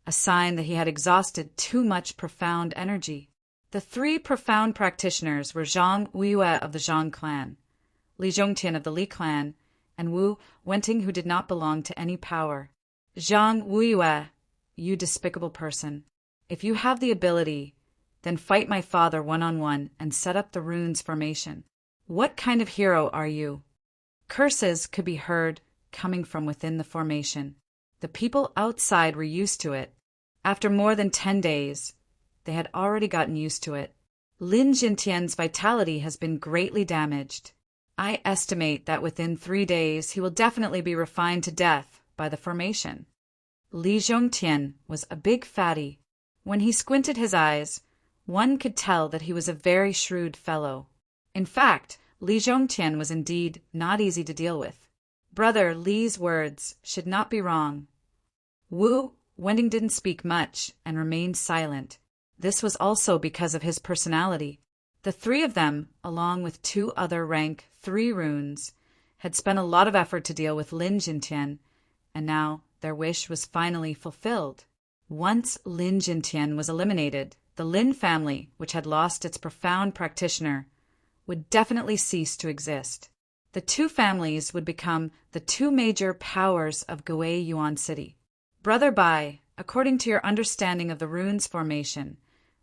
a sign that he had exhausted too much profound energy. The 3 profound practitioners were Zhang Weihua of the Zhang clan, Li Zhongtian of the Li clan, and Wu Wenting, who did not belong to any power. Zhang Weihua, you despicable person. If you have the ability, then fight my father one-on-one and set up the runes formation. What kind of hero are you? Curses could be heard coming from within the formation. The people outside were used to it. After more than 10 days, they had already gotten used to it. Lin Jintian's vitality has been greatly damaged. I estimate that within 3 days he will definitely be refined to death by the formation. Li Zhongtian was a big fatty. When he squinted his eyes, one could tell that he was a very shrewd fellow. In fact, Li Zhongtian was indeed not easy to deal with. Brother Li's words should not be wrong. Wu Wending didn't speak much and remained silent. This was also because of his personality. The three of them, along with 2 other rank 3 runes, had spent a lot of effort to deal with Lin Jintian, and now their wish was finally fulfilled. Once Lin Jintian was eliminated, the Lin family, which had lost its profound practitioner, would definitely cease to exist. The 2 families would become the 2 major powers of Gui Yuan City. Brother Bai, according to your understanding of the rune's formation,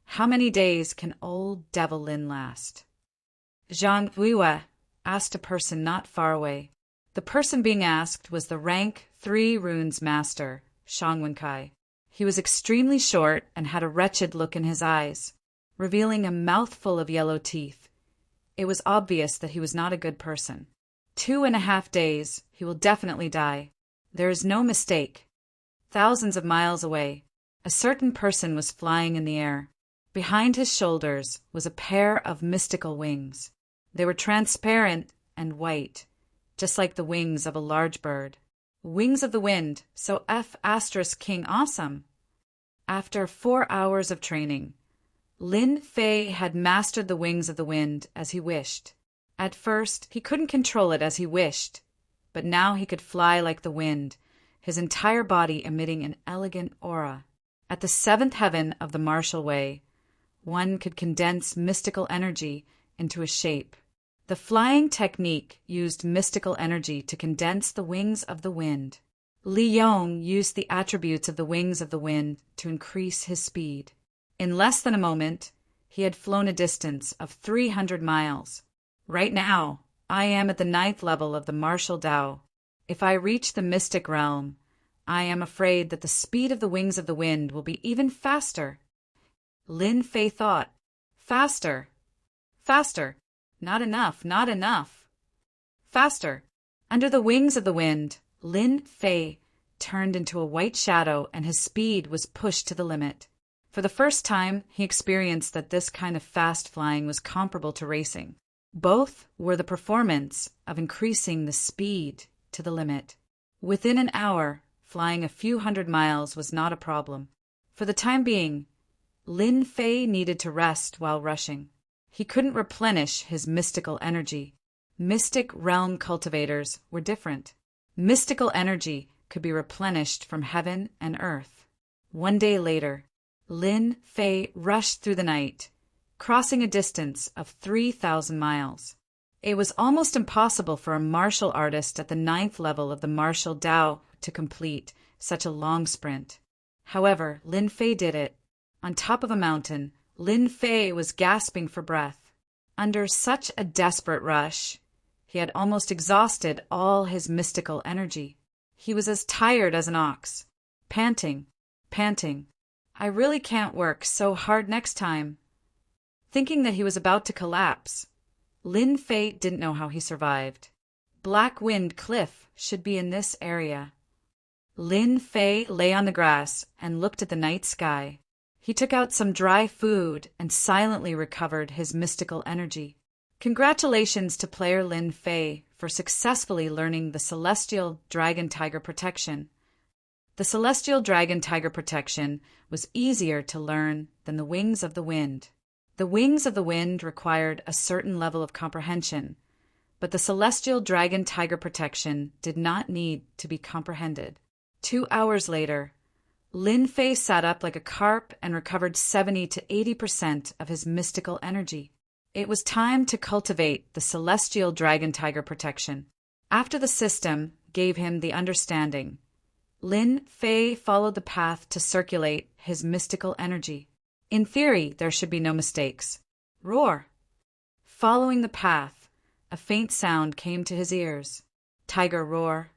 how many days can old Devil Lin last? Zhang Huiwa asked a person not far away. The person being asked was the rank 3 runes master, Shang Wenkai. He was extremely short and had a wretched look in his eyes, revealing a mouthful of yellow teeth. It was obvious that he was not a good person. 2.5 days, he will definitely die. There is no mistake. Thousands of miles away, a certain person was flying in the air. Behind his shoulders was a pair of mystical wings. They were transparent and white, just like the wings of a large bird. Wings of the wind, so King awesome. After 4 hours of training, Lin Fei had mastered the wings of the wind as he wished. At first, he couldn't control it as he wished, but now he could fly like the wind, his entire body emitting an elegant aura. At the 7th heaven of the martial way, one could condense mystical energy into a shape. The flying technique used mystical energy to condense the wings of the wind. Li Yong used the attributes of the wings of the wind to increase his speed. In less than a moment, he had flown a distance of 300 miles. Right now, I am at the 9th level of the martial Tao. If I reach the mystic realm, I am afraid that the speed of the wings of the wind will be even faster. Lin Fei thought, faster, faster, not enough, not enough. Faster. Under the wings of the wind, Lin Fei turned into a white shadow and his speed was pushed to the limit. For the first time, he experienced that this kind of fast flying was comparable to racing. Both were the performance of increasing the speed to the limit. Within an hour, flying a few hundred miles was not a problem. For the time being, Lin Fei needed to rest while rushing. He couldn't replenish his mystical energy. Mystic realm cultivators were different. Mystical energy could be replenished from heaven and earth. 1 day later, Lin Fei rushed through the night, crossing a distance of 3,000 miles. It was almost impossible for a martial artist at the 9th level of the martial Tao to complete such a long sprint. However, Lin Fei did it. On top of a mountain, Lin Fei was gasping for breath. Under such a desperate rush, he had almost exhausted all his mystical energy. He was as tired as an ox, panting, panting. I really can't work so hard next time. Thinking that he was about to collapse, Lin Fei didn't know how he survived. Black Wind Cliff should be in this area. Lin Fei lay on the grass and looked at the night sky. He took out some dry food and silently recovered his mystical energy. Congratulations to player Lin Fei for successfully learning the Celestial Dragon Tiger Protection. The Celestial Dragon Tiger Protection was easier to learn than the Wings of the Wind. The Wings of the Wind required a certain level of comprehension, but the Celestial Dragon Tiger Protection did not need to be comprehended. 2 hours later, Lin Fei sat up like a carp and recovered 70 to 80% of his mystical energy. It was time to cultivate the Celestial Dragon Tiger Protection. After the system gave him the understanding, Lin Fei followed the path to circulate his mystical energy. In theory, there should be no mistakes. Roar! Following the path, a faint sound came to his ears. tiger roar.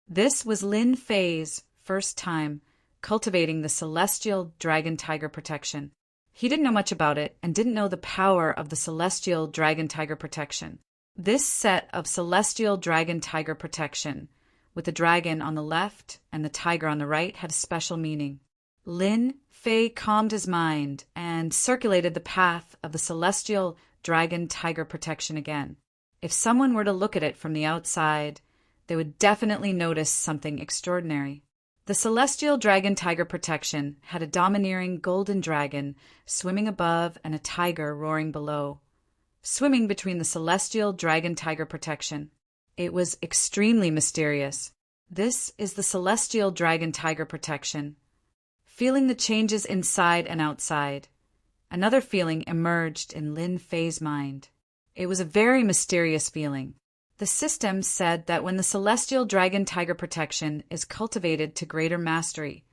This was Lin Fei's first time cultivating the celestial dragon tiger protection. He didn't know much about it and didn't know the power of the celestial dragon tiger protection. This set of celestial dragon tiger protection, with the dragon on the left and the tiger on the right, had a special meaning. Lin Fei calmed his mind and circulated the path of the celestial dragon tiger protection again. If someone were to look at it from the outside, they would definitely notice something extraordinary. The celestial dragon tiger protection had a domineering golden dragon swimming above and a tiger roaring below, swimming between the celestial dragon tiger protection. It was extremely mysterious. This is the celestial dragon tiger protection. Feeling the changes inside and outside, another feeling emerged in Lin Fei's mind. It was a very mysterious feeling. The system said that when the celestial dragon tiger protection is cultivated to greater mastery,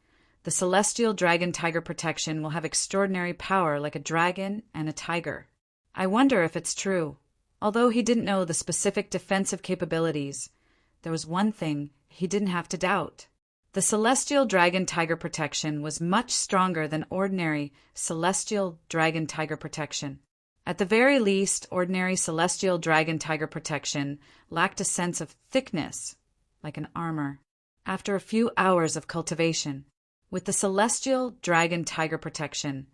the celestial dragon tiger protection will have extraordinary power like a dragon and a tiger. I wonder if it's true. Although he didn't know the specific defensive capabilities, there was one thing he didn't have to doubt. The celestial dragon tiger protection was much stronger than ordinary celestial dragon tiger protection. At the very least, ordinary celestial dragon tiger protection lacked a sense of thickness, like an armor. After a few hours of cultivation, with the celestial dragon tiger protection,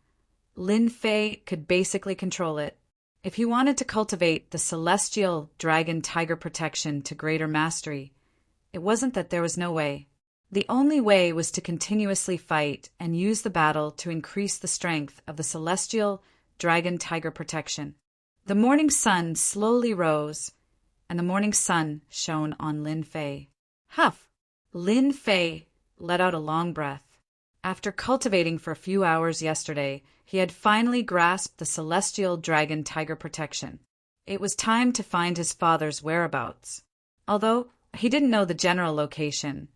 Lin Fei could basically control it. If he wanted to cultivate the celestial dragon tiger protection to greater mastery, it wasn't that there was no way. The only way was to continuously fight and use the battle to increase the strength of the celestial dragon tiger protection. The morning sun slowly rose, and the morning sun shone on Lin Fei. Huff! Lin Fei let out a long breath. After cultivating for a few hours yesterday, he had finally grasped the celestial dragon tiger protection. It was time to find his father's whereabouts. Although he didn't know the general location,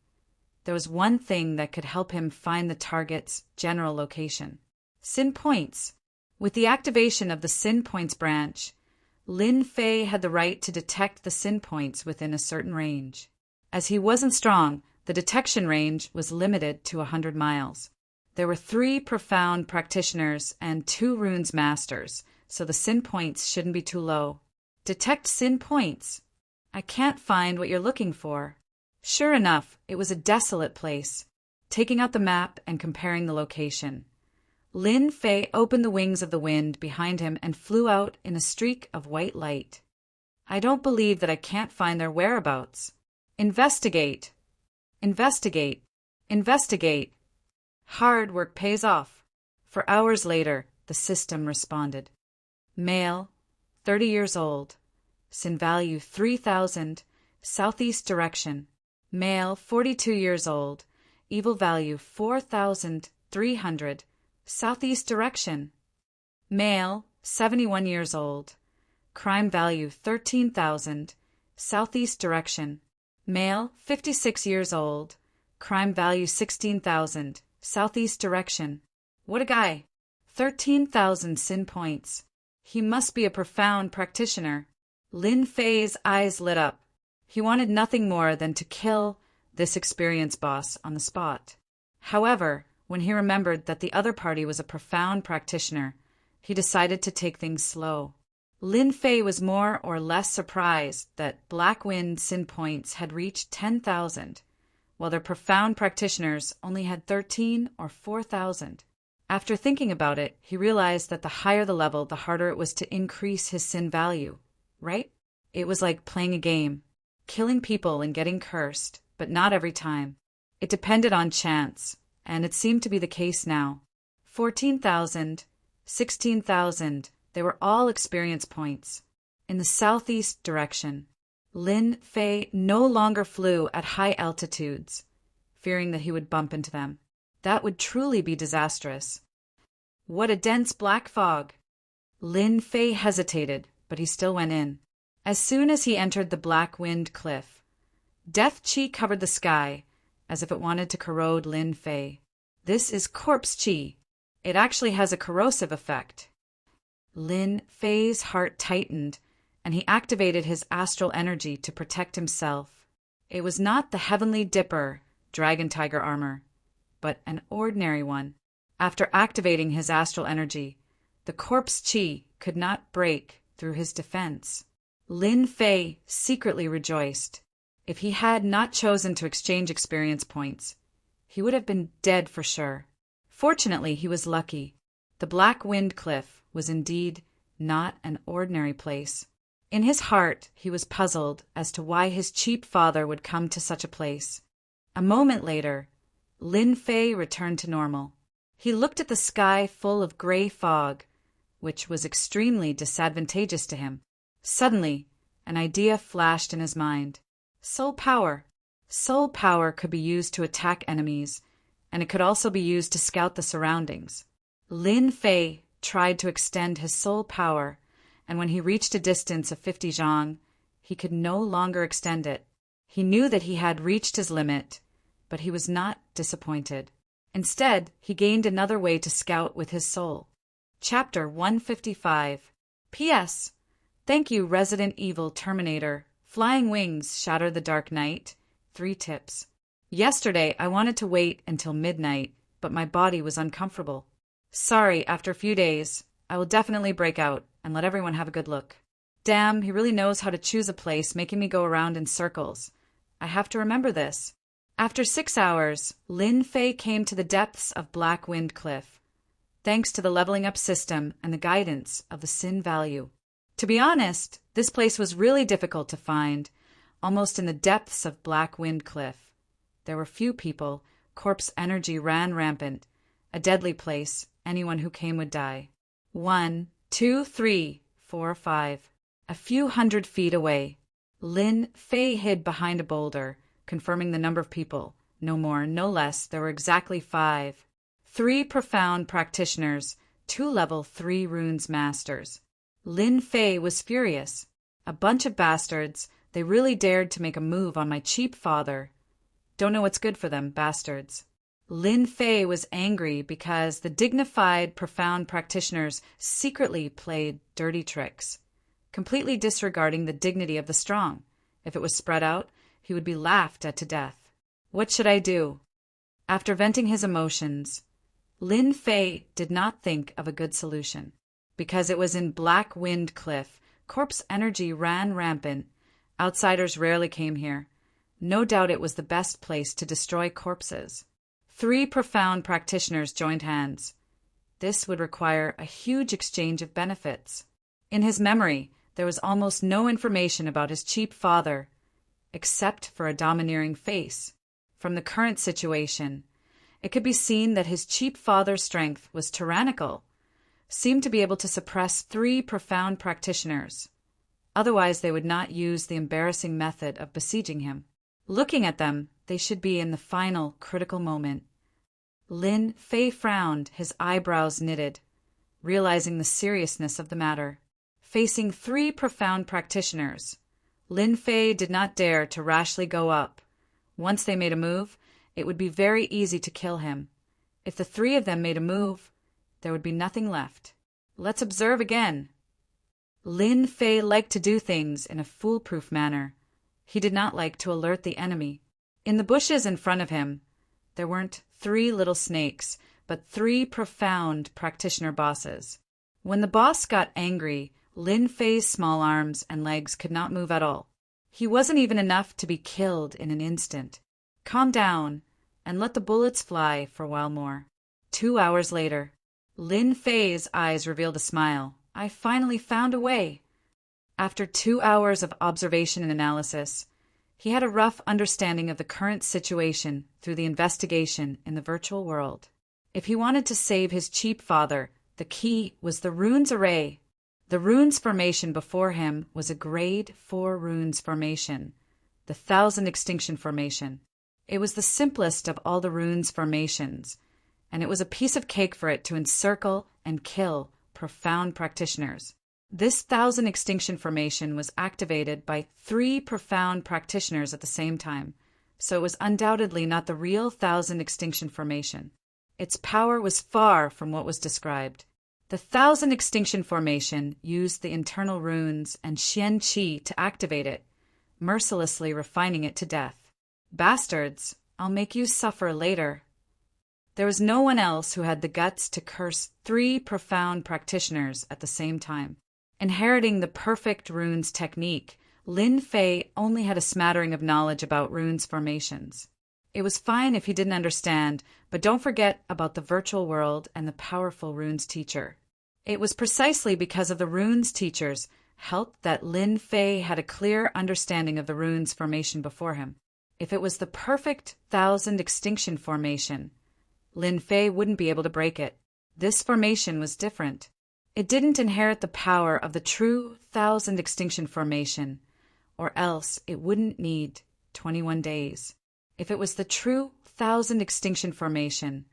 there was one thing that could help him find the target's general location. Sin points. With the activation of the Sin Points branch, Lin Fei had the right to detect the Sin Points within a certain range. As he wasn't strong, the detection range was limited to 100 miles. There were 3 profound practitioners and 2 runes masters, so the Sin Points shouldn't be too low. Detect Sin Points. I can't find what you're looking for. Sure enough, it was a desolate place. Taking out the map and comparing the location, Lin Fei opened the wings of the wind behind him and flew out in a streak of white light. I don't believe that I can't find their whereabouts. Investigate. Investigate. Investigate. Hard work pays off. For hours later, the system responded. Male, 30 years old. Sin value 3000, southeast direction. Male, 42 years old. Evil value 4300. Southeast direction. Male, 71 years old. Crime value 13,000. Southeast direction. Male, 56 years old. Crime value 16,000. Southeast direction. What a guy. 13,000 sin points. He must be a profound practitioner. Lin Fei's eyes lit up. He wanted nothing more than to kill this experienced boss on the spot. However, when he remembered that the other party was a profound practitioner, he decided to take things slow. Lin Fei was more or less surprised that Black Wind Sin Points had reached 10,000, while their profound practitioners only had 13 or 4,000. After thinking about it, he realized that the higher the level, the harder it was to increase his sin value, right? It was like playing a game, killing people and getting cursed, but not every time. It depended on chance. And it seemed to be the case now. 14,000, 16,000, they were all experience points. In the southeast direction, Lin Fei no longer flew at high altitudes, fearing that he would bump into them. That would truly be disastrous. What a dense black fog! Lin Fei hesitated, but he still went in. As soon as he entered the Black Wind Cliff, death chi covered the sky, as if it wanted to corrode Lin Fei. This is corpse chi. It actually has a corrosive effect. Lin Fei's heart tightened, and he activated his astral energy to protect himself It was not the Heavenly Dipper Dragon Tiger armor, but an ordinary one. After activating his astral energy, the corpse chi could not break through his defense. Lin Fei secretly rejoiced. If he had not chosen to exchange experience points, he would have been dead for sure. Fortunately, he was lucky. The Black Wind Cliff was indeed not an ordinary place. In his heart, he was puzzled as to why his cheap father would come to such a place. A moment later, Lin Fei returned to normal. He looked at the sky full of gray fog, which was extremely disadvantageous to him. Suddenly, an idea flashed in his mind. Soul power. Soul power could be used to attack enemies, and it could also be used to scout the surroundings. Lin Fei tried to extend his soul power, and when he reached a distance of 50 zhang, he could no longer extend it. He knew that he had reached his limit, but he was not disappointed. Instead, he gained another way to scout with his soul. Chapter 155. P.S. Thank you, Resident Evil Terminator. Flying wings shatter the dark night. 3 tips. Yesterday, I wanted to wait until midnight, but my body was uncomfortable. Sorry, after a few days, I will definitely break out and let everyone have a good look. Damn, he really knows how to choose a place, making me go around in circles. I have to remember this. After 6 hours, Lin Fei came to the depths of Black Wind Cliff, thanks to the leveling up system and the guidance of the Sin value. To be honest, this place was really difficult to find, almost in the depths of Black Wind Cliff. There were few people, corpse energy ran rampant, a deadly place, anyone who came would die. 1, 2, 3, 4, 5. A few hundred feet away, Lin Fei hid behind a boulder, confirming the number of people. No more, no less, there were exactly 5. 3 profound practitioners, 2 level 3 runes masters. Lin Fei was furious. A bunch of bastards, they really dared to make a move on my cheap father. Don't know what's good for them, bastards. Lin Fei was angry because the dignified, profound practitioners secretly played dirty tricks, completely disregarding the dignity of the strong. If it was spread out, he would be laughed at to death. What should I do? After venting his emotions, Lin Fei did not think of a good solution. Because it was in Black Wind Cliff, corpse energy ran rampant. Outsiders rarely came here. No doubt it was the best place to destroy corpses. 3 profound practitioners joined hands. This would require a huge exchange of benefits. In his memory, there was almost no information about his cheap father, except for a domineering face. From the current situation, it could be seen that his cheap father's strength was tyrannical, seemed to be able to suppress 3 profound practitioners. Otherwise, they would not use the embarrassing method of besieging him. Looking at them, they should be in the final, critical moment. Lin Fei frowned, his eyebrows knitted, realizing the seriousness of the matter. Facing 3 profound practitioners, Lin Fei did not dare to rashly go up. Once they made a move, it would be very easy to kill him. If the 3 of them made a move, there would be nothing left. Let's observe again. Lin Fei liked to do things in a foolproof manner. He did not like to alert the enemy. In the bushes in front of him, there weren't 3 little snakes, but 3 profound practitioner bosses. When the boss got angry, Lin Fei's small arms and legs could not move at all. He wasn't even enough to be killed in an instant. Calm down, and let the bullets fly for a while more. 2 hours later, Lin Fei's eyes revealed a smile. I finally found a way. After 2 hours of observation and analysis, he had a rough understanding of the current situation through the investigation in the virtual world. If he wanted to save his cheap father, the key was the runes array. The runes formation before him was a grade 4 runes formation, the 1,000 extinction formation. It was the simplest of all the runes formations, and it was a piece of cake for it to encircle and kill profound practitioners. This 1,000 extinction formation was activated by 3 profound practitioners at the same time, so it was undoubtedly not the real 1,000 extinction formation. Its power was far from what was described. The 1,000 extinction formation used the internal runes and Xian Qi to activate it, mercilessly refining it to death. Bastards, I'll make you suffer later. There was no one else who had the guts to curse 3 profound practitioners at the same time. Inheriting the perfect runes technique, Lin Fei only had a smattering of knowledge about runes formations. It was fine if he didn't understand, but don't forget about the virtual world and the powerful runes teacher. It was precisely because of the runes teacher's help that Lin Fei had a clear understanding of the runes formation before him. If it was the perfect 1,000 extinction formation, Lin Fei wouldn't be able to break it. This formation was different. It didn't inherit the power of the true 1,000 extinction formation, or else it wouldn't need 21 days. If it was the true 1,000 extinction formation,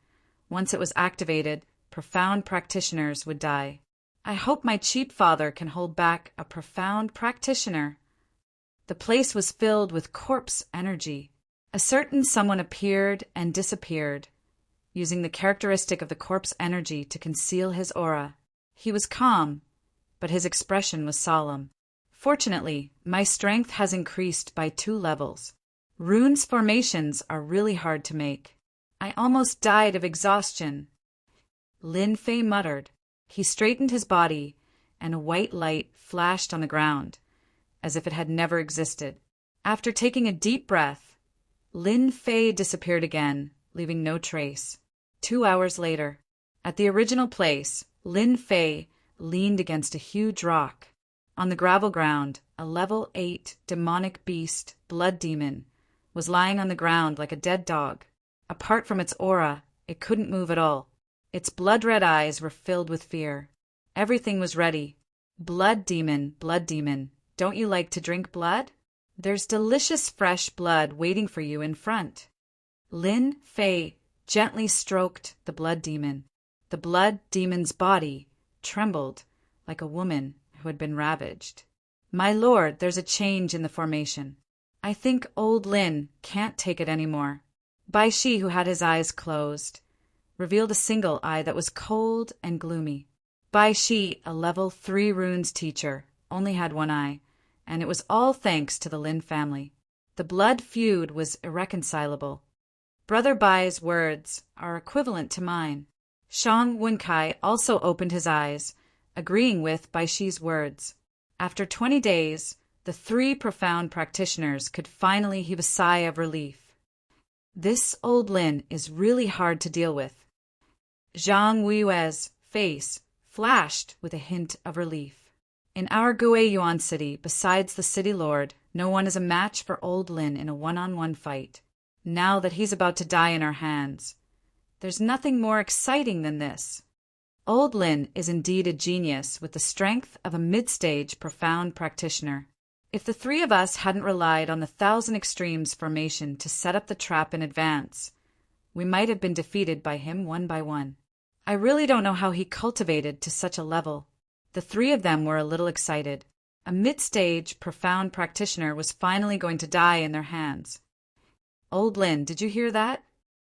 once it was activated, profound practitioners would die. I hope my cheap father can hold back a profound practitioner. The place was filled with corpse energy. A certain someone appeared and disappeared, using the characteristic of the corpse energy to conceal his aura. He was calm, but his expression was solemn. Fortunately, my strength has increased by 2 levels. Runes formations are really hard to make. I almost died of exhaustion. Lin Fei muttered. He straightened his body, and a white light flashed on the ground, as if it had never existed. After taking a deep breath, Lin Fei disappeared again, leaving no trace. 2 hours later, at the original place, Lin Fei leaned against a huge rock. On the gravel ground, a level 8 demonic beast, blood demon, was lying on the ground like a dead dog. Apart from its aura, it couldn't move at all. Its blood-red eyes were filled with fear. Everything was ready. Blood demon, don't you like to drink blood? There's delicious fresh blood waiting for you in front. Lin Fei gently stroked the blood demon. The blood demon's body trembled like a woman who had been ravaged. My lord, there's a change in the formation. I think old Lin can't take it anymore. Bai Shi, who had his eyes closed, revealed a single eye that was cold and gloomy. Bai Shi, a level 3 runes teacher, only had one eye, and it was all thanks to the Lin family. The blood feud was irreconcilable. Brother Bai's words are equivalent to mine. Shang Wenkai also opened his eyes, agreeing with Bai Shi's words. After 20 days, the 3 profound practitioners could finally heave a sigh of relief. This old Lin is really hard to deal with. Zhang Weiyue's face flashed with a hint of relief. In our Guiyuan city, besides the city lord, no one is a match for old Lin in a one-on-one fight. Now that he's about to die in our hands, there's nothing more exciting than this. Old Lin is indeed a genius with the strength of a mid-stage profound practitioner. If the 3 of us hadn't relied on the 1,000 extremes formation to set up the trap in advance, we might have been defeated by him one by one. I really don't know how he cultivated to such a level. The 3 of them were a little excited. A mid-stage profound practitioner was finally going to die in their hands. Old Lin, did you hear that?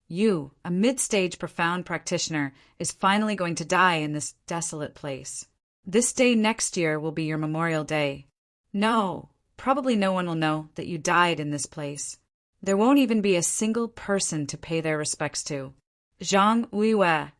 You, a mid-stage profound practitioner, is finally going to die in this desolate place. This day next year will be your memorial day. No, probably no one will know that you died in this place. There won't even be a single person to pay their respects to. Zhang Weiyue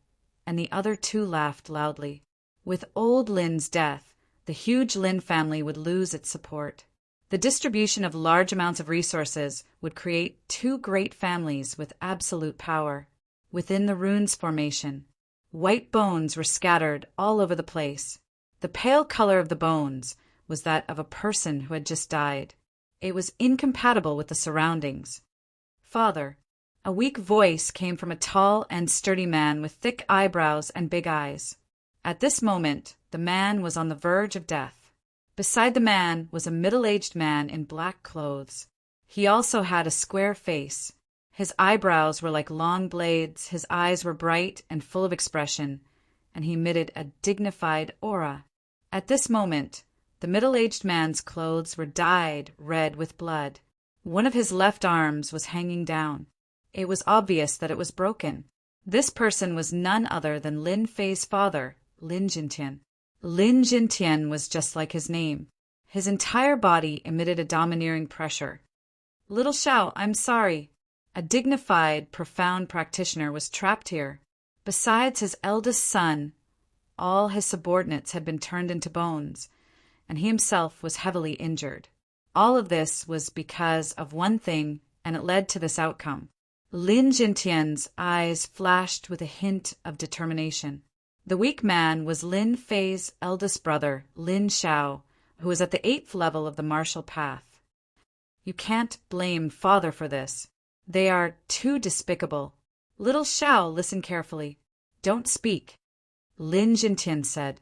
and the other 2 laughed loudly. With old Lin's death, the huge Lin family would lose its support. The distribution of large amounts of resources would create 2 great families with absolute power. Within the runes formation, white bones were scattered all over the place. The pale color of the bones was that of a person who had just died. It was incompatible with the surroundings. Father, a weak voice came from a tall and sturdy man with thick eyebrows and big eyes. At this moment, the man was on the verge of death. Beside the man was a middle-aged man in black clothes. He also had a square face. His eyebrows were like long blades, his eyes were bright and full of expression, and he emitted a dignified aura. At this moment, the middle-aged man's clothes were dyed red with blood. One of his left arms was hanging down. It was obvious that it was broken. This person was none other than Lin Fei's father, Lin Jintian. Lin Jintian was just like his name. His entire body emitted a domineering pressure. Little Xiao, I'm sorry. A dignified, profound practitioner was trapped here. Besides his eldest son, all his subordinates had been turned into bones, and he himself was heavily injured. All of this was because of one thing, and it led to this outcome. Lin Jintian's eyes flashed with a hint of determination. The weak man was Lin Fei's eldest brother, Lin Xiao, who was at the 8th level of the martial path. You can't blame father for this. They are too despicable. Little Xiao, listen carefully. Don't speak. Lin Jintian said.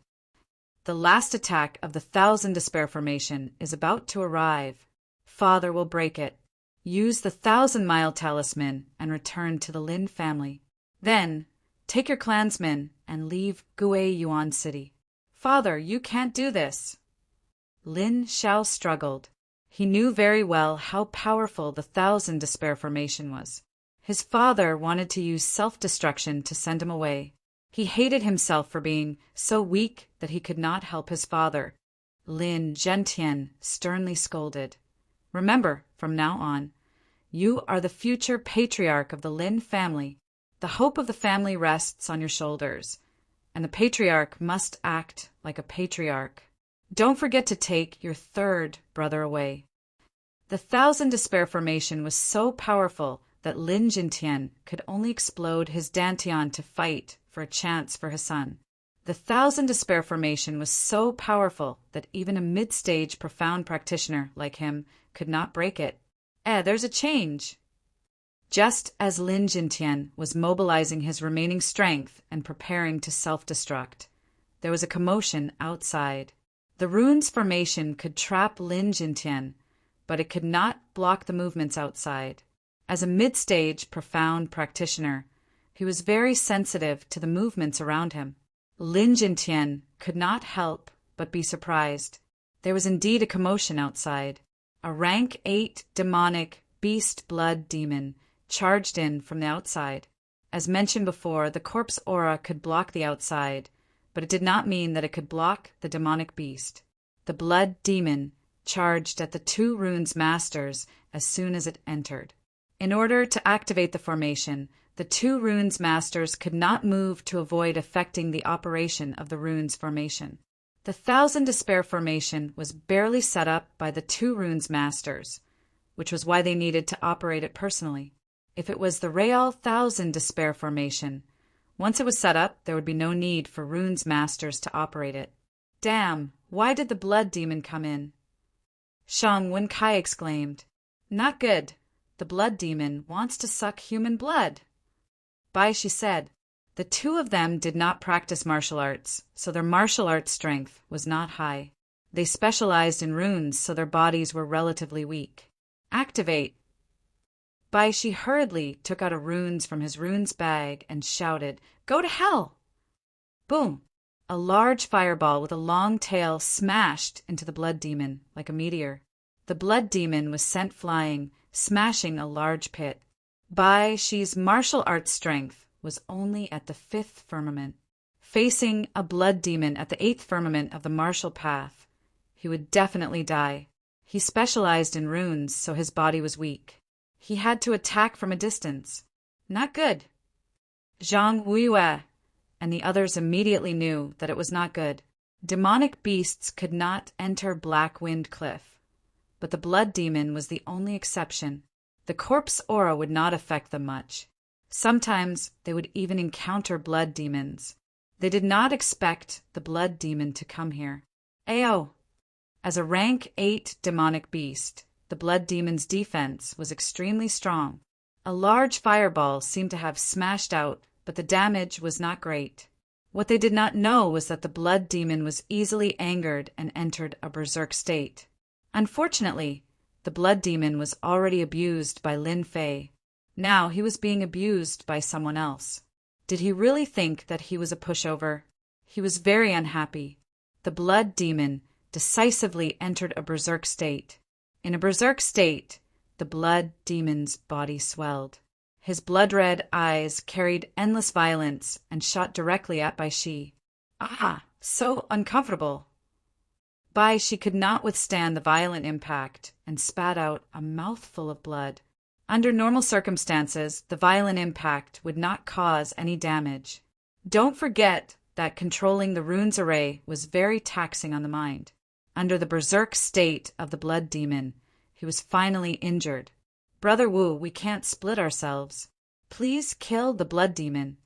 The last attack of the 1,000 Despair Formation is about to arrive. Father will break it. Use the 1,000-mile talisman and return to the Lin family. Then, take your clansmen and leave Gui Yuan City. Father, you can't do this. Lin Xiao struggled. He knew very well how powerful the 1,000 Despair Formation was. His father wanted to use self-destruction to send him away. He hated himself for being so weak that he could not help his father. Lin Zhentian sternly scolded. Remember, from now on, you are the future patriarch of the Lin family. The hope of the family rests on your shoulders, and the patriarch must act like a patriarch. Don't forget to take your 3rd brother away. The 1,000 Despair Formation was so powerful that Lin Jintian could only explode his dantian to fight for a chance for his son. The 1,000 Despair Formation was so powerful that even a mid-stage profound practitioner like him could not break it. There's a change. Just as Lin Jintian was mobilizing his remaining strength and preparing to self-destruct, there was a commotion outside. The rune's formation could trap Lin Jintian, but it could not block the movements outside. As a mid-stage profound practitioner, he was very sensitive to the movements around him. Lin Jintian could not help but be surprised. There was indeed a commotion outside. A rank 8 demonic beast blood demon charged in from the outside. As mentioned before, the corpse aura could block the outside, but it did not mean that it could block the demonic beast. The blood demon charged at the 2 runes masters as soon as it entered. In order to activate the formation, the 2 runes masters could not move to avoid affecting the operation of the runes formation. The 1,000 Despair Formation was barely set up by the 2 runes masters, which was why they needed to operate it personally. If it was the real 1,000 Despair Formation, once it was set up, there would be no need for runes masters to operate it. Damn, why did the blood demon come in? Shang Wenkai exclaimed. Not good. The blood demon wants to suck human blood. Bai Shi said. The 2 of them did not practice martial arts, so their martial arts strength was not high. They specialized in runes, so their bodies were relatively weak. Activate! Bai Shi hurriedly took out a runes from his runes bag and shouted, Go to hell! Boom! A large fireball with a long tail smashed into the blood demon like a meteor. The blood demon was sent flying, smashing a large pit. Bai Shi's martial arts strength was only at the 5th firmament. Facing a blood demon at the 8th firmament of the martial path, he would definitely die. He specialized in runes, so his body was weak. He had to attack from a distance. Not good. Zhang Wuiyue and the others immediately knew that it was not good. Demonic beasts could not enter Black Wind Cliff, but the blood demon was the only exception. The corpse aura would not affect them much. Sometimes they would even encounter blood demons. They did not expect the blood demon to come here. Ao! As a rank 8 demonic beast, the blood demon's defense was extremely strong. A large fireball seemed to have smashed out, but the damage was not great. What they did not know was that the blood demon was easily angered and entered a berserk state. Unfortunately, the blood demon was already abused by Lin Fei. Now he was being abused by someone else. Did he really think that he was a pushover? He was very unhappy. The blood demon decisively entered a berserk state. In a berserk state, the blood demon's body swelled. His blood-red eyes carried endless violence and shot directly at Bai Shi. Ah, so uncomfortable. She could not withstand the violent impact and spat out a mouthful of blood. Under normal circumstances, the violent impact would not cause any damage. Don't forget that controlling the runes array was very taxing on the mind. Under the berserk state of the blood demon, he was finally injured. Brother Wu, we can't split ourselves. Please kill the blood demon.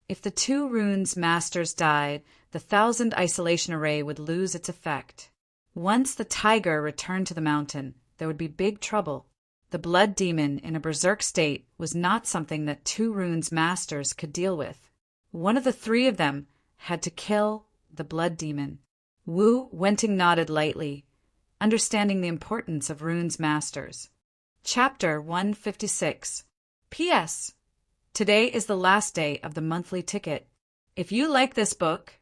If the 2 runes masters died, the 1,000 isolation array would lose its effect. Once the tiger returned to the mountain, there would be big trouble. The blood demon in a berserk state was not something that 2 runes masters could deal with. One of the 3 of them had to kill the blood demon. Wu Wenting nodded lightly, understanding the importance of runes masters. Chapter 156. P.S. Today is the last day of the monthly ticket. If you like this book,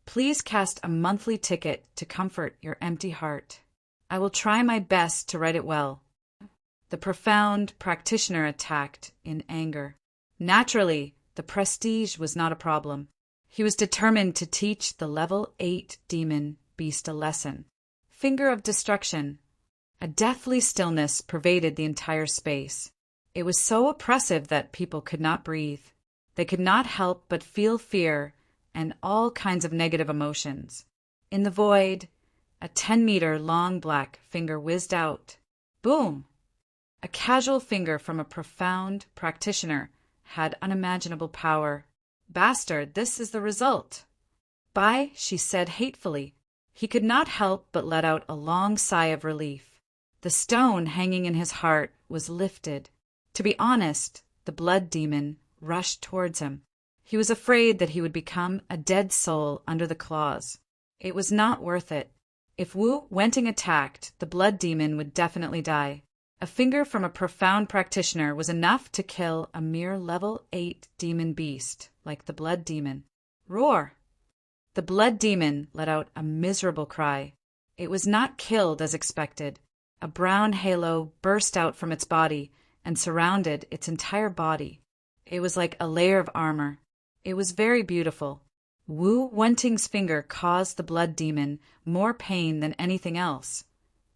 please cast a monthly ticket to comfort your empty heart. I will try my best to write it well. The profound practitioner attacked in anger. Naturally, the prestige was not a problem. He was determined to teach the level 8 demon beast a lesson. Finger of destruction. A deathly stillness pervaded the entire space. It was so oppressive that people could not breathe. They could not help but feel fear and all kinds of negative emotions. In the void, a 10-meter long black finger whizzed out. Boom! A casual finger from a profound practitioner had unimaginable power. Bastard, this is the result. Bye, she said hatefully. He could not help but let out a long sigh of relief. The stone hanging in his heart was lifted. To be honest, the blood demon rushed towards him. He was afraid that he would become a dead soul under the claws. It was not worth it. If Wu Wenting attacked, the blood demon would definitely die. A finger from a profound practitioner was enough to kill a mere level 8 demon beast, like the blood demon. Roar! The blood demon let out a miserable cry. It was not killed as expected. A brown halo burst out from its body and surrounded its entire body. It was like a layer of armor. It was very beautiful. Wu Wenting's finger caused the blood demon more pain than anything else,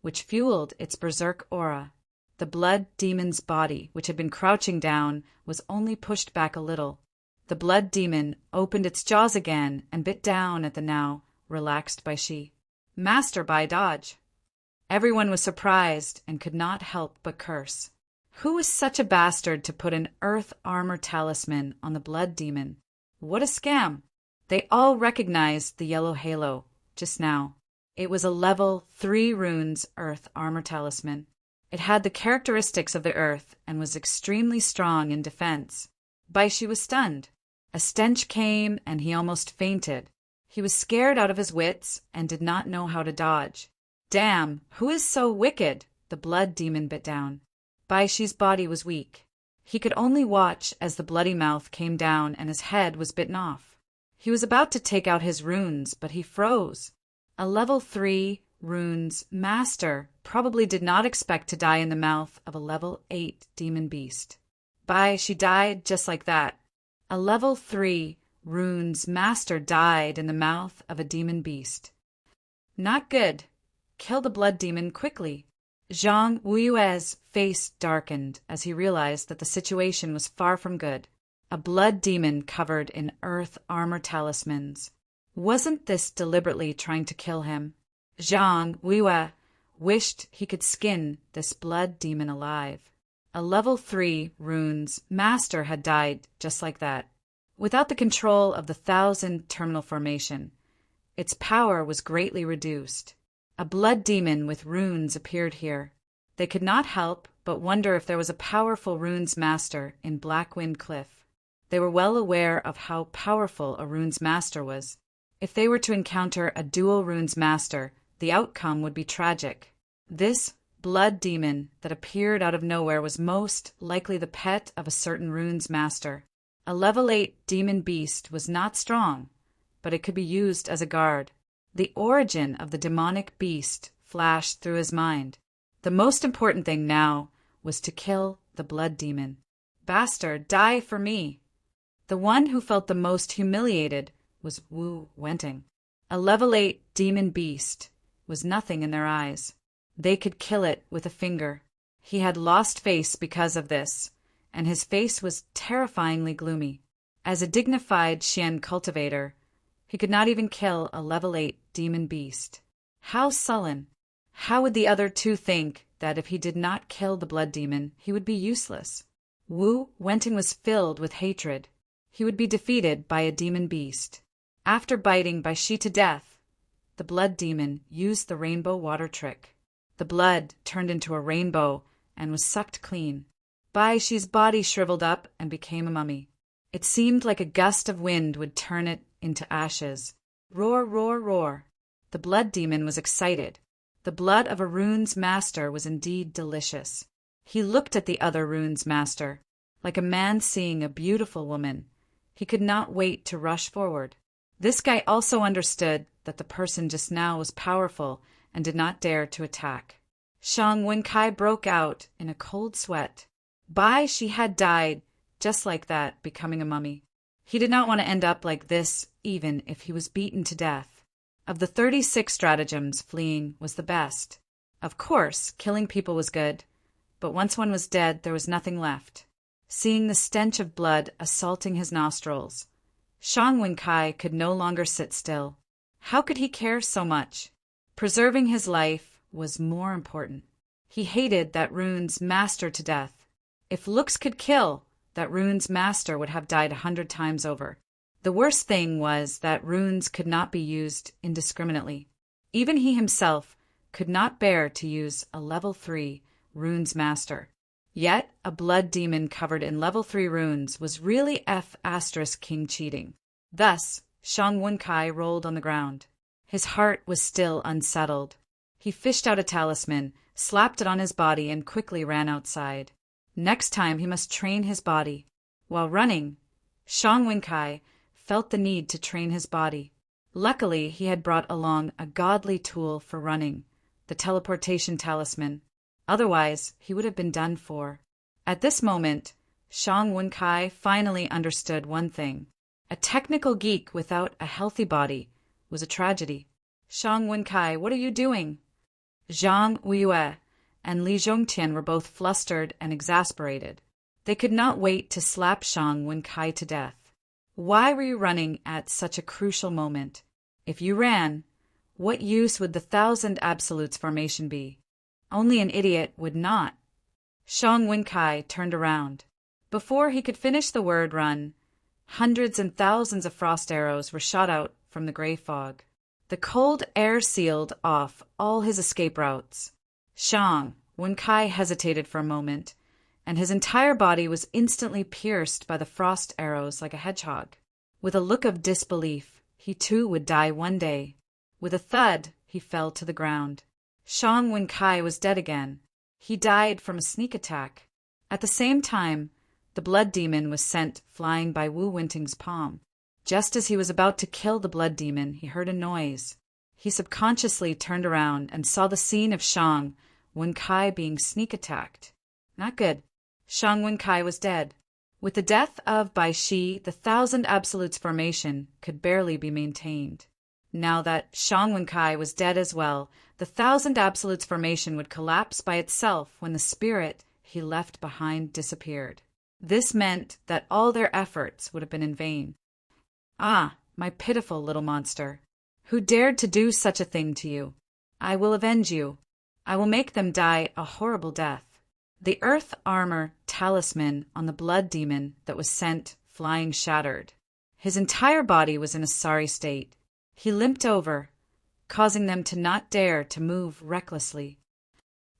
which fueled its berserk aura. The blood demon's body, which had been crouching down, was only pushed back a little. The blood demon opened its jaws again and bit down at the now relaxed Bai Shi. Master Bai dodge. Everyone was surprised and could not help but curse. Who was such a bastard to put an earth armor talisman on the blood demon? What a scam! They all recognized the yellow halo just now. It was a level 3 runes earth armor talisman. It had the characteristics of the earth and was extremely strong in defense. Bai Shi was stunned. A stench came and he almost fainted. He was scared out of his wits and did not know how to dodge. Damn, who is so wicked? The blood demon bit down. Bai Shi's body was weak. He could only watch as the bloody mouth came down and his head was bitten off. He was about to take out his runes, but he froze. A level 3 runes master probably did not expect to die in the mouth of a level 8 demon beast. Bai Shi died just like that. A level 3 runes master died in the mouth of a demon beast. Not good. Kill the blood demon quickly. Zhang Wuyue's face darkened as he realized that the situation was far from good. A blood demon covered in earth armor talismans. Wasn't this deliberately trying to kill him? Zhang Wuyue wished he could skin this blood demon alive. A level 3 runes master had died just like that. Without the control of the 1,000 terminal formation, its power was greatly reduced. A blood demon with runes appeared here. They could not help but wonder if there was a powerful runes master in Blackwind Cliff. They were well aware of how powerful a runes master was. If they were to encounter a dual runes master, the outcome would be tragic. This blood demon that appeared out of nowhere was most likely the pet of a certain runes master. A level 8 demon beast was not strong, but it could be used as a guard. The origin of the demonic beast flashed through his mind. The most important thing now was to kill the blood demon. Bastard, die for me. The one who felt the most humiliated was Wu Wenting. A level 8 demon beast. was nothing in their eyes. They could kill it with a finger. He had lost face because of this, and his face was terrifyingly gloomy. As a dignified Xian cultivator, he could not even kill a level 8 demon beast. How sullen! How would the other two think that if he did not kill the blood demon, he would be useless? Wu Wenting was filled with hatred. He would be defeated by a demon beast. After biting Bai Shi to death, the blood demon used the rainbow water trick. The blood turned into a rainbow and was sucked clean. Bai Shi's body shriveled up and became a mummy. It seemed like a gust of wind would turn it into ashes. Roar, roar, roar. The blood demon was excited. The blood of a rune's master was indeed delicious. He looked at the other rune's master, like a man seeing a beautiful woman. He could not wait to rush forward. This guy also understood that the person just now was powerful and did not dare to attack. Shang Wenkai broke out in a cold sweat. Bai Shi had died just like that, becoming a mummy. He did not want to end up like this, even if he was beaten to death. Of the 36 stratagems, fleeing was the best. Of course, killing people was good, but once one was dead, there was nothing left. Seeing the stench of blood assaulting his nostrils, Shang Wenkai could no longer sit still. How could he care so much? Preserving his life was more important. He hated that rune's master to death. If looks could kill, that rune's master would have died 100 times over. The worst thing was that runes could not be used indiscriminately. Even he himself could not bear to use a level 3 rune's master. Yet a blood demon covered in level 3 runes was really F**king cheating. Thus, Shang Wenkai rolled on the ground. His heart was still unsettled. He fished out a talisman, slapped it on his body, and quickly ran outside. Next time he must train his body. While running, Shang Wenkai felt the need to train his body. Luckily, he had brought along a godly tool for running, the teleportation talisman. Otherwise, he would have been done for. At this moment, Shang Wenkai finally understood one thing. A technical geek without a healthy body was a tragedy. Shang Wenkai, what are you doing? Zhang Weiyue and Li Zhongtian were both flustered and exasperated. They could not wait to slap Shang Wenkai to death. Why were you running at such a crucial moment? If you ran, what use would the 1,000 Absolutes formation be? Only an idiot would not. Shang Wenkai turned around. Before he could finish the word run, hundreds and thousands of frost arrows were shot out from the gray fog. The cold air sealed off all his escape routes. Shang Wenkai hesitated for a moment, and his entire body was instantly pierced by the frost arrows like a hedgehog. With a look of disbelief, he too would die one day. With a thud, he fell to the ground. Shang Wenkai was dead again. He died from a sneak attack. At the same time, the blood demon was sent flying by Wu Wenting's palm. Just as he was about to kill the blood demon, he heard a noise. He subconsciously turned around and saw the scene of Shang Wenkai being sneak attacked. Not good. Shang Wenkai was dead. With the death of Bai Shi, the 1,000 Absolutes formation could barely be maintained. Now that Shang Wenkai was dead as well, the 1,000 Absolutes formation would collapse by itself when the spirit he left behind disappeared. This meant that all their efforts would have been in vain. Ah, my pitiful little monster! Who dared to do such a thing to you? I will avenge you. I will make them die a horrible death. The earth armor talisman on the blood demon that was sent flying shattered. His entire body was in a sorry state. He limped over, causing them to not dare to move recklessly.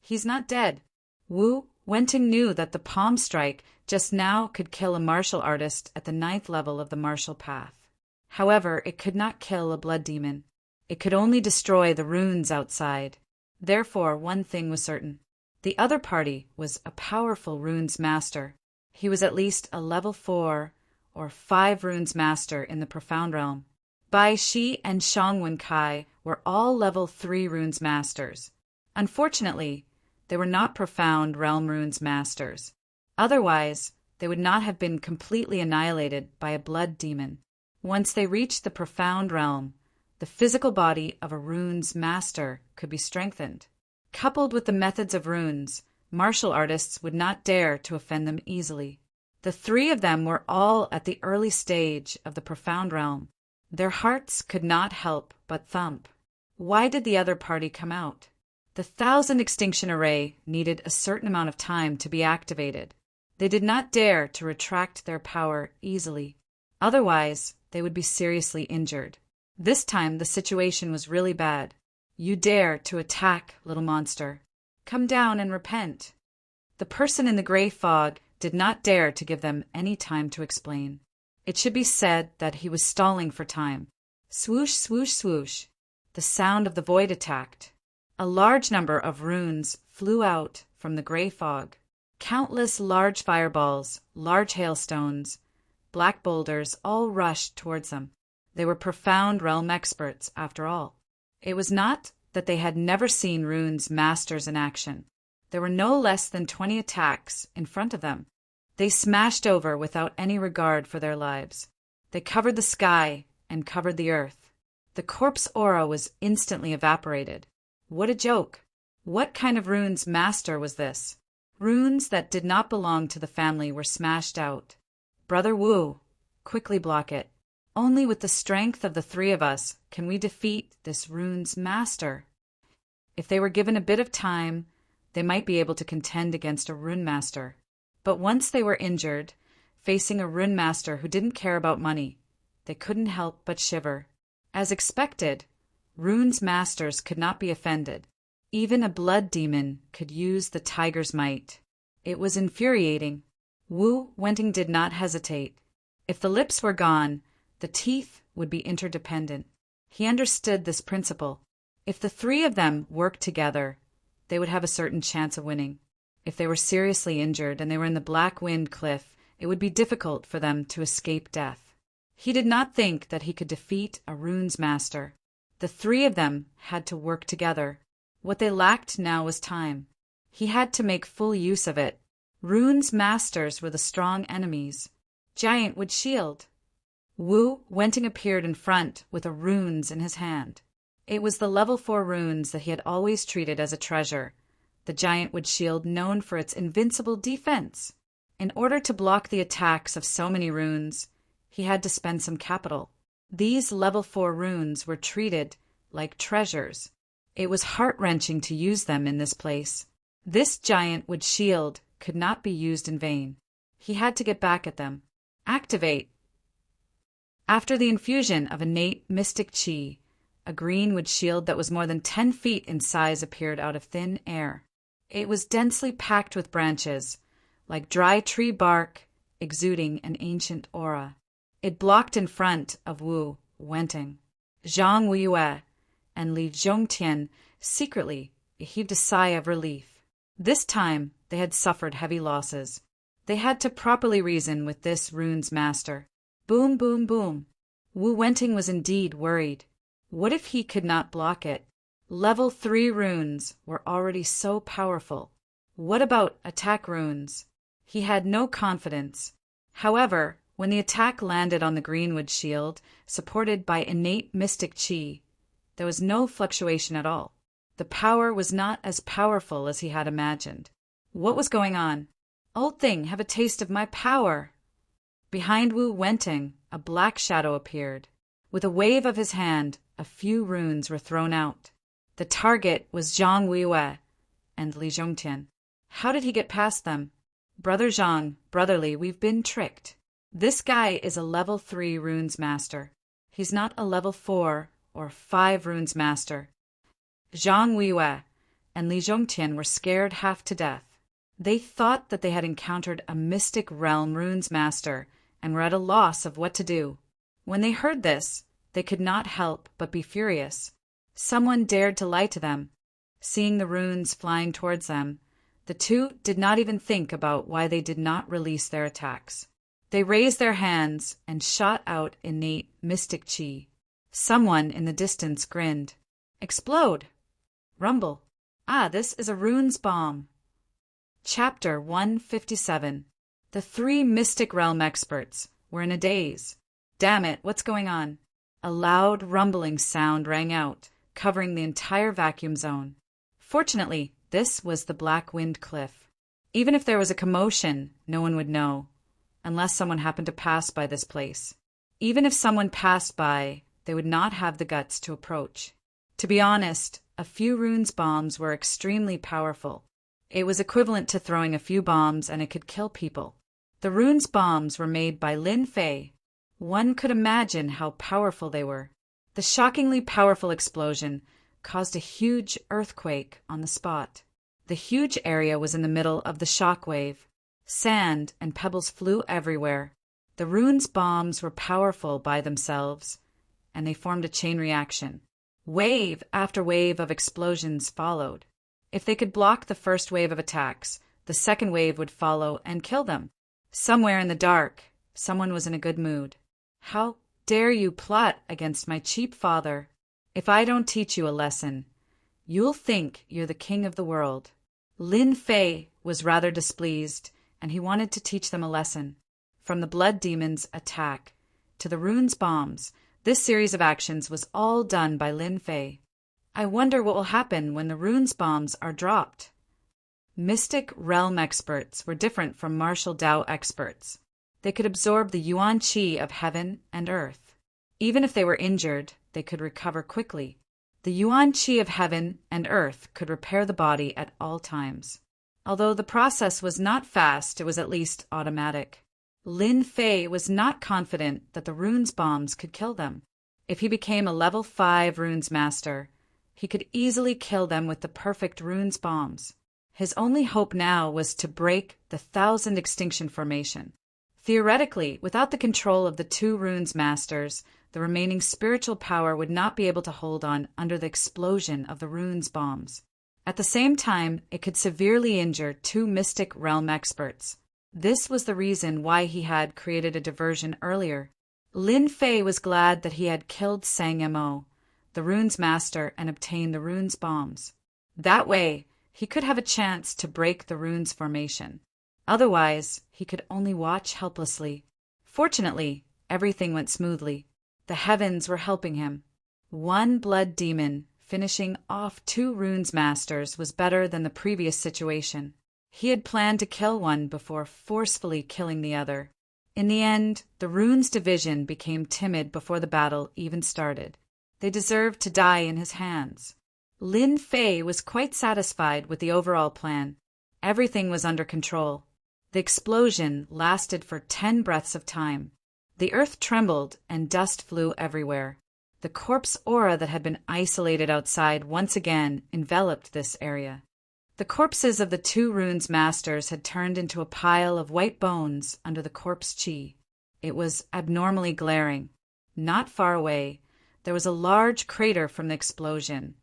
He's not dead. Wu Wenting knew that the palm strike just now could kill a martial artist at the 9th level of the martial path. However, it could not kill a blood demon. It could only destroy the runes outside. Therefore, one thing was certain. The other party was a powerful runes master. He was at least a level 4 or 5 runes master in the profound realm. Bai Shi and Shang Wenkai were all level 3 runes masters. Unfortunately, they were not profound realm runes masters. Otherwise, they would not have been completely annihilated by a blood demon. Once they reached the profound realm, the physical body of a runes master could be strengthened. Coupled with the methods of runes, martial artists would not dare to offend them easily. The three of them were all at the early stage of the profound realm. Their hearts could not help but thump. Why did the other party come out? The 1,000 extinction array needed a certain amount of time to be activated. They did not dare to retract their power easily. Otherwise, they would be seriously injured. This time the situation was really bad. You dare to attack, little monster. Come down and repent. The person in the gray fog did not dare to give them any time to explain. It should be said that he was stalling for time. Swoosh, swoosh, swoosh. The sound of the void attacked. A large number of runes flew out from the gray fog. Countless large fireballs, large hailstones, black boulders all rushed towards them. They were profound realm experts, after all. It was not that they had never seen runes masters in action. There were no less than 20 attacks in front of them. They smashed over without any regard for their lives. They covered the sky and covered the earth. The corpse aura was instantly evaporated. What a joke! What kind of runes master was this? Runes that did not belong to the family were smashed out. Brother Wu, quickly block it. Only with the strength of the three of us can we defeat this rune's master. If they were given a bit of time, they might be able to contend against a rune master. But once they were injured, facing a rune master who didn't care about money, they couldn't help but shiver. As expected, runes masters could not be offended. Even a blood demon could use the tiger's might. It was infuriating. Wu Wenting did not hesitate. If the lips were gone, the teeth would be interdependent. He understood this principle. If the three of them worked together, they would have a certain chance of winning. If they were seriously injured and they were in the Black Wind Cliff, it would be difficult for them to escape death. He did not think that he could defeat a runes master. The three of them had to work together. What they lacked now was time. He had to make full use of it. Runes masters were the strong enemies. Giant would shield. Wu Wenting appeared in front with a runes in his hand. It was the level 4 runes that he had always treated as a treasure. The giant wood shield known for its invincible defense. In order to block the attacks of so many runes, he had to spend some capital. These level 4 runes were treated like treasures. It was heart-wrenching to use them in this place. This giant wood shield could not be used in vain. He had to get back at them. Activate. After the infusion of innate mystic chi, a green wood shield that was more than 10 feet in size appeared out of thin air. It was densely packed with branches, like dry tree bark, exuding an ancient aura. It blocked in front of Wu Wenting. Zhang Weiyue and Li Zhongtian secretly heaved a sigh of relief. This time they had suffered heavy losses. They had to properly reason with this rune's master. Boom, boom, boom. Wu Wenting was indeed worried. What if he could not block it? Level 3 runes were already so powerful. What about attack runes? He had no confidence. However, when the attack landed on the greenwood shield, supported by innate mystic chi, there was no fluctuation at all. The power was not as powerful as he had imagined. What was going on? Old thing, have a taste of my power. Behind Wu Wenting, a black shadow appeared. With a wave of his hand, a few runes were thrown out. The target was Zhang Weiyue and Li Zhongtian. How did he get past them? Brother Zhang, Brother Li, we've been tricked. This guy is a level 3 runes master. He's not a level 4 or 5 runes master. Zhang Weiyue and Li Zhongtian were scared half to death. They thought that they had encountered a mystic realm runes master and were at a loss of what to do. When they heard this, they could not help but be furious. Someone dared to lie to them. Seeing the runes flying towards them, the two did not even think about why they did not release their attacks. They raised their hands and shot out innate mystic chi. Someone in the distance grinned. Explode! Rumble! Ah, this is a runes bomb. Chapter 157. The 3 mystic realm experts were in a daze. Damn it, what's going on? A loud, rumbling sound rang out, covering the entire vacuum zone. Fortunately, this was the Black Wind Cliff. Even if there was a commotion, no one would know, unless someone happened to pass by this place. Even if someone passed by, they would not have the guts to approach. To be honest, a few runes bombs were extremely powerful. It was equivalent to throwing a few bombs and it could kill people. The runes bombs were made by Lin Fei. One could imagine how powerful they were. The shockingly powerful explosion caused a huge earthquake on the spot. The huge area was in the middle of the shock wave. Sand and pebbles flew everywhere. The runes bombs were powerful by themselves, and they formed a chain reaction. Wave after wave of explosions followed. If they could block the first wave of attacks, the second wave would follow and kill them. Somewhere in the dark, someone was in a good mood. How dare you plot against my cheap father? If I don't teach you a lesson, you'll think you're the king of the world. Lin Fei was rather displeased, and he wanted to teach them a lesson. From the blood demon's attack to the runes bombs, this series of actions was all done by Lin Fei. I wonder what will happen when the runes bombs are dropped. Mystic realm experts were different from martial Dao experts. They could absorb the yuan qi of heaven and earth. Even if they were injured, they could recover quickly. The yuan qi of heaven and earth could repair the body at all times. Although the process was not fast, it was at least automatic. Lin Fei was not confident that the runes bombs could kill them. If he became a level 5 runes master, he could easily kill them with the perfect runes bombs. His only hope now was to break the 1,000 extinction formation. Theoretically, without the control of the 2 runes masters, the remaining spiritual power would not be able to hold on under the explosion of the runes bombs. At the same time, it could severely injure 2 mystic realm experts. This was the reason why he had created a diversion earlier. Lin Fei was glad that he had killed Sang Mo, the runes master, and obtained the runes bombs. That way, he could have a chance to break the runes formation. Otherwise, he could only watch helplessly. Fortunately, everything went smoothly. The heavens were helping him. 1 blood demon finishing off 2 runes masters was better than the previous situation. He had planned to kill one before forcefully killing the other. In the end, the runes division became timid before the battle even started. They deserved to die in his hands. Lin Fei was quite satisfied with the overall plan. Everything was under control. The explosion lasted for 10 breaths of time. The earth trembled and dust flew everywhere. The corpse aura that had been isolated outside once again enveloped this area. The corpses of the 2 runes masters had turned into a pile of white bones under the corpse chi. It was abnormally glaring. Not far away, there was a large crater from the explosion,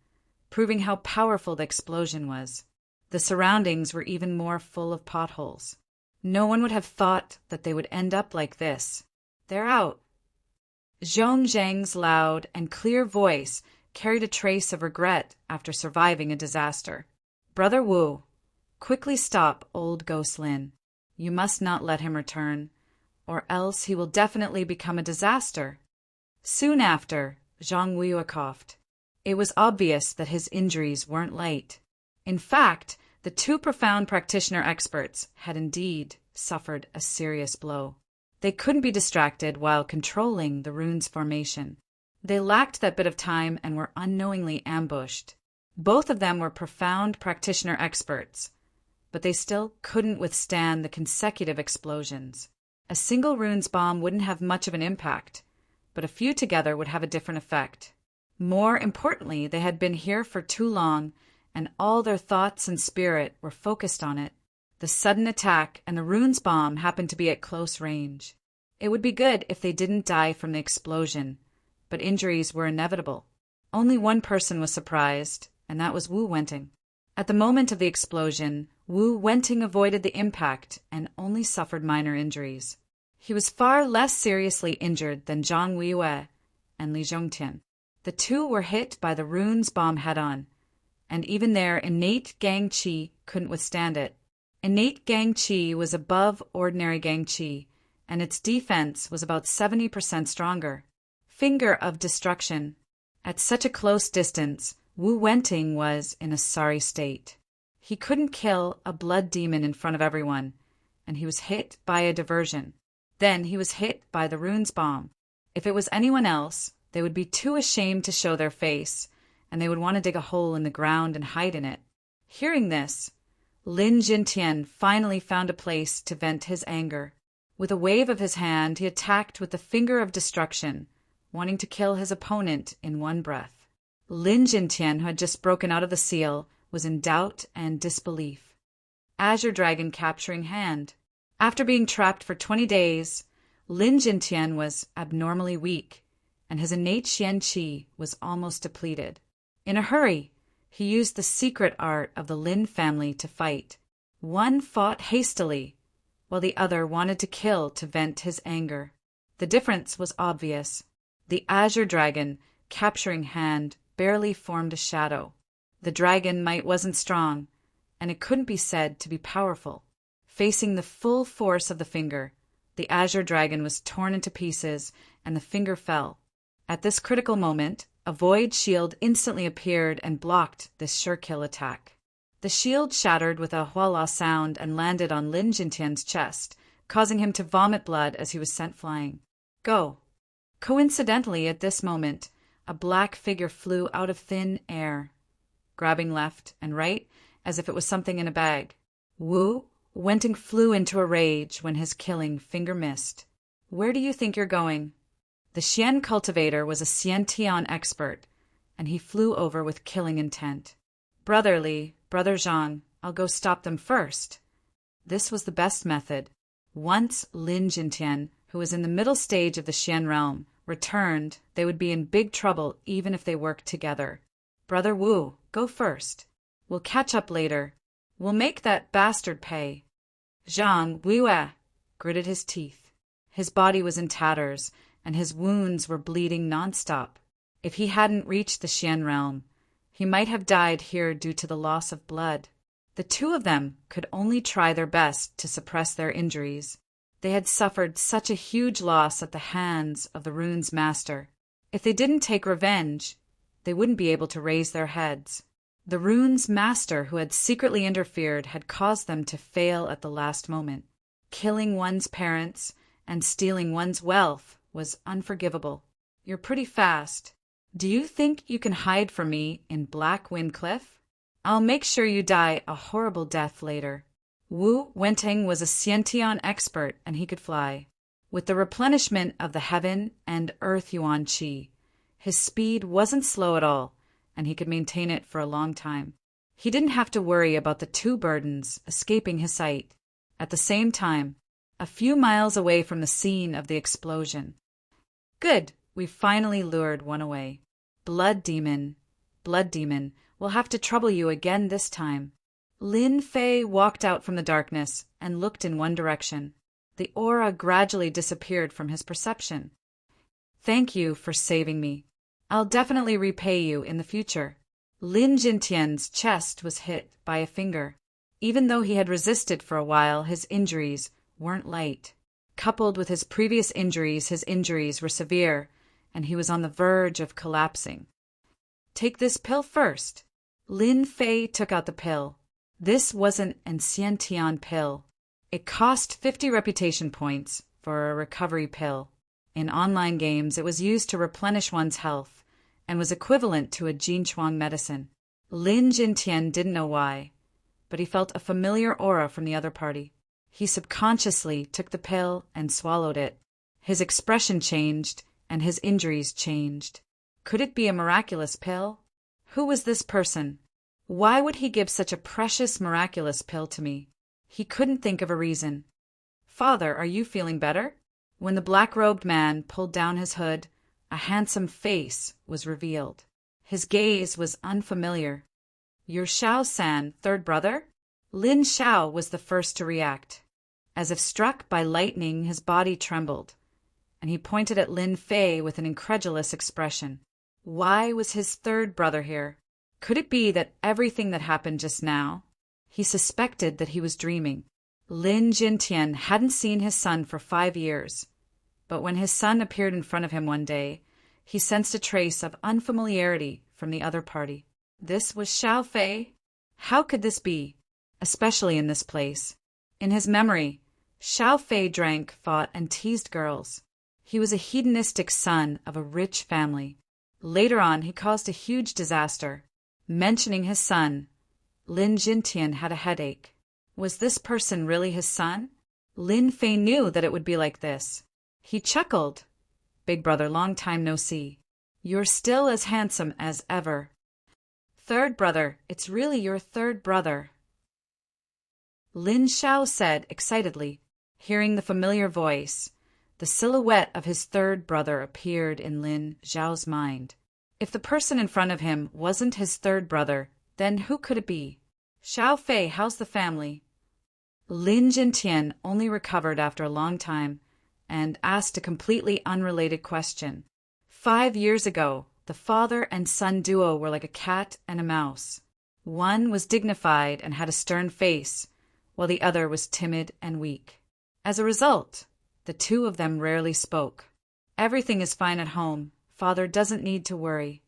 proving how powerful the explosion was. The surroundings were even more full of potholes. No one would have thought that they would end up like this. They're out. Zhong Zhang's loud and clear voice carried a trace of regret after surviving a disaster. Brother Wu, quickly stop old Ghost Lin. You must not let him return, or else he will definitely become a disaster. Soon after, Zhang Wuyue coughed. It was obvious that his injuries weren't light. In fact, the 2 profound practitioner experts had indeed suffered a serious blow. They couldn't be distracted while controlling the runes formation. They lacked that bit of time and were unknowingly ambushed. Both of them were profound practitioner experts, but they still couldn't withstand the consecutive explosions. A single runes bomb wouldn't have much of an impact, but a few together would have a different effect. More importantly, they had been here for too long, and all their thoughts and spirit were focused on it. The sudden attack and the runes bomb happened to be at close range. It would be good if they didn't die from the explosion, but injuries were inevitable. Only one person was surprised, and that was Wu Wenting. At the moment of the explosion, Wu Wenting avoided the impact and only suffered minor injuries. He was far less seriously injured than Zhang Wuyue and Li Zhongtian. The 2 were hit by the runes bomb head-on, and even their innate gang qi couldn't withstand it. Innate gang qi was above ordinary gang qi, and its defense was about 70% stronger. finger of destruction. At such a close distance, Wu Wenting was in a sorry state. He couldn't kill a blood demon in front of everyone, and he was hit by a diversion. Then he was hit by the rune's bomb. If it was anyone else, they would be too ashamed to show their face, and they would want to dig a hole in the ground and hide in it. Hearing this, Lin Jintian finally found a place to vent his anger. With a wave of his hand, he attacked with the finger of destruction, wanting to kill his opponent in one breath. Lin Jintian, who had just broken out of the seal, was in doubt and disbelief. Azure Dragon capturing hand. After being trapped for 20 days, Lin Jintian was abnormally weak, and his innate Xian Qi was almost depleted. In a hurry, he used the secret art of the Lin family to fight. One fought hastily, while the other wanted to kill to vent his anger. The difference was obvious. The Azure Dragon, capturing hand, barely formed a shadow. The dragon might wasn't strong, and it couldn't be said to be powerful. Facing the full force of the finger, the Azure Dragon was torn into pieces, and the finger fell. At this critical moment, a void shield instantly appeared and blocked this sure-kill attack. The shield shattered with a huala sound and landed on Lin Jintian's chest, causing him to vomit blood as he was sent flying. Go! Coincidentally, at this moment, a black figure flew out of thin air, grabbing left and right as if it was something in a bag. Wu Wenting flew into a rage when his killing finger missed. Where do you think you're going? The Xian cultivator was a Xiantian expert, and he flew over with killing intent. Brother Li, Brother Zhang, I'll go stop them first. This was the best method. Once Lin Jintian, who was in the middle stage of the Xian realm, returned, they would be in big trouble even if they worked together. Brother Wu, go first. We'll catch up later. We'll make that bastard pay. Zhang Wue gritted his teeth. His body was in tatters, and his wounds were bleeding nonstop. If he hadn't reached the Xian realm, he might have died here due to the loss of blood. The two of them could only try their best to suppress their injuries. They had suffered such a huge loss at the hands of the rune's master. If they didn't take revenge, they wouldn't be able to raise their heads. The rune's master, who had secretly interfered, had caused them to fail at the last moment. Killing one's parents and stealing one's wealth was unforgivable. You're pretty fast. Do you think you can hide from me in Black Wind Cliff? I'll make sure you die a horrible death later. Wu Wenting was a Xiantian expert, and he could fly. With the replenishment of the heaven and earth yuan qi, his speed wasn't slow at all, and he could maintain it for a long time. He didn't have to worry about the two burdens escaping his sight. At the same time, a few miles away from the scene of the explosion. Good, we finally lured one away. Blood demon, we'll have to trouble you again this time. Lin Fei walked out from the darkness and looked in one direction. The aura gradually disappeared from his perception. Thank you for saving me. I'll definitely repay you in the future. Lin Jintian's chest was hit by a finger. Even though he had resisted for a while, his injuries weren't light. Coupled with his previous injuries, his injuries were severe, and he was on the verge of collapsing. Take this pill first. Lin Fei took out the pill. This wasn't an Xiantian pill. It cost 50 reputation points for a recovery pill. In online games, it was used to replenish one's health and was equivalent to a Jinchuang medicine. Lin Jintian didn't know why, but he felt a familiar aura from the other party. He subconsciously took the pill and swallowed it. His expression changed, and his injuries changed. Could it be a miraculous pill? Who was this person? Why would he give such a precious miraculous pill to me? He couldn't think of a reason. Father, are you feeling better? When the black-robed man pulled down his hood, a handsome face was revealed. His gaze was unfamiliar. You're Xiao-san, third brother? Lin Xiao was the first to react. As if struck by lightning, his body trembled, and he pointed at Lin Fei with an incredulous expression. Why was his third brother here? Could it be that everything that happened just now? He suspected that he was dreaming. Lin Jintian hadn't seen his son for 5 years, but when his son appeared in front of him one day, He sensed a trace of unfamiliarity from the other party. This was Xiao Fei? How could this be, especially in this place? In his memory, Xiao Fei drank, fought, and teased girls. He was a hedonistic son of a rich family. Later on, he caused a huge disaster. Mentioning his son, Lin Jintian had a headache. Was this person really his son? Lin Fei knew that it would be like this. He chuckled. Big brother, long time no see. You're still as handsome as ever. Third brother, it's really your third brother. Lin Xiao said excitedly, hearing the familiar voice. The silhouette of his third brother appeared in Lin Xiao's mind. If the person in front of him wasn't his third brother, then who could it be? Xiao Fei, how's the family? Lin Jintian only recovered after a long time and asked a completely unrelated question. 5 years ago, the father and son duo were like a cat and a mouse. One was dignified and had a stern face, while the other was timid and weak. As a result, the two of them rarely spoke. Everything is fine at home. Father doesn't need to worry.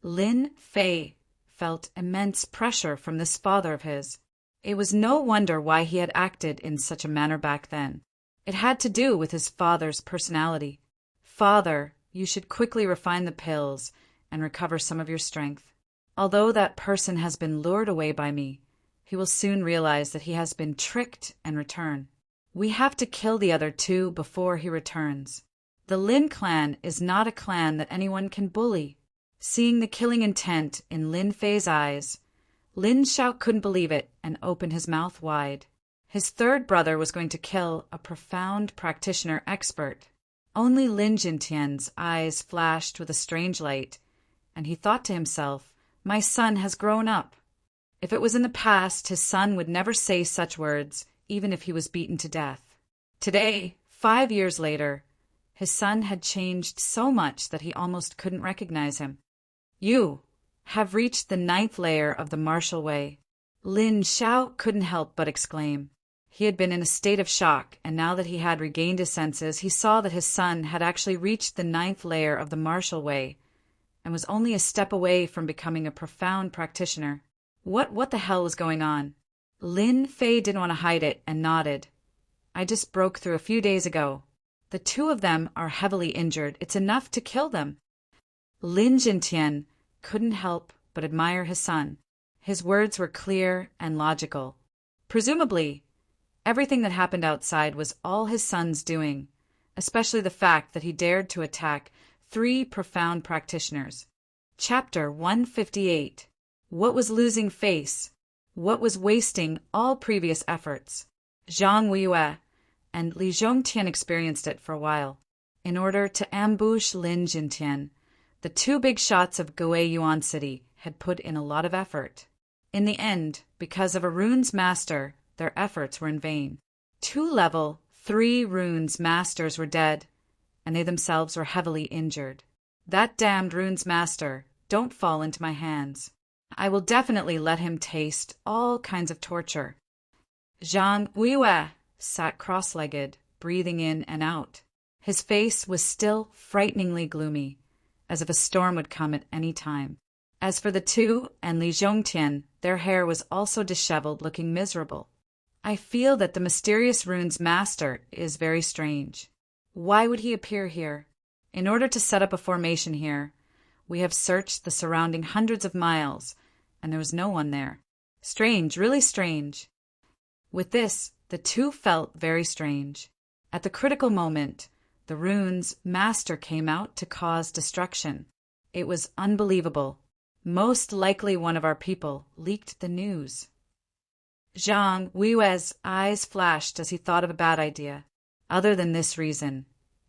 Lin Fei felt immense pressure from this father of his. It was no wonder why he had acted in such a manner back then. It had to do with his father's personality. Father, you should quickly refine the pills and recover some of your strength. Although that person has been lured away by me, he will soon realize that he has been tricked and return. We have to kill the other two before he returns. The Lin clan is not a clan that anyone can bully. Seeing the killing intent in Lin Fei's eyes, Lin Xiao couldn't believe it and opened his mouth wide. His third brother was going to kill a profound practitioner expert. Only Lin Jintian's eyes flashed with a strange light, and he thought to himself, my son has grown up. If it was in the past, his son would never say such words, even if he was beaten to death. Today, 5 years later, his son had changed so much that he almost couldn't recognize him. You have reached the 9th layer of the martial way. Lin Xiao couldn't help but exclaim. He had been in a state of shock, and now that he had regained his senses, he saw that his son had actually reached the 9th layer of the martial way and was only a step away from becoming a profound practitioner. What the hell was going on? Lin Fei didn't want to hide it and nodded. I just broke through a few days ago. The two of them are heavily injured. It's enough to kill them. Lin Jintian couldn't help but admire his son. His words were clear and logical. Presumably, everything that happened outside was all his son's doing, especially the fact that he dared to attack 3 profound practitioners. Chapter 158. What was losing face? What was wasting all previous efforts? Zhang Weiyue and Li Zhongtian experienced it for a while. In order to ambush Lin Jintian, the 2 big shots of Gui Yuan City had put in a lot of effort. In the end, because of a rune's master, their efforts were in vain. 2 level 3 rune's masters were dead, and they themselves were heavily injured. That damned rune's master, don't fall into my hands. I will definitely let him taste all kinds of torture. Zhang Weiyue sat cross-legged, breathing in and out. His face was still frighteningly gloomy, as if a storm would come at any time. As for the 2 and Li Zhongtian, their hair was also disheveled, looking miserable. I feel that the mysterious rune's master is very strange. Why would he appear here? In order to set up a formation here, we have searched the surrounding hundreds of miles, and there was no one there. Strange, really strange. With this, the 2 felt very strange. At the critical moment, the rune's master came out to cause destruction. It was unbelievable. Most likely one of our people leaked the news. Zhang Weiyue's eyes flashed as he thought of a bad idea. Other than this reason,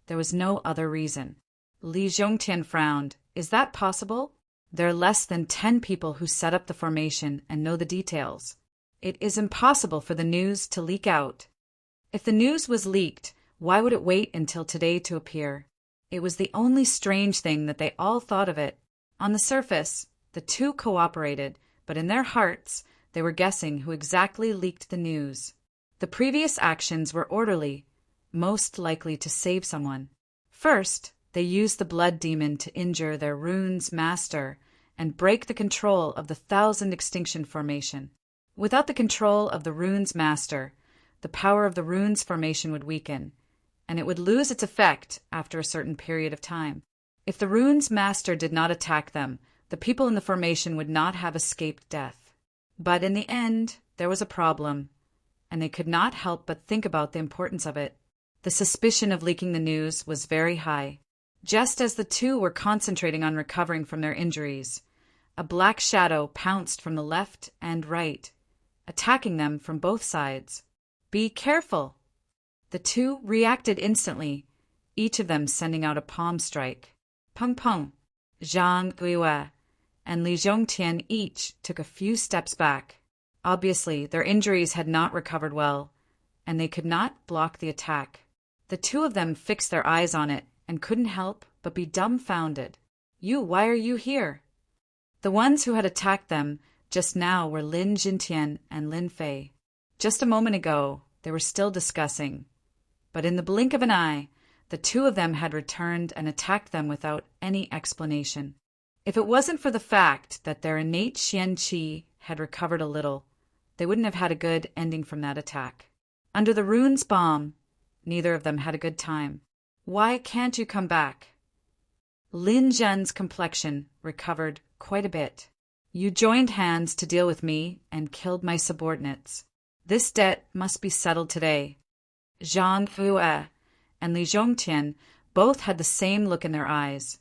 there was no other reason. Li Zhongtian frowned. Is that possible? There are less than 10 people who set up the formation and know the details. It is impossible for the news to leak out. If the news was leaked, why would it wait until today to appear? It was the only strange thing that they all thought of it. On the surface, the 2 cooperated, but in their hearts, they were guessing who exactly leaked the news. The previous actions were orderly, most likely to save someone. First, They used the blood demon to injure their rune's master and break the control of the Thousand Extinction Formation. Without the control of the rune's master, the power of the rune's formation would weaken, and it would lose its effect after a certain period of time. If the rune's master did not attack them, the people in the formation would not have escaped death. But in the end, there was a problem, and they could not help but think about the importance of it. The suspicion of leaking the news was very high. Just as the two were concentrating on recovering from their injuries, a black shadow pounced from the left and right, attacking them from both sides. "Be careful!" The two reacted instantly, each of them sending out a palm strike. Peng Peng, Zhang Guiyue, and Li Zhongtian each took a few steps back. Obviously, their injuries had not recovered well, and they could not block the attack. The two of them fixed their eyes on it and couldn't help but be dumbfounded. Why are you here?" The ones who had attacked them just now were Lin Jintian and Lin Fei. Just a moment ago, they were still discussing, but in the blink of an eye, the two of them had returned and attacked them without any explanation. If it wasn't for the fact that their innate Xian Qi had recovered a little, they wouldn't have had a good ending from that attack. Under the rune's bomb, neither of them had a good time. "Why can't you come back?" Lin Zhen's complexion recovered quite a bit. "You joined hands to deal with me and killed my subordinates. This debt must be settled today." Zhang Guiyue and Li Zhongtian both had the same look in their eyes,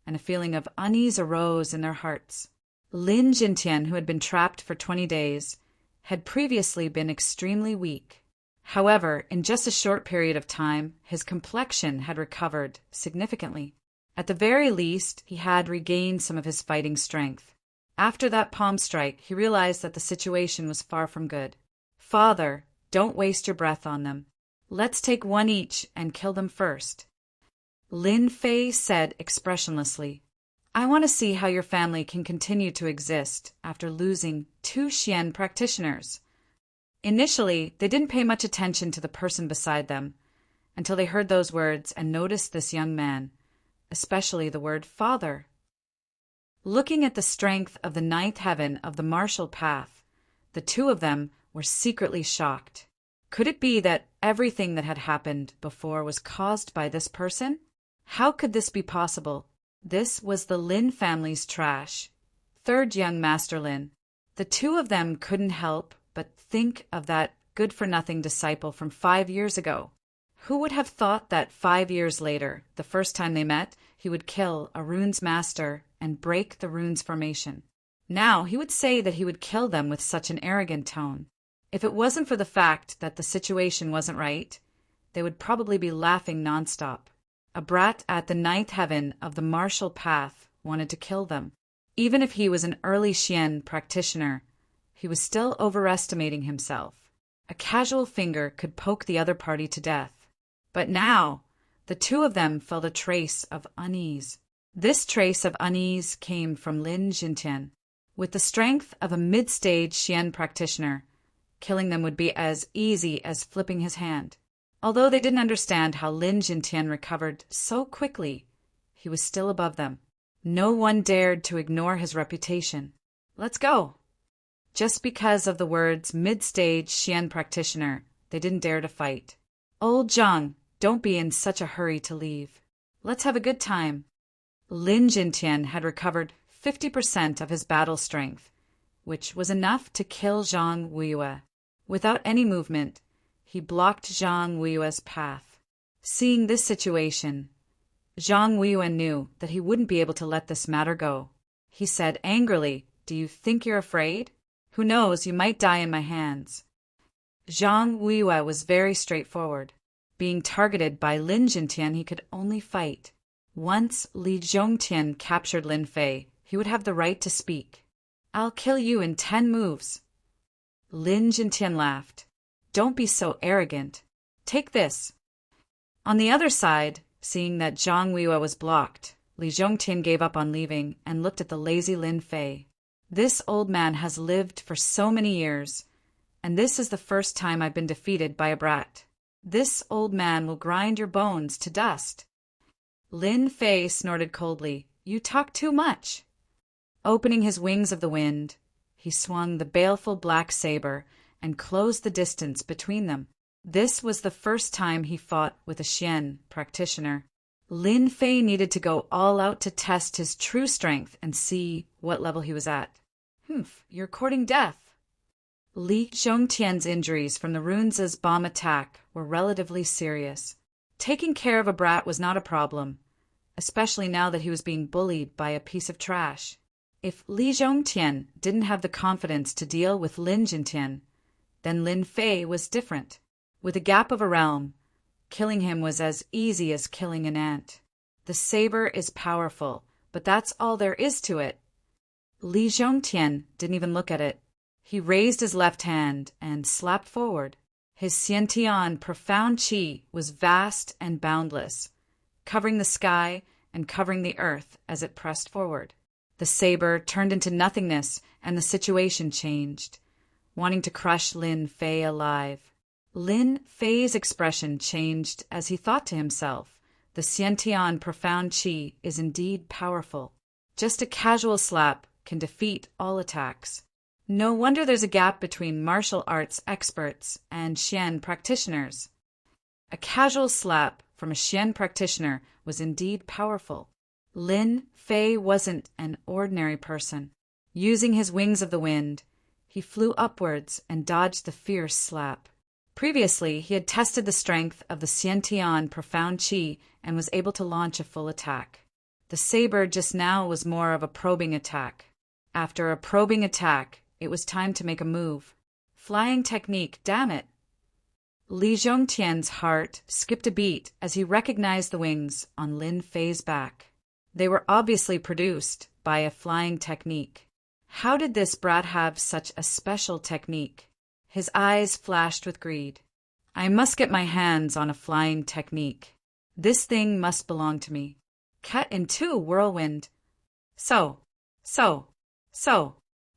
and a feeling of unease arose in their hearts. Lin Jintian, who had been trapped for 20 days, had previously been extremely weak. However, in just a short period of time, his complexion had recovered significantly. At the very least, he had regained some of his fighting strength. After that palm strike, he realized that the situation was far from good. "Father, don't waste your breath on them. Let's take one each and kill them first." Lin Fei said expressionlessly, "I want to see how your family can continue to exist after losing 2 Xian practitioners." Initially, they didn't pay much attention to the person beside them until they heard those words and noticed this young man, especially the word father. Looking at the strength of the 9th heaven of the martial path, the two of them were secretly shocked. Could it be that everything that had happened before was caused by this person? How could this be possible? This was the Lin family's trash, 3rd young Master Lin. The two of them couldn't help but think of that good-for-nothing disciple from 5 years ago. Who would have thought that 5 years later, the first time they met, he would kill a rune's master and break the rune's formation? Now he would say that he would kill them with such an arrogant tone. If it wasn't for the fact that the situation wasn't right, they would probably be laughing nonstop. A brat at the 9th heaven of the martial path wanted to kill them. Even if he was an early Xian practitioner, he was still overestimating himself. A casual finger could poke the other party to death. But now, the two of them felt a trace of unease. This trace of unease came from Lin Jintian. With the strength of a mid-stage Xian practitioner, killing them would be as easy as flipping his hand. Although they didn't understand how Lin Jintian recovered so quickly, he was still above them. No one dared to ignore his reputation. "Let's go." Just because of the words mid-stage Xian practitioner, they didn't dare to fight. "Old Zhang, don't be in such a hurry to leave. Let's have a good time." Lin Jintian had recovered 50% of his battle strength, which was enough to kill Zhang Guiyue. Without any movement, he blocked Zhang Guiyue's path. Seeing this situation, Zhang Guiyue knew that he wouldn't be able to let this matter go. He said angrily, "Do you think you're afraid? Who knows, you might die in my hands." Zhang Guiyue was very straightforward. Being targeted by Lin Jintian, he could only fight. Once Li Zhongtian captured Lin Fei, he would have the right to speak. "I'll kill you in 10 moves." Lin Jintian laughed. "Don't be so arrogant. Take this." On the other side, seeing that Zhang Guiyue was blocked, Li Zhongtian gave up on leaving and looked at the lazy Lin Fei. "This old man has lived for so many years, and this is the first time I've been defeated by a brat. This old man will grind your bones to dust." Lin Fei snorted coldly. You talk too much. Opening his wings of the wind, he swung the baleful black saber and closed the distance between them. This was the first time he fought with a Xian practitioner. Lin Fei needed to go all out to test his true strength and see what level he was at. You're courting death. Li Zhongtian's injuries from the Runza's bomb attack were relatively serious. Taking care of a brat was not a problem, especially now that he was being bullied by a piece of trash. If Li Zhongtian didn't have the confidence to deal with Lin Jintian, then Lin Fei was different. With a gap of a realm, killing him was as easy as killing an ant. The saber is powerful, but that's all there is to it. Li Zhongtian didn't even look at it. He raised his left hand and slapped forward. His Xiantian profound qi was vast and boundless, covering the sky and covering the earth as it pressed forward. The saber turned into nothingness and the situation changed, wanting to crush Lin Fei alive. Lin Fei's expression changed as he thought to himself, the Xiantian profound qi is indeed powerful. Just a casual slap can defeat all attacks. No wonder there's a gap between martial arts experts and Xian practitioners. A casual slap from a Xian practitioner was indeed powerful. Lin Fei wasn't an ordinary person. Using his wings of the wind, he flew upwards and dodged the fierce slap. Previously, he had tested the strength of the Xiantian profound qi and was able to launch a full attack. The saber just now was more of a probing attack. After a probing attack, it was time to make a move. Flying technique, damn it! Li Zhongtian's heart skipped a beat as he recognized the wings on Lin Fei's back. They were obviously produced by a flying technique. How did this brat have such a special technique? His eyes flashed with greed. I must get my hands on a flying technique. This thing must belong to me. Cut in two, whirlwind. So.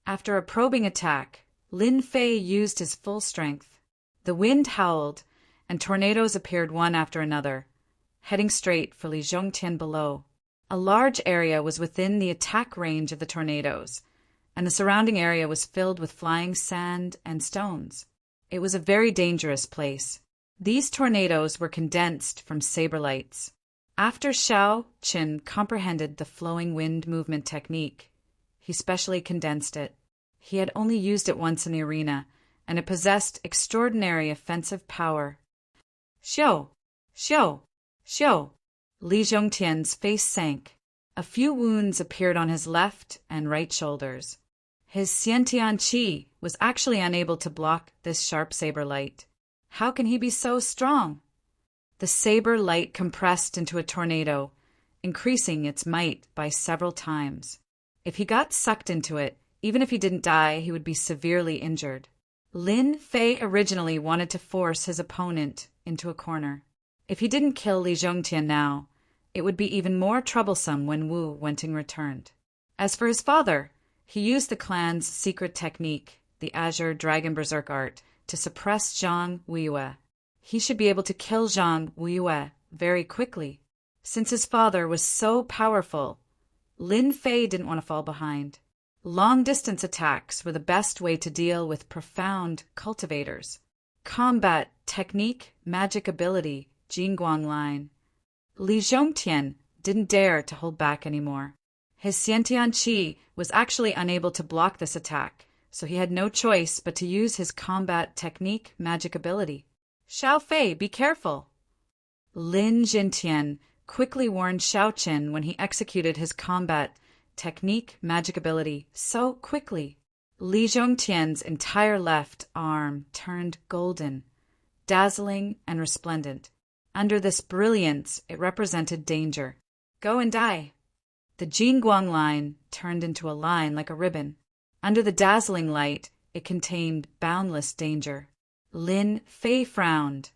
After a probing attack, Lin Fei used his full strength. The wind howled, and tornadoes appeared one after another, heading straight for Li Zhongtian below. A large area was within the attack range of the tornadoes, and the surrounding area was filled with flying sand and stones. It was a very dangerous place. These tornadoes were condensed from saber lights. After Xiao Qin comprehended the flowing wind movement technique, he specially condensed it. He had only used it once in the arena, and it possessed extraordinary offensive power. Xiao! Li Zhongtian's face sank. A few wounds appeared on his left and right shoulders. His Xiantian qi was actually unable to block this sharp saber light. How can he be so strong? The saber light compressed into a tornado, increasing its might by several times. If he got sucked into it, even if he didn't die, he would be severely injured. Lin Fei originally wanted to force his opponent into a corner. If he didn't kill Li Zhongtian now, it would be even more troublesome when Wu Wenting returned. As for his father, he used the clan's secret technique, the Azure Dragon Berserk art, to suppress Zhang Weiyue. He should be able to kill Zhang Weiyue very quickly. Since his father was so powerful, Lin Fei didn't want to fall behind. Long-distance attacks were the best way to deal with profound cultivators. Combat, technique, magic ability, Jingguang line. Li Zhongtian didn't dare to hold back anymore. His Xiantian qi was actually unable to block this attack, so he had no choice but to use his combat technique magic ability. Xiao Fei, be careful! Lin Jintian quickly warned Xiao Qin when he executed his combat technique magic ability so quickly. Li Zhongtian's entire left arm turned golden, dazzling and resplendent. Under this brilliance, it represented danger. Go and die. The Jingguang line turned into a line like a ribbon. Under the dazzling light, it contained boundless danger. Lin Fei frowned,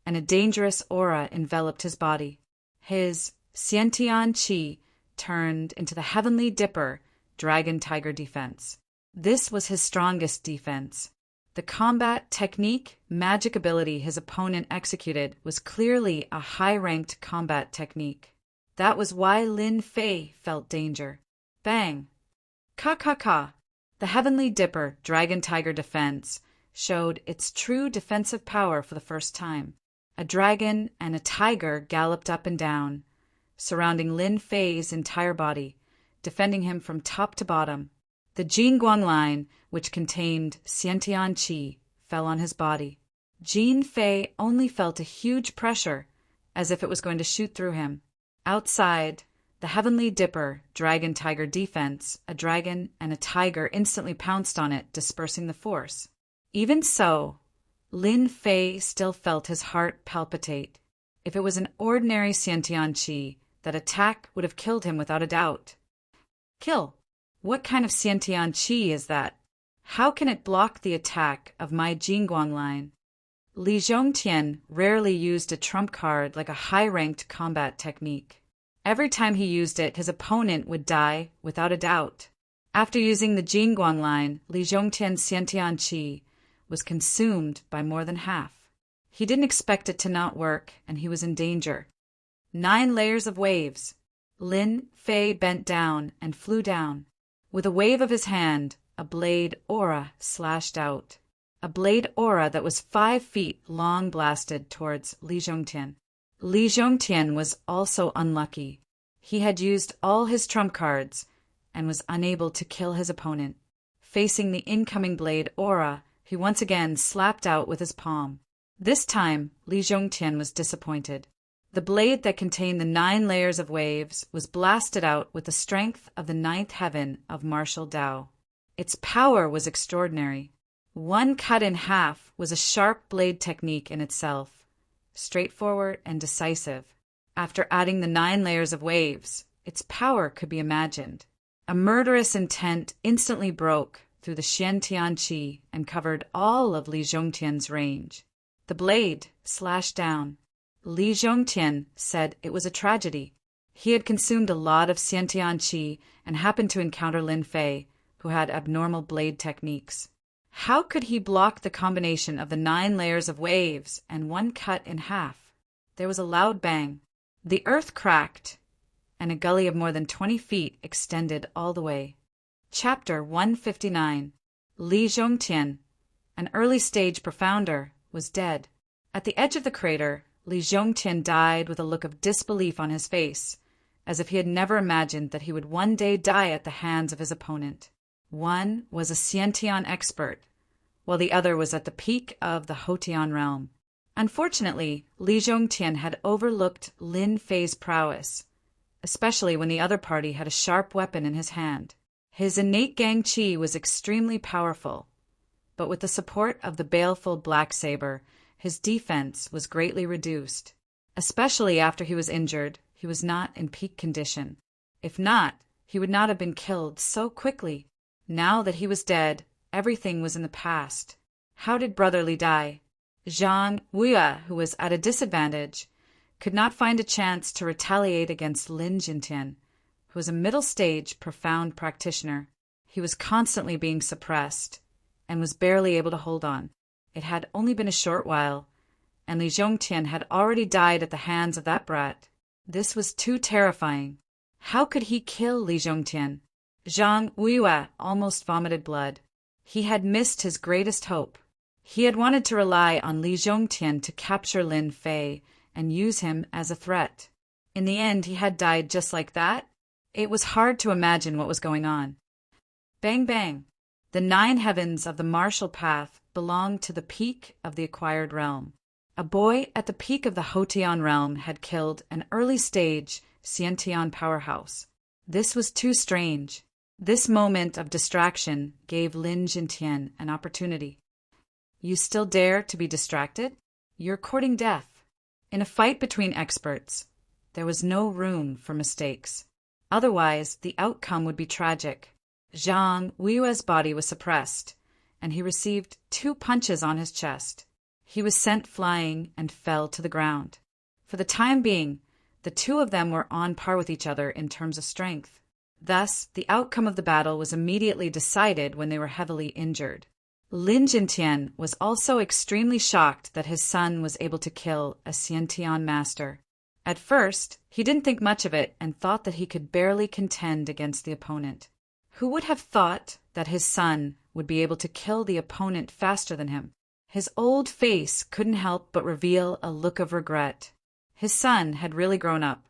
and a dangerous aura enveloped his body. His Xiantian qi turned into the heavenly dipper dragon tiger defense. This was his strongest defense. The combat technique magic ability his opponent executed was clearly a high-ranked combat technique. That was why Lin Fei felt danger. Bang! Ka ka ka! The Heavenly Dipper Dragon Tiger defense showed its true defensive power for the first time. A dragon and a tiger galloped up and down, surrounding Lin Fei's entire body, defending him from top to bottom. The Jingguang line, which contained Xiantian Qi, fell on his body. Jin Fei only felt a huge pressure, as if it was going to shoot through him. Outside, the Heavenly Dipper Dragon Tiger defense, a dragon and a tiger instantly pounced on it, dispersing the force. Even so, Lin Fei still felt his heart palpitate. If it was an ordinary Xiantian Qi, that attack would have killed him without a doubt. Kill? What kind of Xiantian Qi is that? How can it block the attack of my Jingguang line? Li Zhongtian rarely used a trump card like a high-ranked combat technique. Every time he used it, his opponent would die without a doubt. After using the Jingguang line, Li Zhongtian's Xiantian Qi was consumed by more than half. He didn't expect it to not work, and he was in danger. 9 layers of waves. Lin Fei bent down and flew down. With a wave of his hand, a blade aura slashed out. A blade aura that was 5 feet long blasted towards Li Zhongtian. Li Zhongtian was also unlucky. He had used all his trump cards and was unable to kill his opponent. Facing the incoming blade aura, he once again slapped out with his palm. This time, Li Zhongtian was disappointed. The blade that contained the 9 layers of waves was blasted out with the strength of the 9th heaven of martial Tao. Its power was extraordinary. One cut in half was a sharp blade technique in itself, straightforward and decisive. After adding the 9 layers of waves, its power could be imagined. A murderous intent instantly broke through the Xiantian Qi and covered all of Li Zhongtian's range. The blade slashed down. Li Zhongtian said it was a tragedy. He had consumed a lot of Xiantian Qi and happened to encounter Lin Fei, who had abnormal blade techniques. How could he block the combination of the 9 layers of waves and one cut in half? There was a loud bang. The earth cracked, and a gully of more than 20 feet extended all the way. Chapter 159. Li Zhongtian, an early-stage profounder, was dead. At the edge of the crater, Li Zhongtian died with a look of disbelief on his face, as if he had never imagined that he would one day die at the hands of his opponent. One was a Xiantian expert, while the other was at the peak of the Hotian realm. Unfortunately, Li Zhongtian had overlooked Lin Fei's prowess, especially when the other party had a sharp weapon in his hand. His innate Gang Qi was extremely powerful, but with the support of the baleful Black Saber, his defense was greatly reduced. Especially after he was injured, he was not in peak condition. If not, he would not have been killed so quickly. Now that he was dead, everything was in the past. How did Brother Li die? Zhang Wuya, who was at a disadvantage, could not find a chance to retaliate against Lin Jintian, who was a middle-stage, profound practitioner. He was constantly being suppressed and was barely able to hold on. It had only been a short while, and Li Zhongtian had already died at the hands of that brat. This was too terrifying. How could he kill Li Zhongtian? Zhang Wuya almost vomited blood. He had missed his greatest hope. He had wanted to rely on Li Zhongtian to capture Lin Fei and use him as a threat. In the end, he had died just like that. It was hard to imagine what was going on. Bang bang. The 9 heavens of the martial path belonged to the peak of the acquired realm. A boy at the peak of the Hotian realm had killed an early-stage Xiantian powerhouse. This was too strange. This moment of distraction gave Lin Jintian an opportunity. You still dare to be distracted? You're courting death. In a fight between experts, there was no room for mistakes. Otherwise, the outcome would be tragic. Zhang Wuyue's body was suppressed, and he received 2 punches on his chest. He was sent flying and fell to the ground. For the time being, the 2 of them were on par with each other in terms of strength. Thus, the outcome of the battle was immediately decided when they were heavily injured. Lin Jintian was also extremely shocked that his son was able to kill a Xiantian master. At first, he didn't think much of it and thought that he could barely contend against the opponent. Who would have thought that his son would be able to kill the opponent faster than him? His old face couldn't help but reveal a look of regret. His son had really grown up.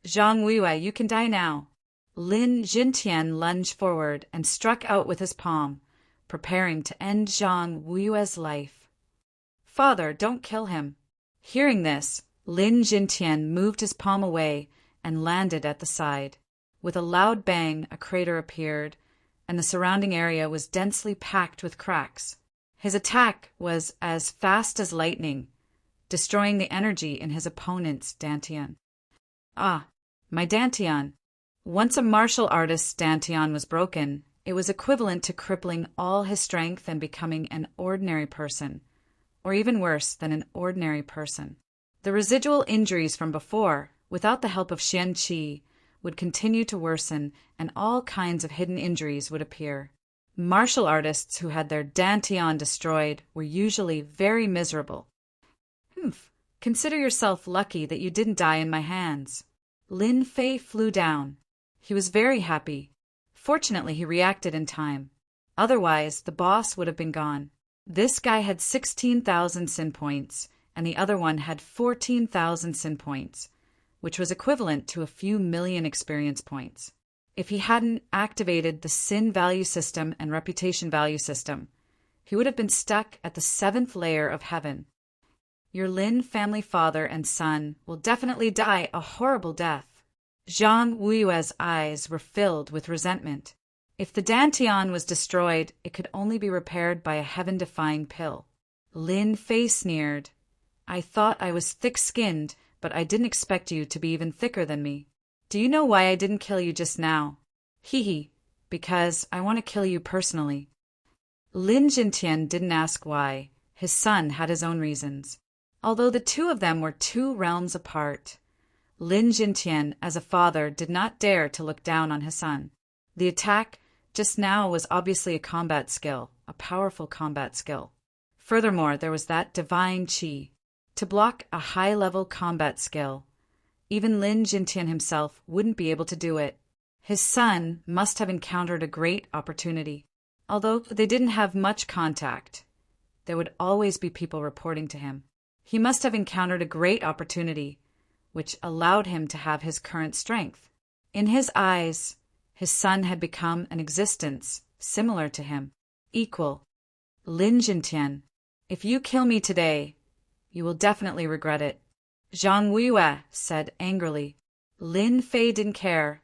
Zhang Weiyue, you can die now. Lin Jintian lunged forward and struck out with his palm, preparing to end Zhang Weiyue's life. Father, don't kill him. Hearing this, Lin Jintian moved his palm away and landed at the side. With a loud bang, a crater appeared, and the surrounding area was densely packed with cracks. His attack was as fast as lightning, destroying the energy in his opponent's dantian. Ah, my dantian. Once a martial artist's dantian was broken, it was equivalent to crippling all his strength and becoming an ordinary person, or even worse than an ordinary person. The residual injuries from before, without the help of Xian Qi, would continue to worsen, and all kinds of hidden injuries would appear. Martial artists who had their dantian destroyed were usually very miserable. Consider yourself lucky that you didn't die in my hands. Lin Fei flew down. He was very happy. Fortunately, he reacted in time. Otherwise, the boss would have been gone. This guy had 16,000 sin points, and the other one had 14,000 sin points, which was equivalent to a few million experience points. If he hadn't activated the sin value system and reputation value system, he would have been stuck at the 7th layer of heaven. Your Lin family father and son will definitely die a horrible death. Zhang Weiyue's eyes were filled with resentment. If the dantian was destroyed, it could only be repaired by a heaven-defying pill. Lin Fei sneered. I thought I was thick-skinned, but I didn't expect you to be even thicker than me. Do you know why I didn't kill you just now? Hee, because I want to kill you personally. Lin Jintian didn't ask why. His son had his own reasons. Although the two of them were 2 realms apart, Lin Jintian, as a father, did not dare to look down on his son. The attack just now was obviously a combat skill, a powerful combat skill. Furthermore, there was that divine qi. To block a high-level combat skill, even Lin Jintian himself wouldn't be able to do it. His son must have encountered a great opportunity. Although they didn't have much contact, there would always be people reporting to him. He must have encountered a great opportunity, which allowed him to have his current strength. In his eyes, his son had become an existence similar to him, equal. Lin Jintian, if you kill me today, you will definitely regret it. Zhang Weiyue said angrily. Lin Fei didn't care.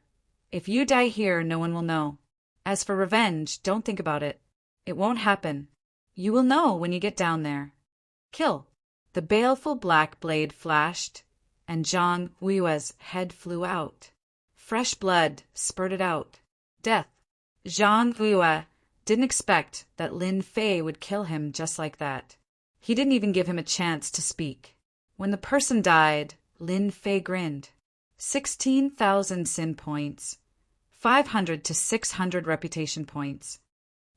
If you die here, no one will know. As for revenge, don't think about it. It won't happen. You will know when you get down there. Kill. The baleful black blade flashed, and Zhang Weiyue's head flew out. Fresh blood spurted out. Death. Zhang Weiyue didn't expect that Lin Fei would kill him just like that. He didn't even give him a chance to speak. When the person died, Lin Fei grinned. 16,000 sin points. 500 to 600 reputation points.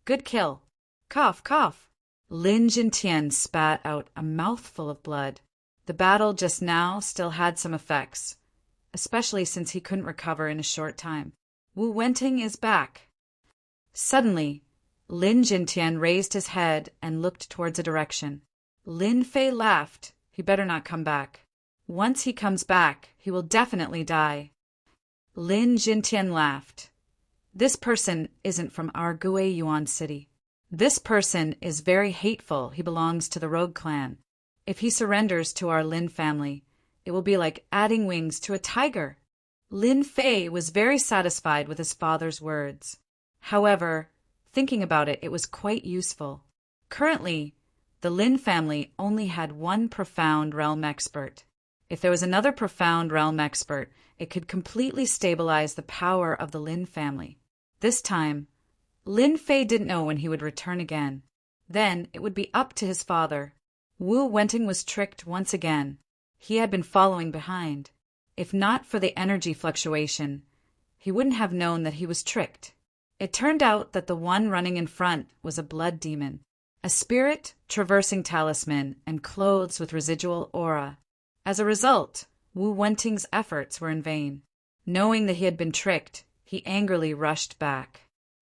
Good kill. Cough, cough. Lin Jintian spat out a mouthful of blood. The battle just now still had some effects, especially since he couldn't recover in a short time. Wu Wenting is back. Suddenly, Lin Jintian raised his head and looked towards a direction. Lin Fei laughed. He better not come back. Once he comes back, he will definitely die. Lin Jintian laughed. This person isn't from our Gui Yuan city. This person is very hateful. He belongs to the Rogue clan. If he surrenders to our Lin family, it will be like adding wings to a tiger. Lin Fei was very satisfied with his father's words. However, thinking about it, it was quite useful. Currently, the Lin family only had one profound realm expert. If there was another profound realm expert, it could completely stabilize the power of the Lin family. This time, Lin Fei didn't know when he would return again. Then it would be up to his father. Wu Wenting was tricked once again. He had been following behind. If not for the energy fluctuation, he wouldn't have known that he was tricked. It turned out that the one running in front was a blood demon, a spirit traversing talisman and clothes with residual aura. As a result, Wu Wenting's efforts were in vain. Knowing that he had been tricked, he angrily rushed back.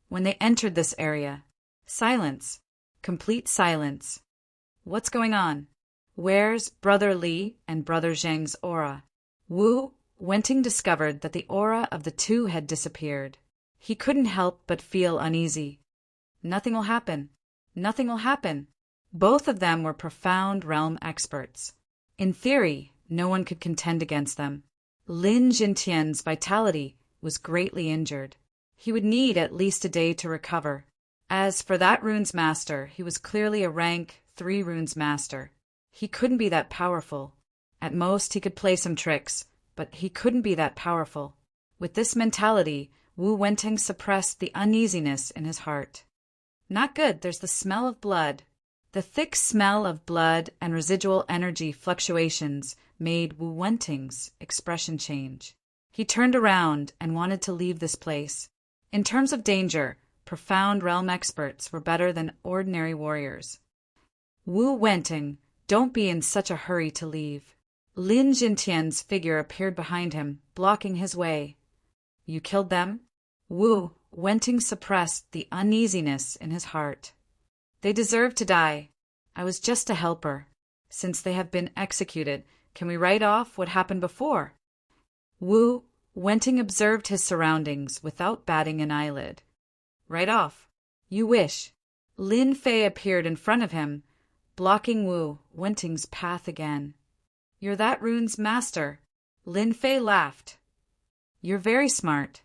When they entered this area, silence. Complete silence. What's going on? Where's Brother Li and Brother Zheng's aura? Wu Wenting discovered that the aura of the two had disappeared. He couldn't help but feel uneasy. Nothing will happen. Nothing will happen. Both of them were profound realm experts. In theory, no one could contend against them. Lin Jintian's vitality was greatly injured. He would need at least a day to recover. As for that rune's master, he was clearly a rank 3 runes master. He couldn't be that powerful. At most, he could play some tricks, but he couldn't be that powerful. With this mentality, Wu Wenting suppressed the uneasiness in his heart. Not good, there's the smell of blood. The thick smell of blood and residual energy fluctuations made Wu Wenting's expression change. He turned around and wanted to leave this place. In terms of danger, profound realm experts were better than ordinary warriors. Wu Wenting, don't be in such a hurry to leave. Lin Jintian's figure appeared behind him, blocking his way. You killed them? Wu Wenting suppressed the uneasiness in his heart. They deserve to die. I was just a helper. Since they have been executed, can we write off what happened before? Wu Wenting observed his surroundings without batting an eyelid. Right off. You wish. Lin Fei appeared in front of him, blocking Wu Wenting's path again. You're that rune's master. Lin Fei laughed. You're very smart.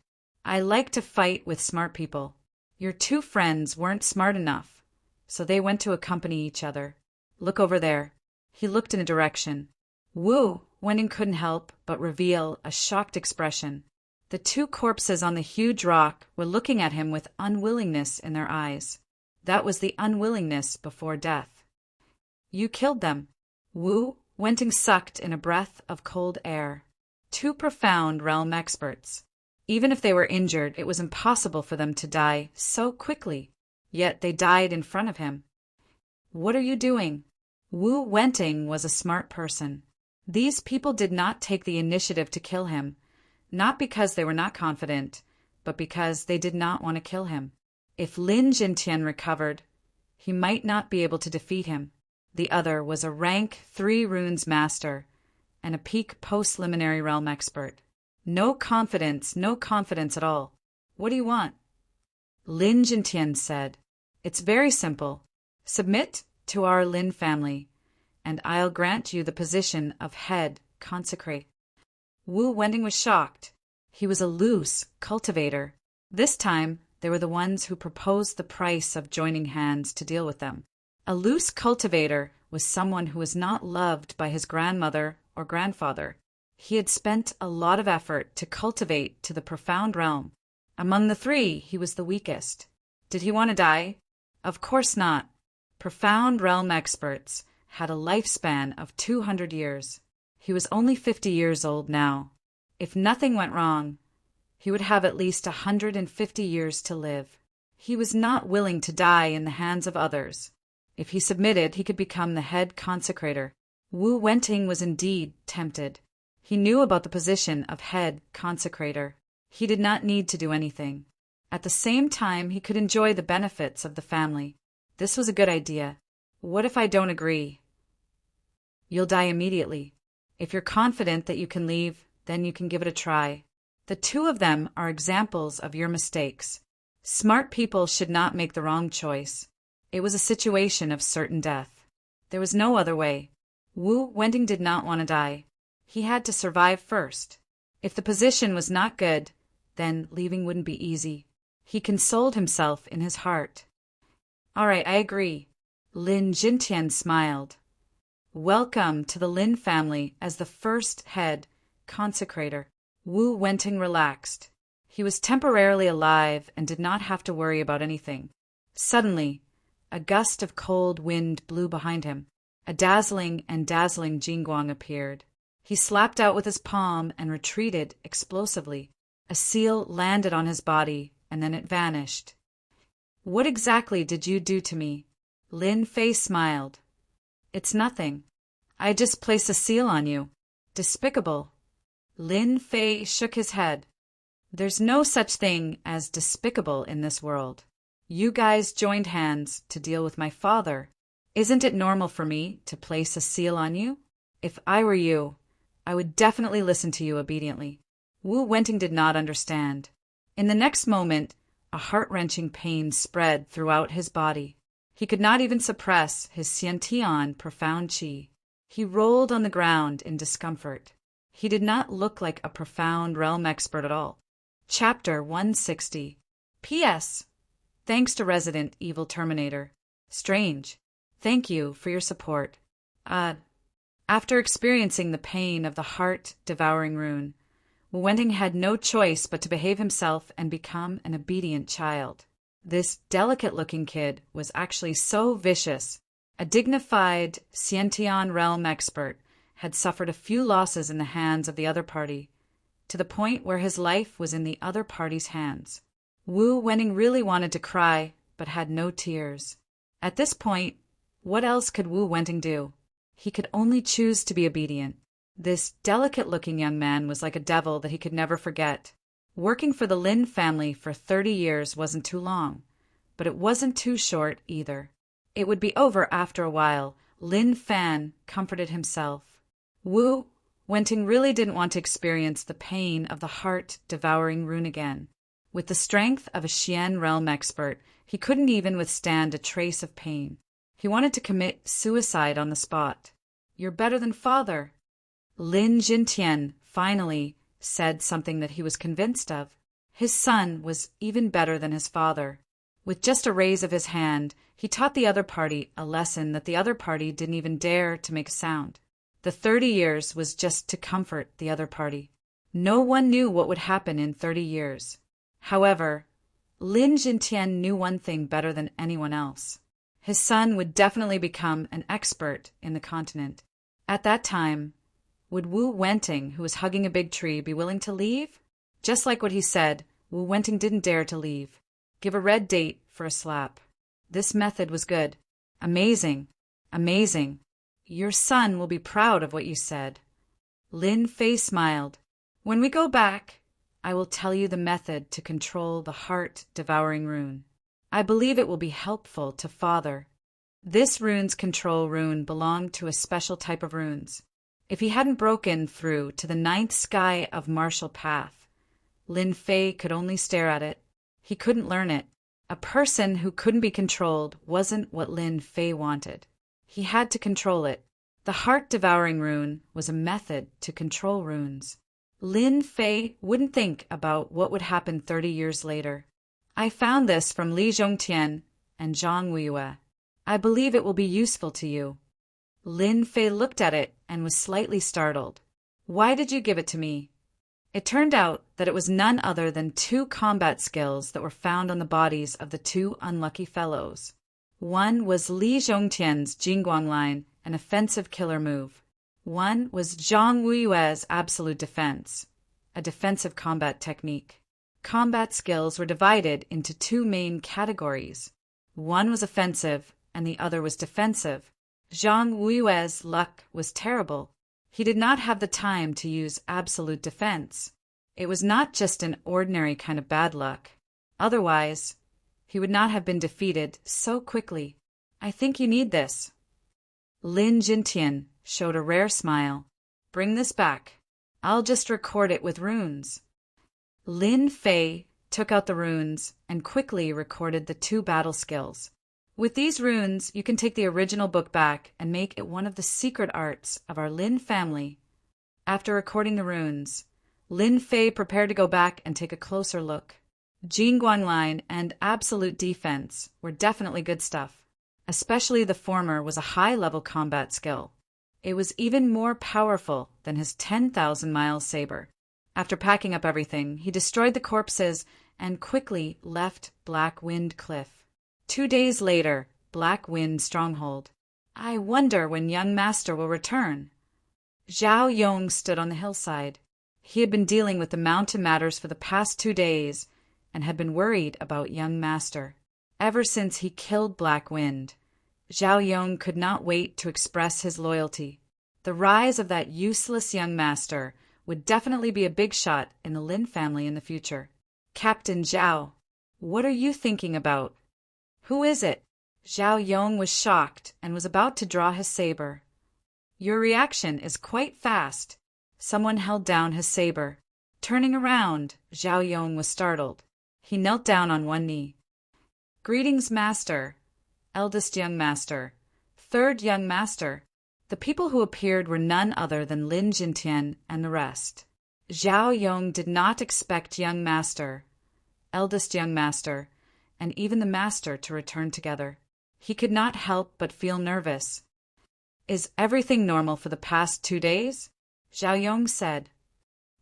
I like to fight with smart people. Your two friends weren't smart enough, so they went to accompany each other. Look over there. He looked in a direction. Wu Wenting couldn't help but reveal a shocked expression. The two corpses on the huge rock were looking at him with unwillingness in their eyes. That was the unwillingness before death. You killed them. Wu Wenting sucked in a breath of cold air. Two profound realm experts. Even if they were injured, it was impossible for them to die so quickly. Yet they died in front of him. What are you doing? Wu Wenting was a smart person. These people did not take the initiative to kill him, not because they were not confident, but because they did not want to kill him. If Lin Jintian recovered, he might not be able to defeat him. The other was a rank 3 runes master and a peak post-liminary realm expert. No confidence at all. What do you want? Lin Jintian said. It's very simple. Submit to our Lin family, and I'll grant you the position of head consecrate. Wu Wenting was shocked. He was a loose cultivator. This time, they were the ones who proposed the price of joining hands to deal with them. A loose cultivator was someone who was not loved by his grandmother or grandfather. He had spent a lot of effort to cultivate to the profound realm. Among the 3, he was the weakest. Did he want to die? Of course not. Profound realm experts had a lifespan of 200 years. He was only 50 years old now. If nothing went wrong, he would have at least 150 years to live. He was not willing to die in the hands of others. If he submitted, he could become the head consecrator. Wu Wenting was indeed tempted. He knew about the position of head consecrator. He did not need to do anything. At the same time, he could enjoy the benefits of the family. This was a good idea. What if I don't agree? You'll die immediately. If you're confident that you can leave, then you can give it a try. The two of them are examples of your mistakes. Smart people should not make the wrong choice. It was a situation of certain death. There was no other way. Wu Wenting did not want to die. He had to survive first. If the position was not good, then leaving wouldn't be easy. He consoled himself in his heart. All right, I agree. Lin Jintian smiled. Welcome to the Lin family as the first head consecrator. Wu Wenting relaxed. He was temporarily alive and did not have to worry about anything. Suddenly, a gust of cold wind blew behind him. A dazzling Jingguang appeared. He slapped out with his palm and retreated explosively. A seal landed on his body, and then it vanished. What exactly did you do to me? Lin Fei smiled. It's nothing. I just placed a seal on you. Despicable. Lin Fei shook his head. There's no such thing as despicable in this world. You guys joined hands to deal with my father. Isn't it normal for me to place a seal on you? If I were you, I would definitely listen to you obediently. Wu Wenting did not understand. In the next moment, a heart-wrenching pain spread throughout his body. He could not even suppress his Xiantian profound qi. He rolled on the ground in discomfort. He did not look like a profound realm expert at all. Chapter 160. P.S. Thanks to Resident Evil Terminator. Strange. Thank you for your support. After experiencing the pain of the heart-devouring rune, Wu Wenting had no choice but to behave himself and become an obedient child. This delicate-looking kid was actually so vicious. A dignified Xiantian realm expert had suffered a few losses in the hands of the other party, to the point where his life was in the other party's hands. Wu Wenting really wanted to cry, but had no tears. At this point, what else could Wu Wenting do? He could only choose to be obedient. This delicate-looking young man was like a devil that he could never forget. Working for the Lin family for 30 years wasn't too long, but it wasn't too short either. It would be over after a while, Lin Fan comforted himself. Wu Wenting really didn't want to experience the pain of the heart-devouring rune again. With the strength of a Xian realm expert, he couldn't even withstand a trace of pain. He wanted to commit suicide on the spot. You're better than father. Lin Jintian finally said something that he was convinced of. His son was even better than his father. With just a raise of his hand, he taught the other party a lesson that the other party didn't even dare to make a sound. The 30 years was just to comfort the other party. No one knew what would happen in 30 years. However, Lin Jintian knew one thing better than anyone else. His son would definitely become an expert in the continent. At that time, would Wu Wenting, who was hugging a big tree, be willing to leave? Just like what he said, Wu Wenting didn't dare to leave. Give a red date for a slap. This method was good. Amazing. Amazing. Your son will be proud of what you said. Lin Fei smiled. When we go back, I will tell you the method to control the heart-devouring rune. I believe it will be helpful to father. This rune's control rune belonged to a special type of runes. If he hadn't broken through to the 9th sky of martial path, Lin Fei could only stare at it. He couldn't learn it. A person who couldn't be controlled wasn't what Lin Fei wanted. He had to control it. The heart-devouring rune was a method to control runes. Lin Fei wouldn't think about what would happen 30 years later. I found this from Li Zhongtian and Zhang Weiyue. I believe it will be useful to you. Lin Fei looked at it and was slightly startled. Why did you give it to me? It turned out that it was none other than 2 combat skills that were found on the bodies of the 2 unlucky fellows. One was Li Zhongtian's Jingguang line, an offensive killer move. One was Zhang Weiyue's absolute defense, a defensive combat technique. Combat skills were divided into 2 main categories. One was offensive and the other was defensive. Zhang Weiyue's luck was terrible. He did not have the time to use absolute defense. It was not just an ordinary kind of bad luck. Otherwise, he would not have been defeated so quickly. I think you need this. Lin Jintian showed a rare smile. Bring this back. I'll just record it with runes. Lin Fei took out the runes and quickly recorded the 2 battle skills. With these runes, you can take the original book back and make it one of the secret arts of our Lin family. After recording the runes, Lin Fei prepared to go back and take a closer look. Jingguang line and absolute defense were definitely good stuff. Especially the former was a high-level combat skill. It was even more powerful than his 10,000-mile saber. After packing up everything, he destroyed the corpses and quickly left Black Wind Cliff. 2 days later, Black Wind Stronghold. I wonder when young master will return. Zhao Yong stood on the hillside. He had been dealing with the mountain matters for the past 2 days and had been worried about young master. Ever since he killed Black Wind, Zhao Yong could not wait to express his loyalty. The rise of that useless young master would definitely be a big shot in the Lin family in the future. Captain Zhao, what are you thinking about? Who is it? Zhao Yong was shocked and was about to draw his saber. Your reaction is quite fast. Someone held down his saber. Turning around, Zhao Yong was startled. He knelt down on one knee. Greetings, Master. Eldest young master. Third young master. The people who appeared were none other than Lin Jintian and the rest. Zhao Yong did not expect young master, eldest young master, and even the master to return together. He could not help but feel nervous. Is everything normal for the past 2 days? Zhao Yong said.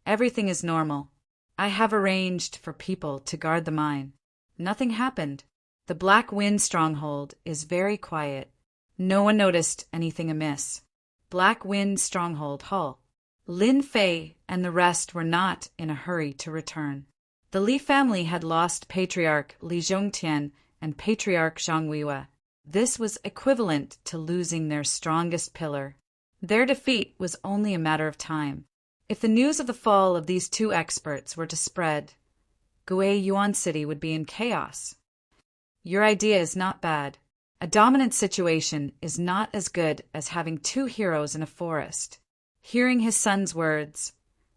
Everything is normal. I have arranged for people to guard the mine. Nothing happened. The Black Wind stronghold is very quiet. No one noticed anything amiss. Black Wind stronghold hull. Lin Fei and the rest were not in a hurry to return. The Li family had lost Patriarch Li Zhongtian and Patriarch Zhang Weiwei. This was equivalent to losing their strongest pillar. Their defeat was only a matter of time. If the news of the fall of these two experts were to spread, Gui Yuan City would be in chaos. Your idea is not bad. A dominant situation is not as good as having two heroes in a forest. Hearing his son's words,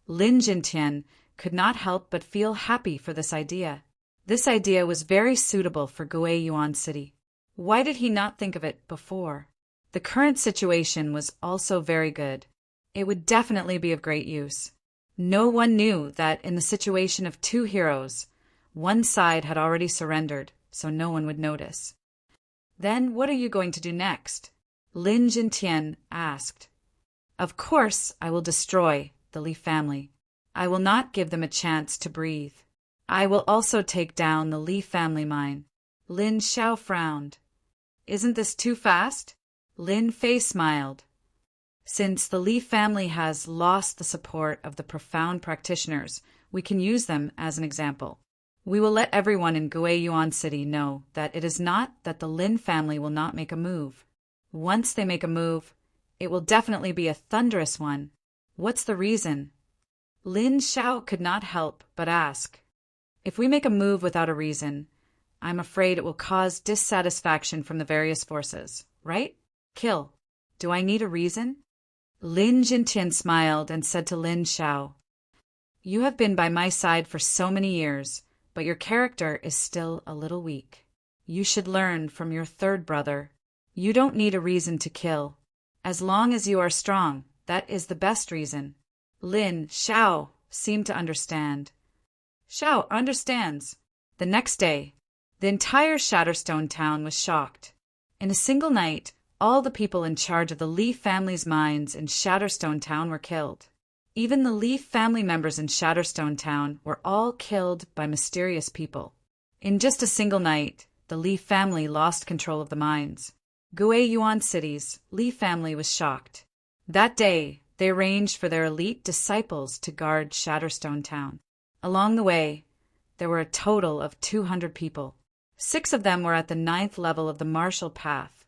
Lin Jintian could not help but feel happy for this idea. This idea was very suitable for Gui Yuan City. Why did he not think of it before? The current situation was also very good. It would definitely be of great use. No one knew that in the situation of two heroes, one side had already surrendered, so no one would notice. Then what are you going to do next? Lin Jintian asked. Of course I will destroy the Li family. I will not give them a chance to breathe. I will also take down the Li family mine. Lin Xiao frowned. Isn't this too fast? Lin Fei smiled. Since the Li family has lost the support of the profound practitioners, we can use them as an example. We will let everyone in Gui Yuan City know that it is not that the Lin family will not make a move. Once they make a move, it will definitely be a thunderous one. What's the reason? Lin Xiao could not help but ask. If we make a move without a reason, I'm afraid it will cause dissatisfaction from the various forces, right? Kill. Do I need a reason? Lin Jintian smiled and said to Lin Xiao, You have been by my side for so many years, but your character is still a little weak. You should learn from your third brother. You don't need a reason to kill. As long as you are strong, that is the best reason. Lin Xiao seemed to understand. Xiao understands. The next day, the entire Shatterstone town was shocked. In a single night, all the people in charge of the Li family's mines in Shatterstone town were killed. Even the Li family members in Shatterstone town were all killed by mysterious people. In just a single night, the Li family lost control of the mines. Gui Yuan City's Li family was shocked. That day, they arranged for their elite disciples to guard Shatterstone town. Along the way, there were a total of 200 people. 6 of them were at the 9th level of the martial path.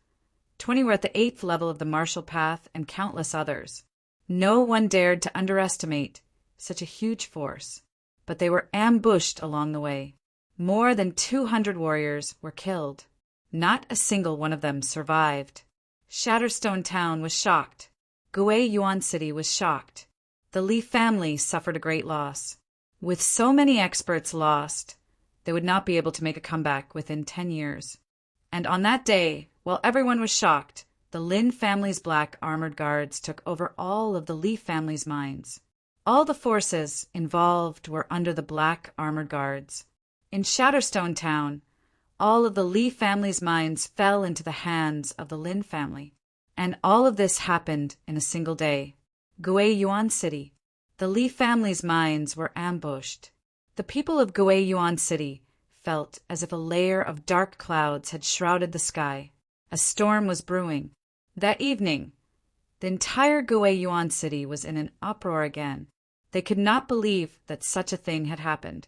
20 were at the 8th level of the martial path, and countless others. No one dared to underestimate such a huge force, but they were ambushed along the way. More than 200 warriors were killed. Not a single one of them survived. Shatterstone town was shocked. Gui Yuan City was shocked. The Li family suffered a great loss. With so many experts lost, they would not be able to make a comeback within 10 years. And on that day, while everyone was shocked, the Lin family's black armored guards took over all of the Li family's mines. All the forces involved were under the black armored guards. In Shatterstone town, all of the Li family's mines fell into the hands of the Lin family. And all of this happened in a single day. Gui Yuan City. The Li family's mines were ambushed. The people of Gui Yuan City felt as if a layer of dark clouds had shrouded the sky. A storm was brewing. That evening, the entire Gui Yuan City was in an uproar again. They could not believe that such a thing had happened.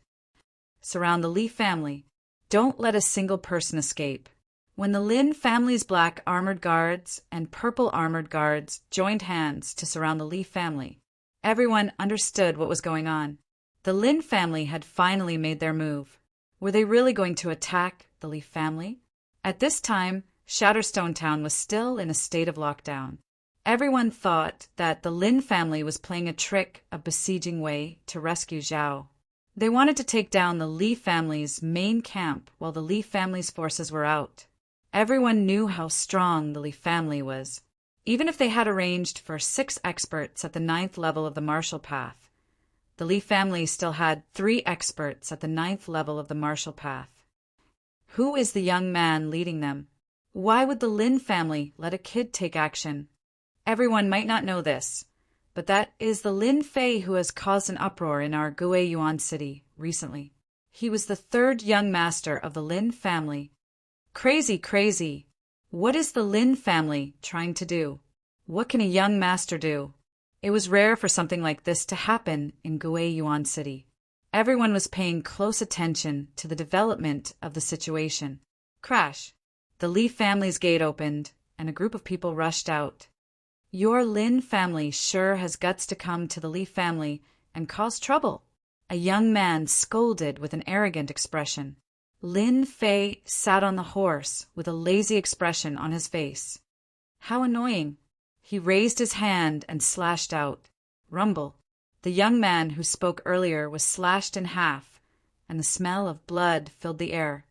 Surround the Li family. Don't let a single person escape. When the Lin family's black armored guards and purple armored guards joined hands to surround the Li family, Everyone understood what was going on. The Lin family had finally made their move. Were they really going to attack the Li family? At this time, Shatterstone Town was still in a state of lockdown. Everyone thought that the Lin family was playing a trick of besieging Wei to rescue Zhao. They wanted to take down the Li family's main camp while the Li family's forces were out. Everyone knew how strong the Li family was. Even if they had arranged for 6 experts at the 9th level of the martial path, the Li family still had 3 experts at the 9th level of the martial path. Who is the young man leading them? Why would the Lin family let a kid take action? Everyone might not know this, but that is the Lin Fei who has caused an uproar in our Guiyuan city recently. He was the 3rd young master of the Lin family. Crazy, crazy. What is the Lin family trying to do? What can a young master do? It was rare for something like this to happen in Guiyuan city. Everyone was paying close attention to the development of the situation. Crash. The Li family's gate opened, and a group of people rushed out. Your Lin family sure has guts to come to the Li family and cause trouble. A young man scolded with an arrogant expression. Lin Fei sat on the horse with a lazy expression on his face. How annoying. He raised his hand and slashed out. Rumble. The young man who spoke earlier was slashed in half, and the smell of blood filled the air.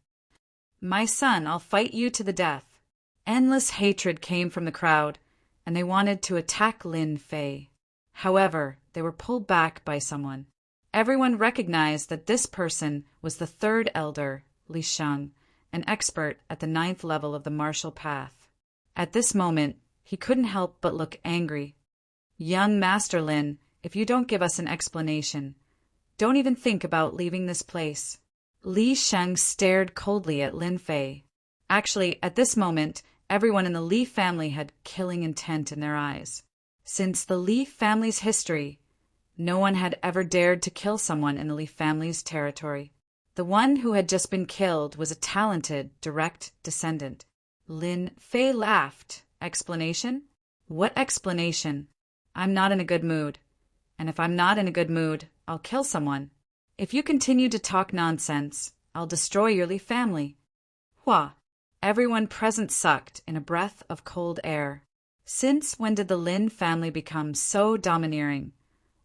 My son, I'll fight you to the death. Endless hatred came from the crowd, and they wanted to attack Lin Fei. However, they were pulled back by someone. Everyone recognized that this person was the 3rd elder, Li Sheng, an expert at the 9th level of the martial path. At this moment, he couldn't help but look angry. Young Master Lin, if you don't give us an explanation, don't even think about leaving this place. Li Sheng stared coldly at Lin Fei. Actually, at this moment, everyone in the Li family had killing intent in their eyes. Since the Li family's history, no one had ever dared to kill someone in the Li family's territory. The one who had just been killed was a talented, direct descendant. Lin Fei laughed. Explanation? What explanation? I'm not in a good mood. And if I'm not in a good mood, I'll kill someone. If you continue to talk nonsense, I'll destroy your Li family. Hua! Everyone present sucked in a breath of cold air. Since when did the Lin family become so domineering,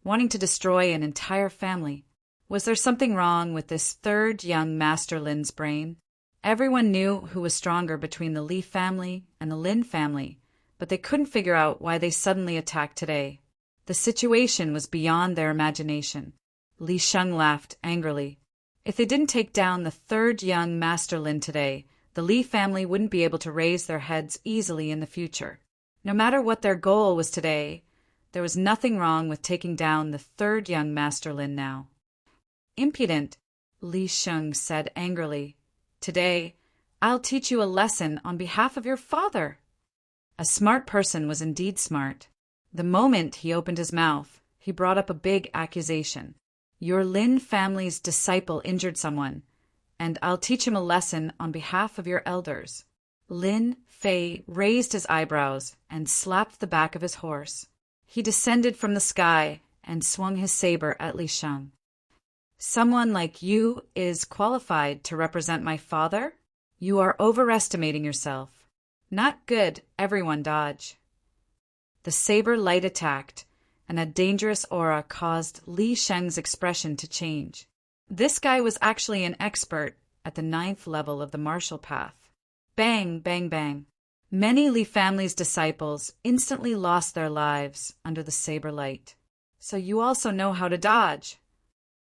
wanting to destroy an entire family? Was there something wrong with this 3rd young Master Lin's brain? Everyone knew who was stronger between the Li family and the Lin family, but they couldn't figure out why they suddenly attacked today. The situation was beyond their imagination. Li Sheng laughed angrily. If they didn't take down the 3rd young Master Lin today, the Li family wouldn't be able to raise their heads easily in the future. No matter what their goal was today, there was nothing wrong with taking down the 3rd young Master Lin now. Impudent, Li Sheng said angrily. Today, I'll teach you a lesson on behalf of your father. A smart person was indeed smart. The moment he opened his mouth, he brought up a big accusation. Your Lin family's disciple injured someone, and I'll teach him a lesson on behalf of your elders. Lin Fei raised his eyebrows and slapped the back of his horse. He descended from the sky and swung his saber at Li Sheng. Someone like you is qualified to represent my father? You are overestimating yourself. Not good, everyone dodge. The saber light attacked, and a dangerous aura caused Li Sheng's expression to change. This guy was actually an expert at the 9th level of the martial path. Bang, bang, bang. Many Li family's disciples instantly lost their lives under the saber light. So you also know how to dodge.